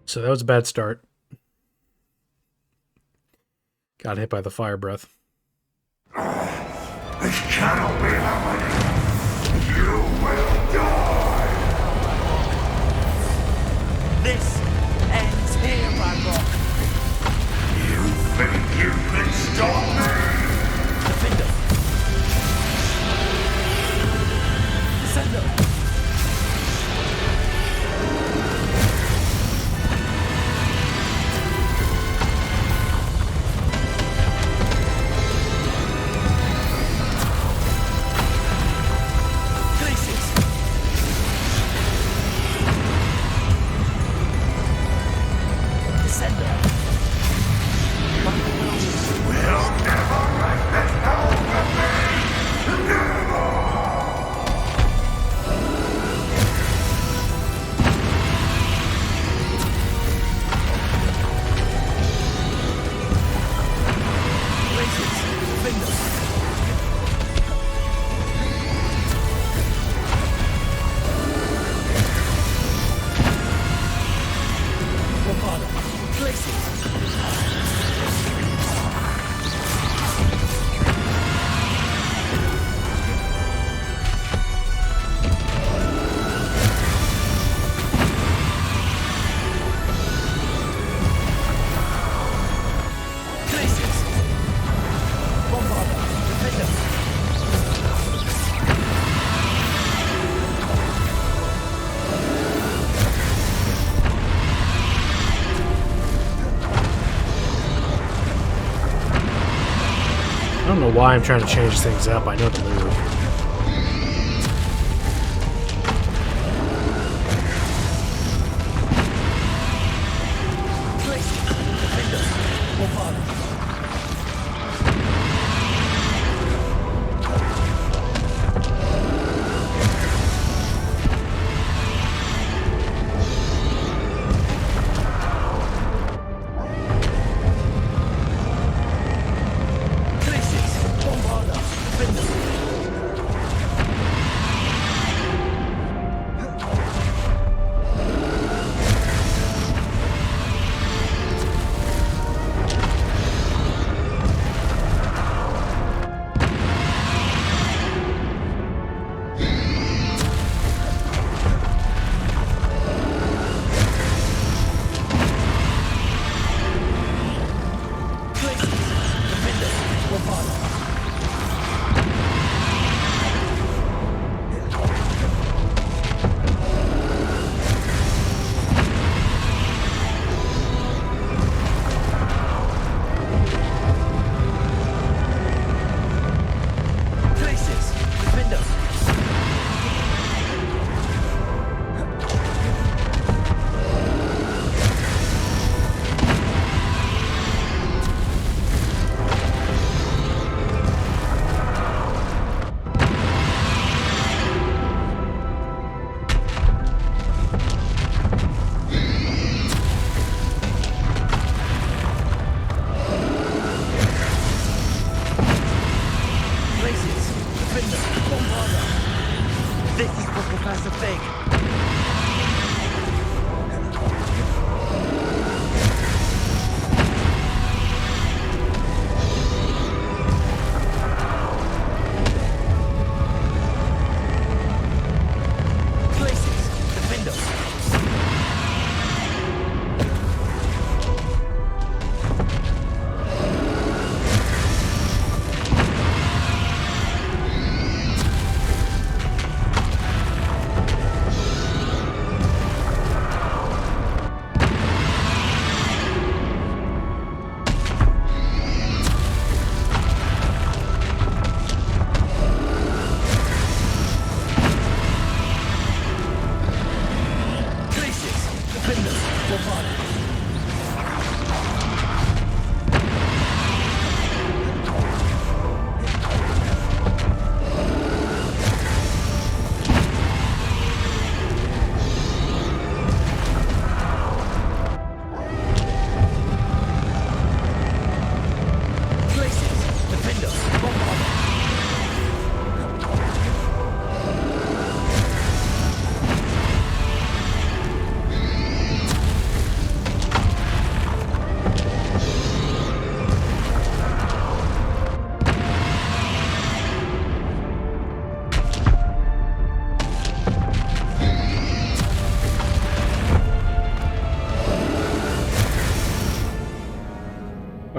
So that was a bad start. Got hit by the fire breath. This cannot be happening. You will die. This ends here, Ranrock. You think you can stop me? Defender. Descender. I don't know why I'm trying to change things up. I know the move.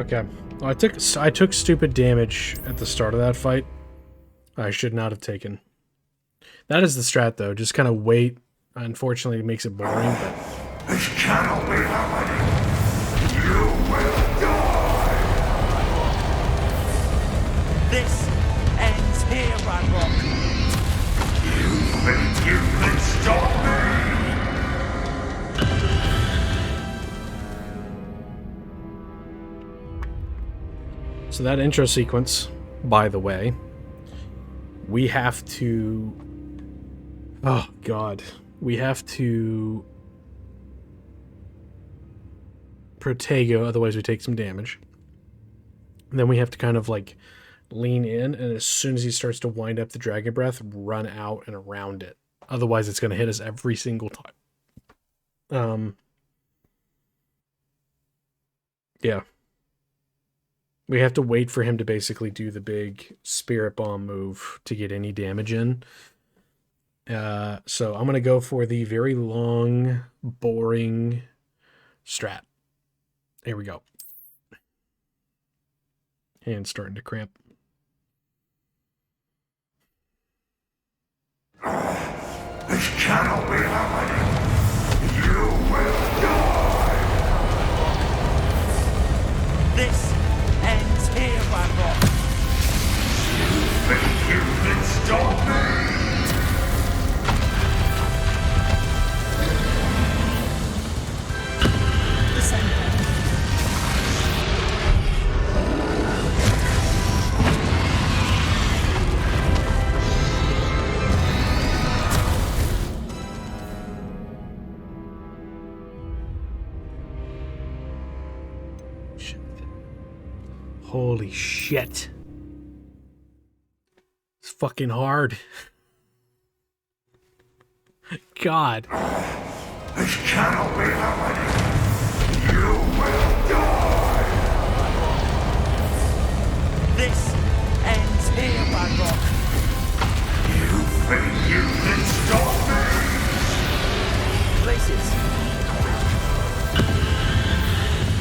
Okay. Well, I took stupid damage at the start of that fight. I should not have taken. That is the strat, though. Just kind of wait. Unfortunately, it makes it boring, but... This cannot be happening! You will die! This ends here, Ranrock! You think you can stop me? So that intro sequence, by the way, we have to... Oh, God. We have to... Protego, otherwise we take some damage. And then we have to kind of, like, lean in, and as soon as he starts to wind up the Dragon Breath, run out and around it. Otherwise, it's going to hit us every single time. Yeah. We have to wait for him to basically do the big Spirit Bomb move to get any damage in. So I'm going to go for the very long, boring strat. Here we go. Hand's starting to cramp. This cannot be happening! You will die! This ends here, Ranrock! You think you can stop me? Holy shit. It's fucking hard. God. This cannot be happening. You will die. This ends here, Ranrock. You think you can stop me? Places.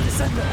Descender.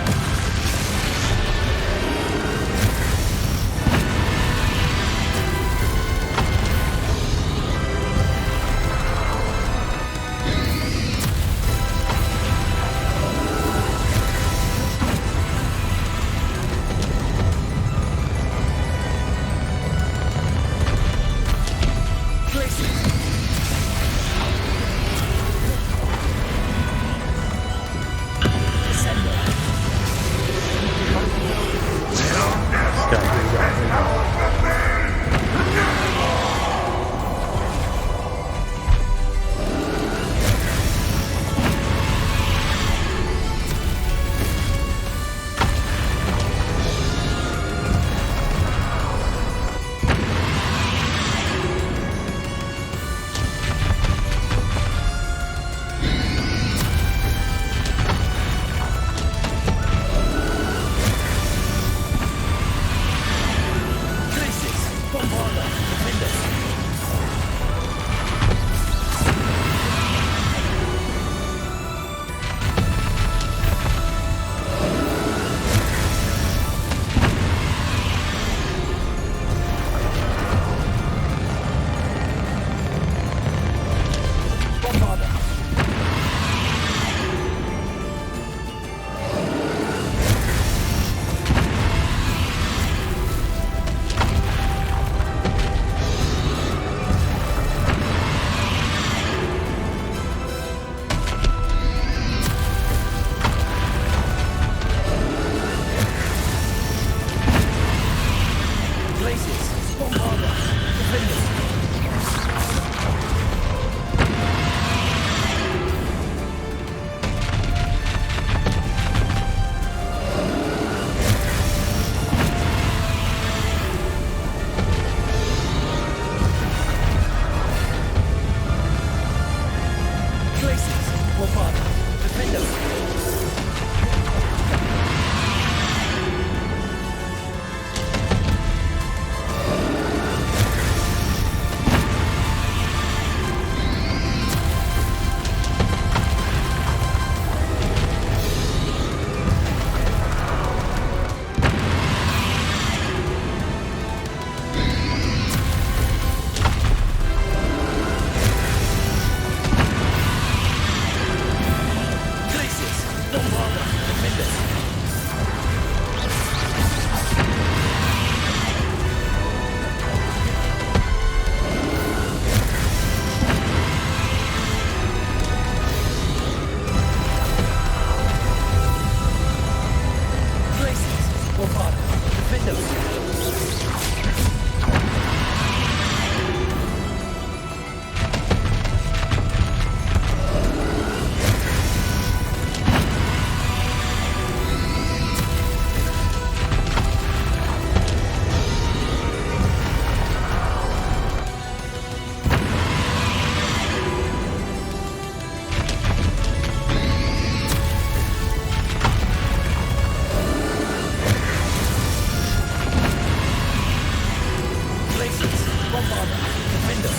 Bombarder, Defender.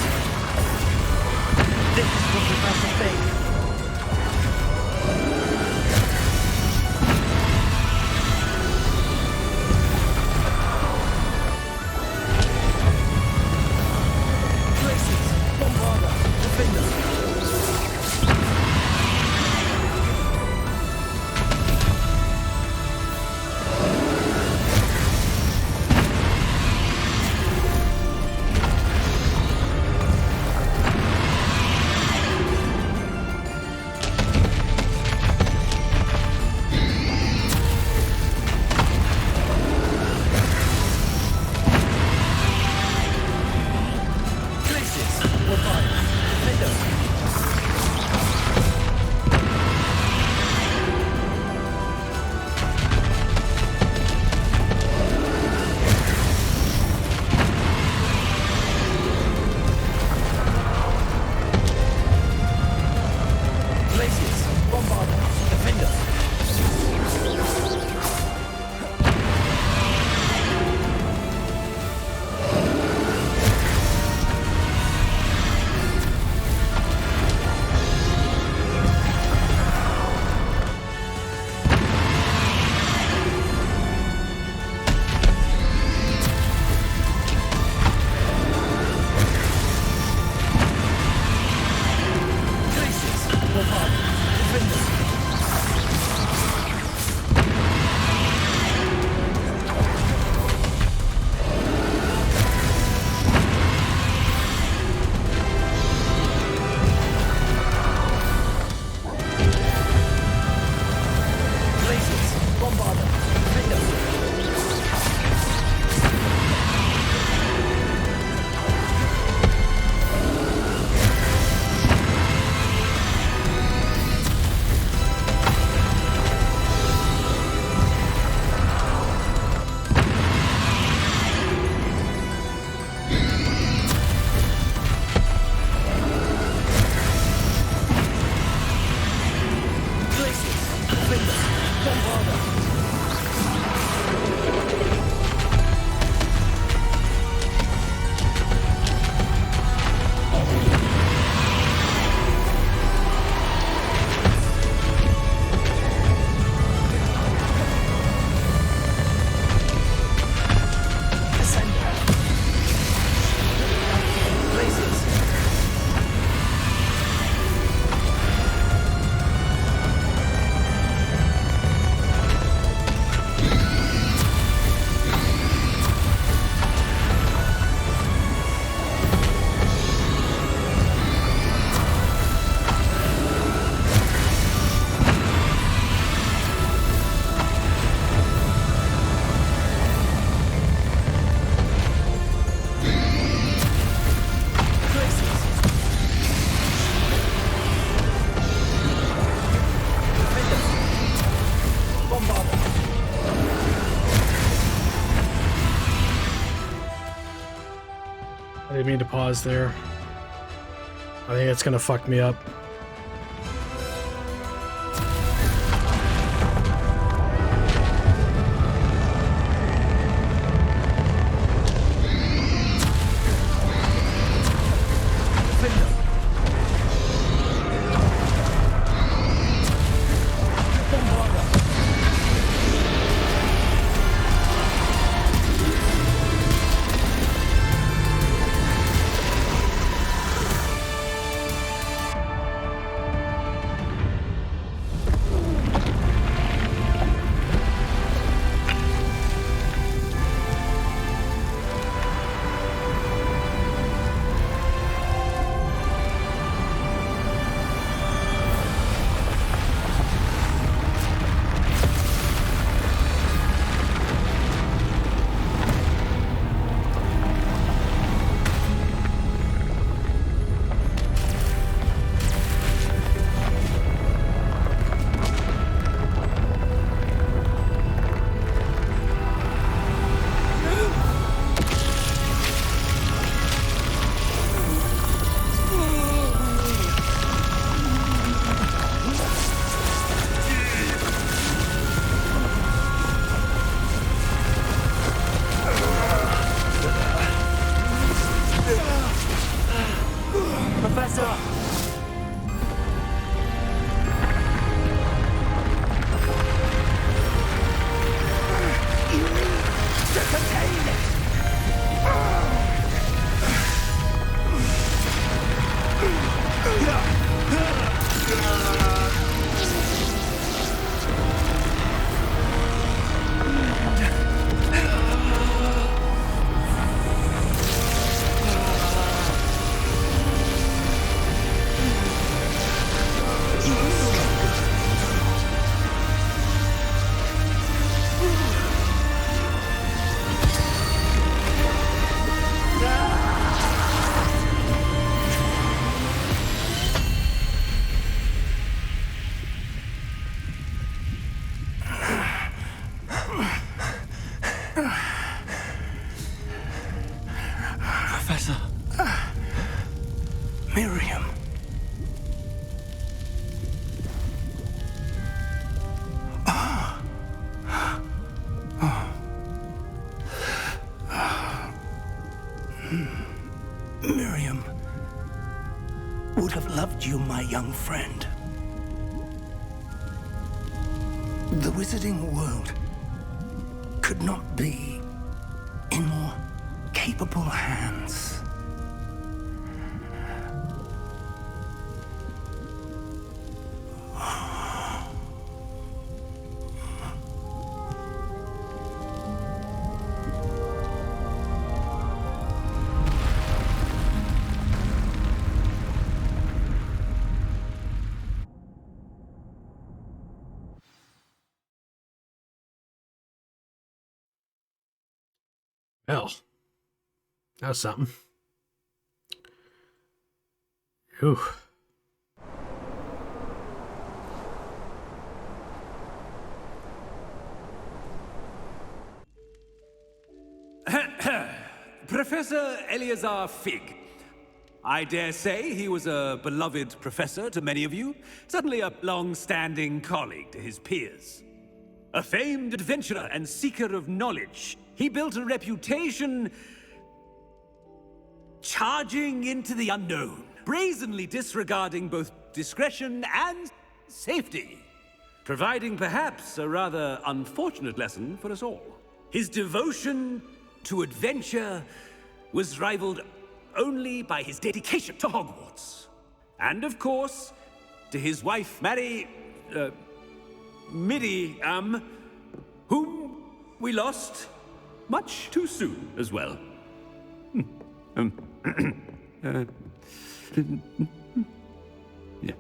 This is what the battle thing. I didn't mean to pause there. I think it's gonna fuck me up. Professor! You need to contain it! Professor. Miriam. Miriam would have loved you, my young friend. The wizarding world could not be in more capable hands. Well, that was something. Whew. Professor Eleazar Fig. I dare say he was a beloved professor to many of you, certainly a long-standing colleague to his peers. A famed adventurer and seeker of knowledge, he built a reputation charging into the unknown, brazenly disregarding both discretion and safety, providing perhaps a rather unfortunate lesson for us all. His devotion to adventure was rivaled only by his dedication to Hogwarts. And of course, to his wife, Midi, whom we lost much too soon as well. Yeah.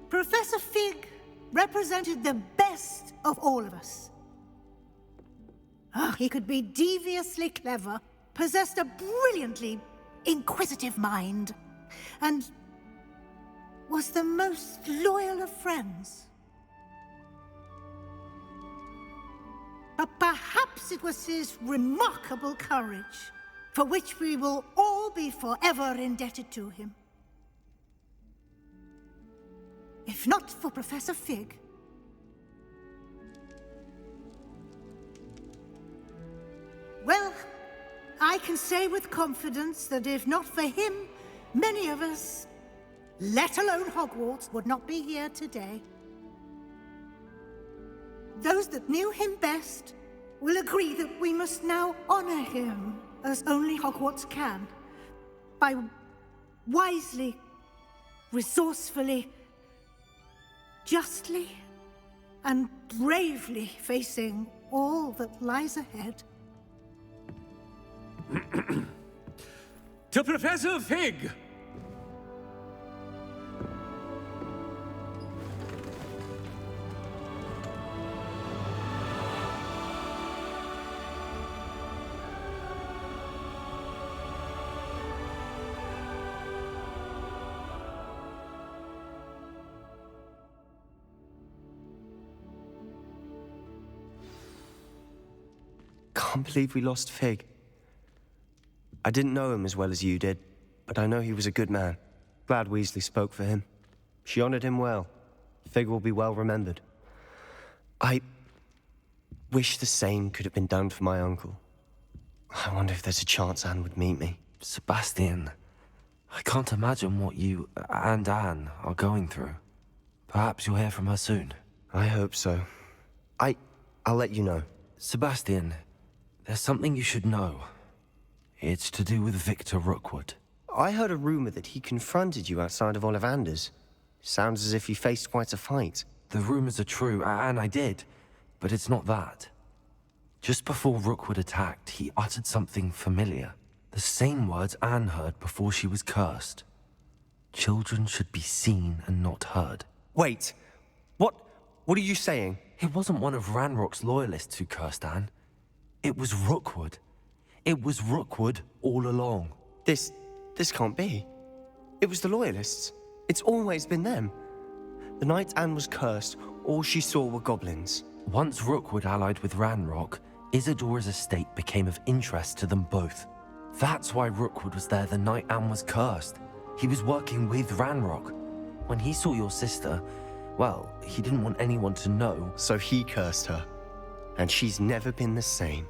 Professor Fig represented the best of all of us. He could be deviously clever, possessed a brilliantly inquisitive mind, and was the most loyal of friends. But perhaps it was his remarkable courage, for which we will all be forever indebted to him. If not for Professor Fig, well, I can say with confidence that if not for him, many of us, let alone Hogwarts, would not be here today. Those that knew him best will agree that we must now honor him as only Hogwarts can, by wisely, resourcefully, justly, and bravely facing all that lies ahead. To Professor Fig! Can't believe we lost Fig. I didn't know him as well as you did, but I know he was a good man. Glad Weasley spoke for him. She honored him well. Fig will be well remembered. wish the same could have been done for my uncle. I wonder if there's a chance Anne would meet me. Sebastian, I can't imagine what you and Anne are going through. Perhaps you'll hear from her soon. I hope so. I'll let you know. Sebastian, there's something you should know. It's to do with Victor Rookwood. I heard a rumor that he confronted you outside of Ollivander's. Sounds as if you faced quite a fight. The rumors are true, and I did, but it's not that. Just before Rookwood attacked, he uttered something familiar. The same words Anne heard before she was cursed. Children should be seen and not heard. Wait, what are you saying? It wasn't one of Ranrock's loyalists who cursed Anne. It was Rookwood. It was Rookwood all along. This can't be. It was the loyalists. It's always been them. The night Anne was cursed, all she saw were goblins. Once Rookwood allied with Ranrock, Isadora's estate became of interest to them both. That's why Rookwood was there the night Anne was cursed. He was working with Ranrock. When he saw your sister, well, he didn't want anyone to know. So he cursed her. And she's never been the same.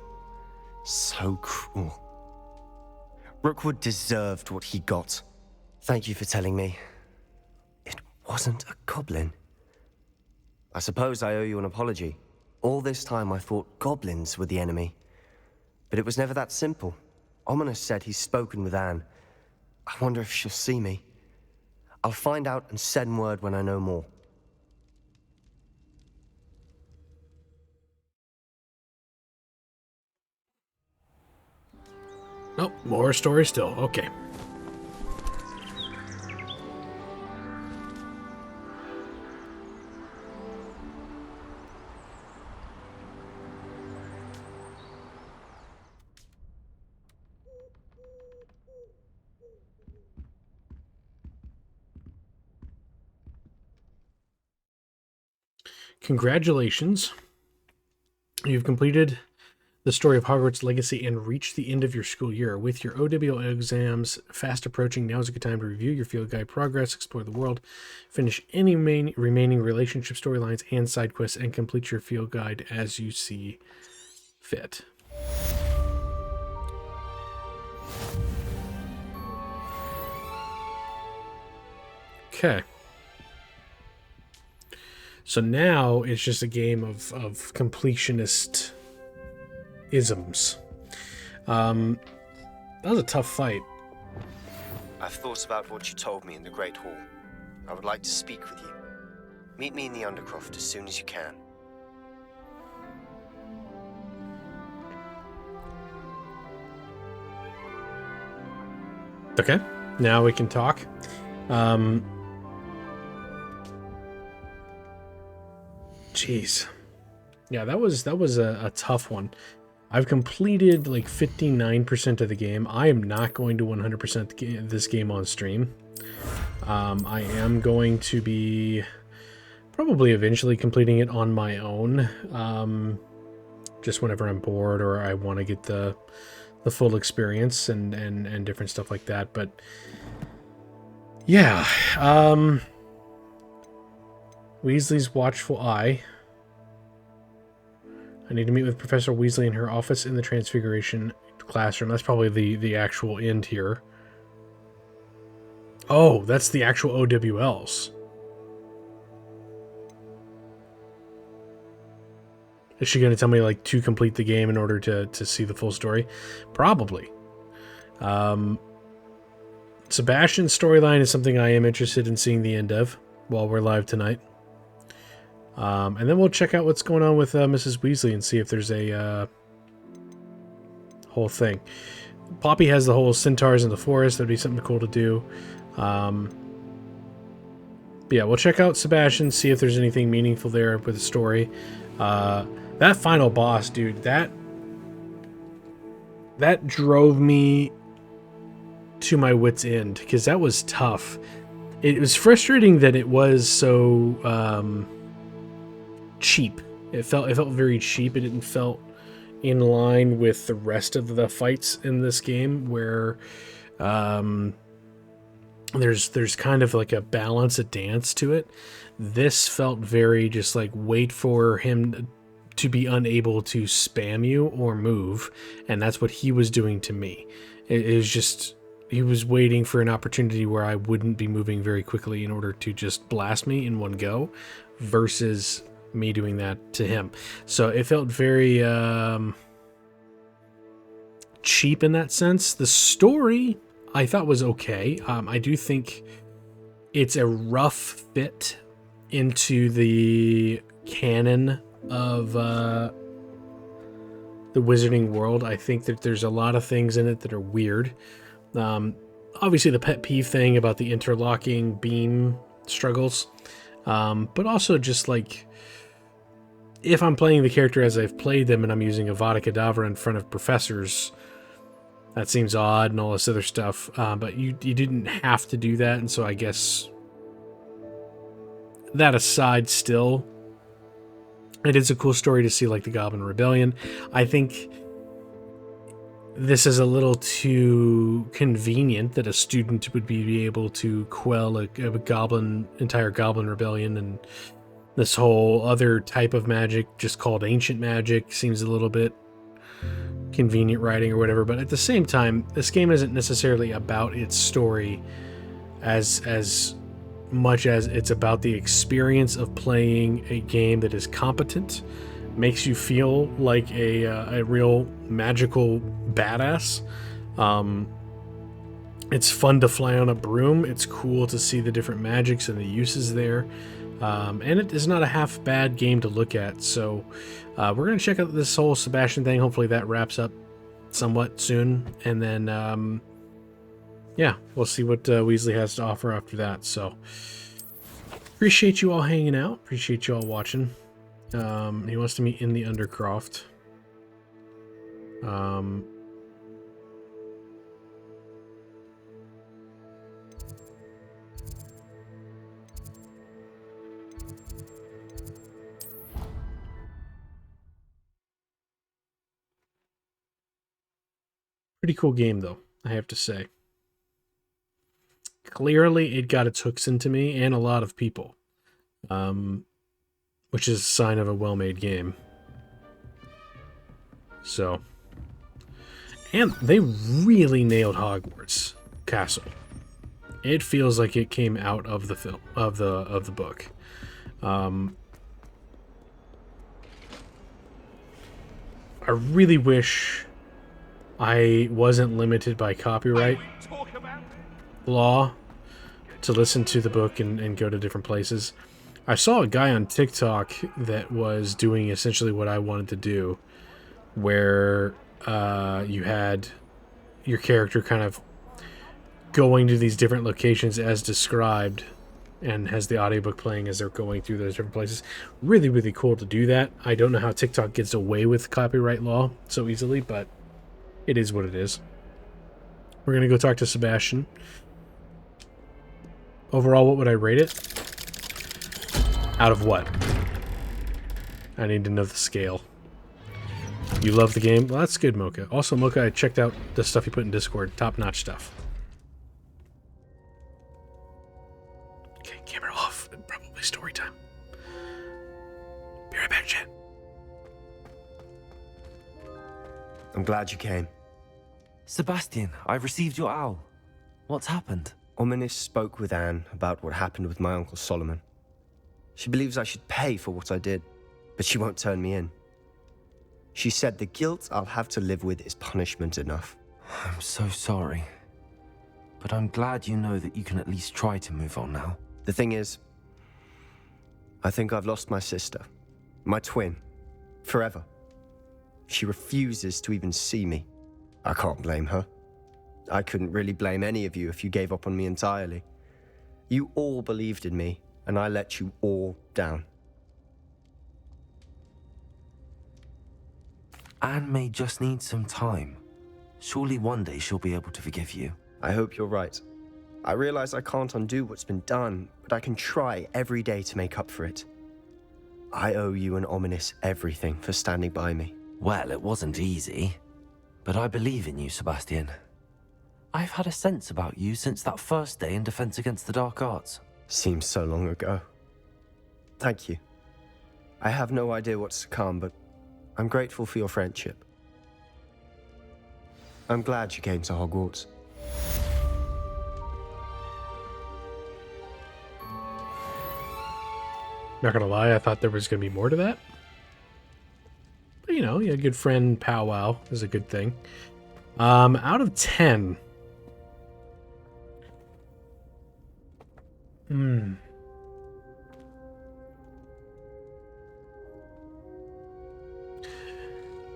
So cruel. Rookwood deserved what he got. Thank you for telling me. It wasn't a goblin. I suppose I owe you an apology. All this time I thought goblins were the enemy. But it was never that simple. Ominous said he's spoken with Anne. I wonder if she'll see me. I'll find out and send word when I know more. Nope, more story still. Okay. Congratulations. You've completed the story of Hogwarts Legacy and reached the end of your school year. With your OWL exams fast approaching, now's a good time to review your field guide progress, explore the world, finish any remaining relationship storylines and side quests, and complete your field guide as you see fit. Okay. So now it's just a game of completionist isms. That was a tough fight. I've thought about what you told me in the Great Hall. I would like to speak with you. Meet me in the Undercroft as soon as you can. Okay, now we can talk. Jeez. Yeah, that was a tough one. I've completed like 59% of the game. I am not going to 100% this game on stream. I am going to be probably eventually completing it on my own. Just whenever I'm bored or I want to get the full experience and different stuff like that. But yeah, Weasley's watchful eye. I need to meet with Professor Weasley in her office in the Transfiguration classroom. That's probably the actual end here. Oh, that's the actual OWLs. Is she going to tell me like to complete the game in order to see the full story? Probably. Sebastian's storyline is something I am interested in seeing the end of while we're live tonight. And then we'll check out what's going on with Mrs. Weasley and see if there's a whole thing. Poppy has the whole centaurs in the forest. That'd be something cool to do. But yeah, we'll check out Sebastian, see if there's anything meaningful there with the story. That final boss, dude, that drove me to my wit's end because that was tough. It was frustrating that it was so cheap. It felt very cheap. It didn't felt in line with the rest of the fights in this game where there's kind of like a balance, a dance to it. This felt very just like wait for him to be unable to spam you or move, and that's what he was doing to me. It was just, he was waiting for an opportunity where I wouldn't be moving very quickly in order to just blast me in one go, versus me doing that to him. So it felt very cheap in that sense. The story I thought was okay. I do think it's a rough fit into the canon of the wizarding world. I think that there's a lot of things in it that are weird. Obviously the pet peeve thing about the interlocking beam struggles, but also just like, if I'm playing the character as I've played them and I'm using Avada Kedavra in front of professors, that seems odd and all this other stuff. But you didn't have to do that, and so I guess that aside, still, it is a cool story to see, like the Goblin Rebellion. I think this is a little too convenient that a student would be able to quell a entire Goblin Rebellion, and this whole other type of magic, just called ancient magic, seems a little bit convenient writing or whatever. But at the same time, this game isn't necessarily about its story as much as it's about the experience of playing a game that is competent, makes you feel like a real magical badass. It's fun to fly on a broom. It's cool to see the different magics and the uses there. And it is not a half bad game to look at. So we're going to check out this whole Sebastian thing. Hopefully that wraps up somewhat soon. And then, yeah, we'll see what Weasley has to offer after that. So appreciate you all hanging out. Appreciate you all watching. He wants to meet in the Undercroft. Pretty cool game, though, I have to say. Clearly, it got its hooks into me and a lot of people, which is a sign of a well-made game. So, and they really nailed Hogwarts Castle. It feels like it came out of the film, of the book. I really wish I wasn't limited by copyright law to listen to the book and go to different places. I saw a guy on TikTok that was doing essentially what I wanted to do, where you had your character kind of going to these different locations as described, and has the audiobook playing as they're going through those different places. Really, really cool to do that. I don't know how TikTok gets away with copyright law so easily, but it is what it is. We're going to go talk to Sebastian. Overall, what would I rate it? Out of what? I need to know the scale. You love the game? Well, that's good, Mocha. Also, Mocha, I checked out the stuff you put in Discord. Top-notch stuff. Okay, camera off. Probably story time. Be right back, chat. I'm glad you came. Sebastian, I've received your owl. What's happened? Ominis spoke with Anne about what happened with my Uncle Solomon. She believes I should pay for what I did, but she won't turn me in. She said the guilt I'll have to live with is punishment enough. I'm so sorry. But I'm glad you know that you can at least try to move on now. The thing is, I think I've lost my sister, my twin, forever. She refuses to even see me. I can't blame her. I couldn't really blame any of you if you gave up on me entirely. You all believed in me, and I let you all down. Anne may just need some time. Surely one day she'll be able to forgive you. I hope you're right. I realize I can't undo what's been done, but I can try every day to make up for it. I owe you and Ominis everything for standing by me. Well, it wasn't easy, but I believe in you, Sebastian. I've had a sense about you since that first day in Defense Against the Dark Arts. Seems so long ago. Thank you. I have no idea what's to come, but I'm grateful for your friendship. I'm glad you came to Hogwarts. Not gonna lie, I thought there was gonna be more to that. But you know, a good friend powwow is a good thing. Out of 10.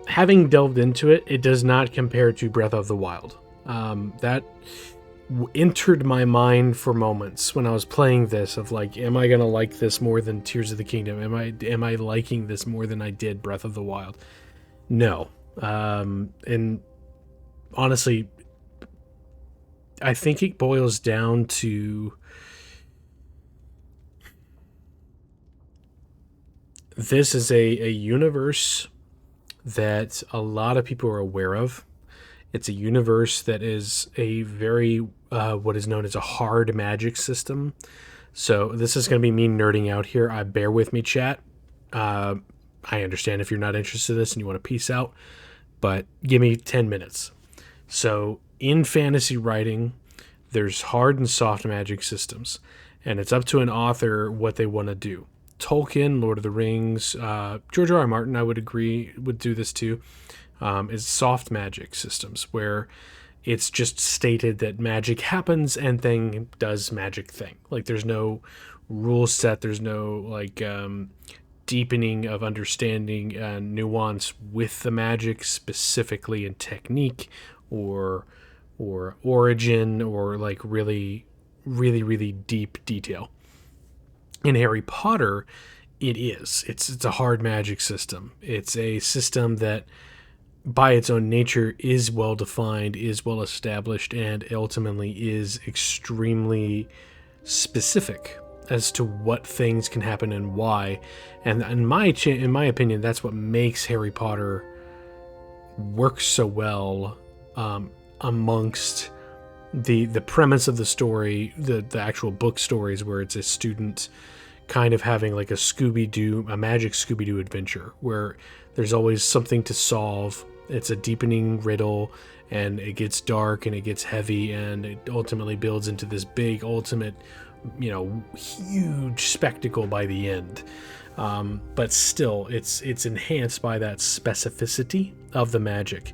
Having delved into it, it does not compare to Breath of the Wild. That entered my mind for moments when I was playing this of like, am I gonna like this more than Tears of the Kingdom? Am I liking this more than I did Breath of the Wild? No. And honestly, I think it boils down to this is a universe that a lot of people are aware of. It's a universe that is a very, what is known as a hard magic system. So this is going to be me nerding out here. Bear with me, chat. I understand if you're not interested in this and you want to peace out, but give me 10 minutes. So in fantasy writing, there's hard and soft magic systems, and it's up to an author what they want to do. Tolkien, Lord of the Rings, George R. R. Martin, I would agree, would do this too, is soft magic systems where it's just stated that magic happens and thing does magic thing. Like there's no rule set, there's no like deepening of understanding and nuance with the magic specifically in technique or origin or like really deep detail. In Harry Potter, it is. It's a hard magic system. It's a system that, by its own nature, is well defined, is well established, and ultimately is extremely specific as to what things can happen and why. And in my opinion, that's what makes Harry Potter work so well amongst the premise of the story, the actual book stories where it's a student kind of having like a magic Scooby-Doo adventure where there's always something to solve. It's a deepening riddle and it gets dark and it gets heavy and it ultimately builds into this big ultimate, huge spectacle by the end. But still, it's enhanced by that specificity of the magic.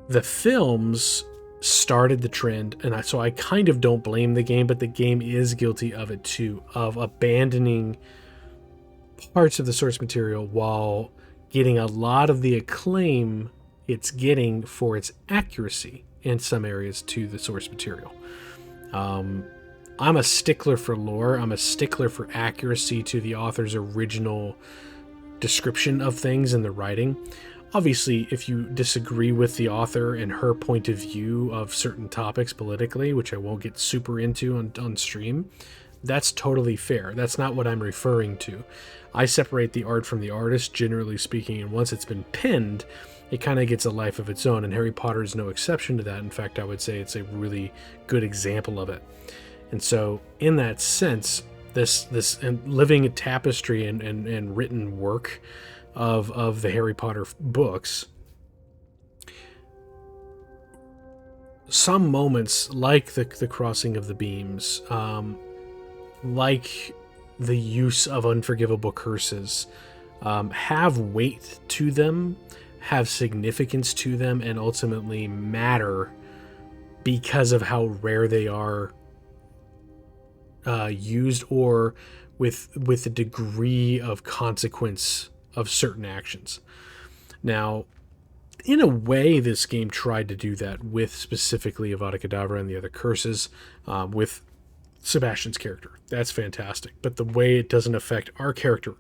The films started the trend, and so I kind of don't blame the game, but the game is guilty of it too, of abandoning parts of the source material while getting a lot of the acclaim it's getting for its accuracy in some areas to the source material. I'm a stickler for lore. I'm a stickler for accuracy to the author's original description of things in the writing. Obviously, if you disagree with the author and her point of view of certain topics politically, which I won't get super into on stream, that's totally fair. That's not what I'm referring to. I separate the art from the artist, generally speaking, and once it's been pinned, it kind of gets a life of its own, and Harry Potter is no exception to that. In fact, I would say it's a really good example of it. And so, in that sense, this living tapestry and written work of the Harry Potter books, some moments like the crossing of the beams, like the use of unforgivable curses, have weight to them, have significance to them, and ultimately matter because of how rare they are used, or with the degree of consequence of certain actions. Now, in a way, this game tried to do that with specifically Avada Kedavra and the other curses, with Sebastian's character. That's fantastic. But the way it doesn't affect our character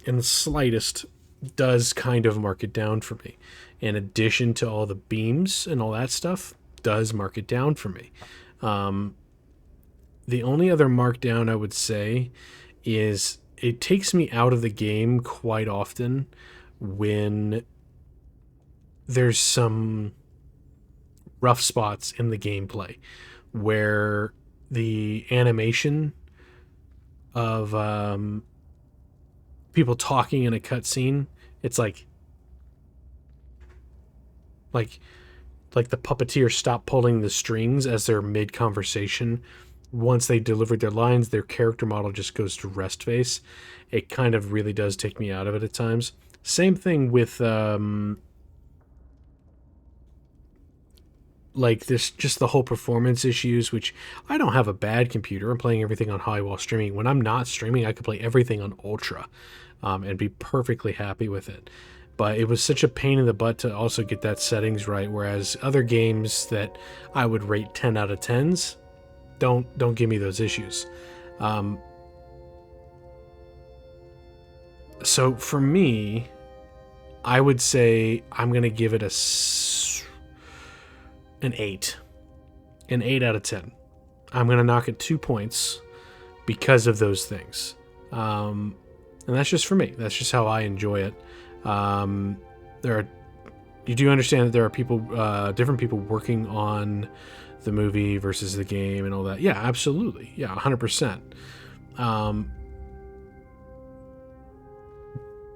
in the slightest does kind of mark it down for me. In addition to all the beams and all that stuff, does mark it down for me. The only other markdown I would say is it takes me out of the game quite often when there's some rough spots in the gameplay where the animation of people talking in a cutscene It's like the puppeteer stopped pulling the strings as they're mid-conversation. Once they delivered their lines, their character model just goes to rest face. It kind of really does take me out of it at times. Same thing with like this, just the whole performance issues, which I don't have a bad computer. I'm playing everything on high while streaming. When I'm not streaming, I could play everything on ultra and be perfectly happy with it. But it was such a pain in the butt to also get that settings right, whereas other games that I would rate 10 out of 10s don't give me those issues. So for me, I would say I'm going to give it an 8. An 8 out of 10. I'm going to knock it 2 points because of those things. And that's just for me. That's just how I enjoy it. You do understand that there are people, different people working on the movie versus the game and all that. Yeah, absolutely. Yeah, 100%. I'm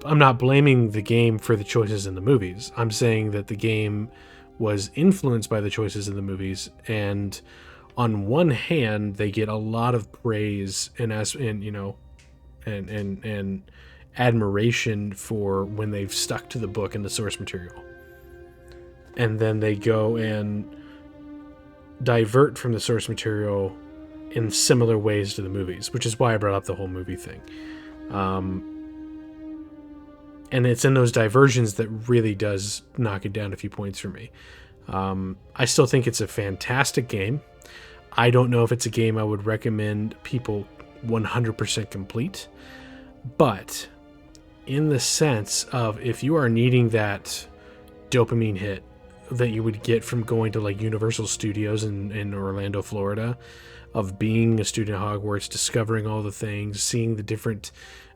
not blaming the game for the choices in the movies. I'm saying that the game was influenced by the choices in the movies, and on one hand, they get a lot of praise and admiration for when they've stuck to the book and the source material. And then they go and divert from the source material in similar ways to the movies, which is why I brought up the whole movie thing. And it's in those diversions that really does knock it down a few points for me. I still think it's a fantastic game. I don't know if it's a game I would recommend people 100% complete, but in the sense of if you are needing that dopamine hit that you would get from going to like Universal Studios in Orlando, Florida, of being a student at Hogwarts, discovering all the things, seeing the different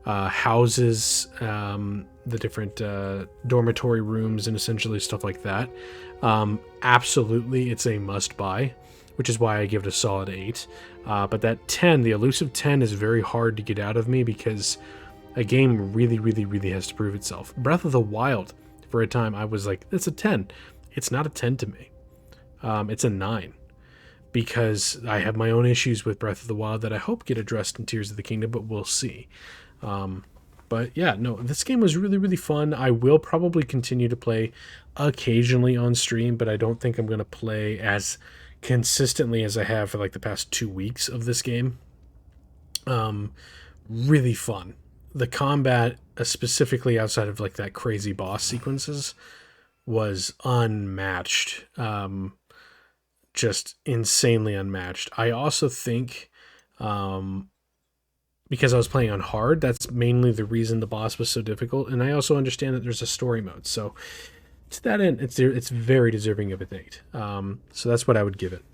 houses, the different dormitory rooms, and essentially stuff like that. Absolutely, it's a must buy, which is why I give it a solid 8. But that 10, the elusive 10, is very hard to get out of me because a game really, really, really has to prove itself. Breath of the Wild, for a time, I was like, it's a 10. It's not a 10 to me. It's a 9. Because I have my own issues with Breath of the Wild that I hope get addressed in Tears of the Kingdom, but we'll see. But yeah, no, this game was really, really fun. I will probably continue to play occasionally on stream, but I don't think I'm going to play as consistently as I have for like the past 2 weeks of this game. Really fun. The combat, specifically outside of like that crazy boss sequences, was unmatched. Just insanely unmatched. I also think, because I was playing on hard, that's mainly the reason the boss was so difficult. And I also understand that there's a story mode. So to that end, it's very deserving of an 8. So that's what I would give it.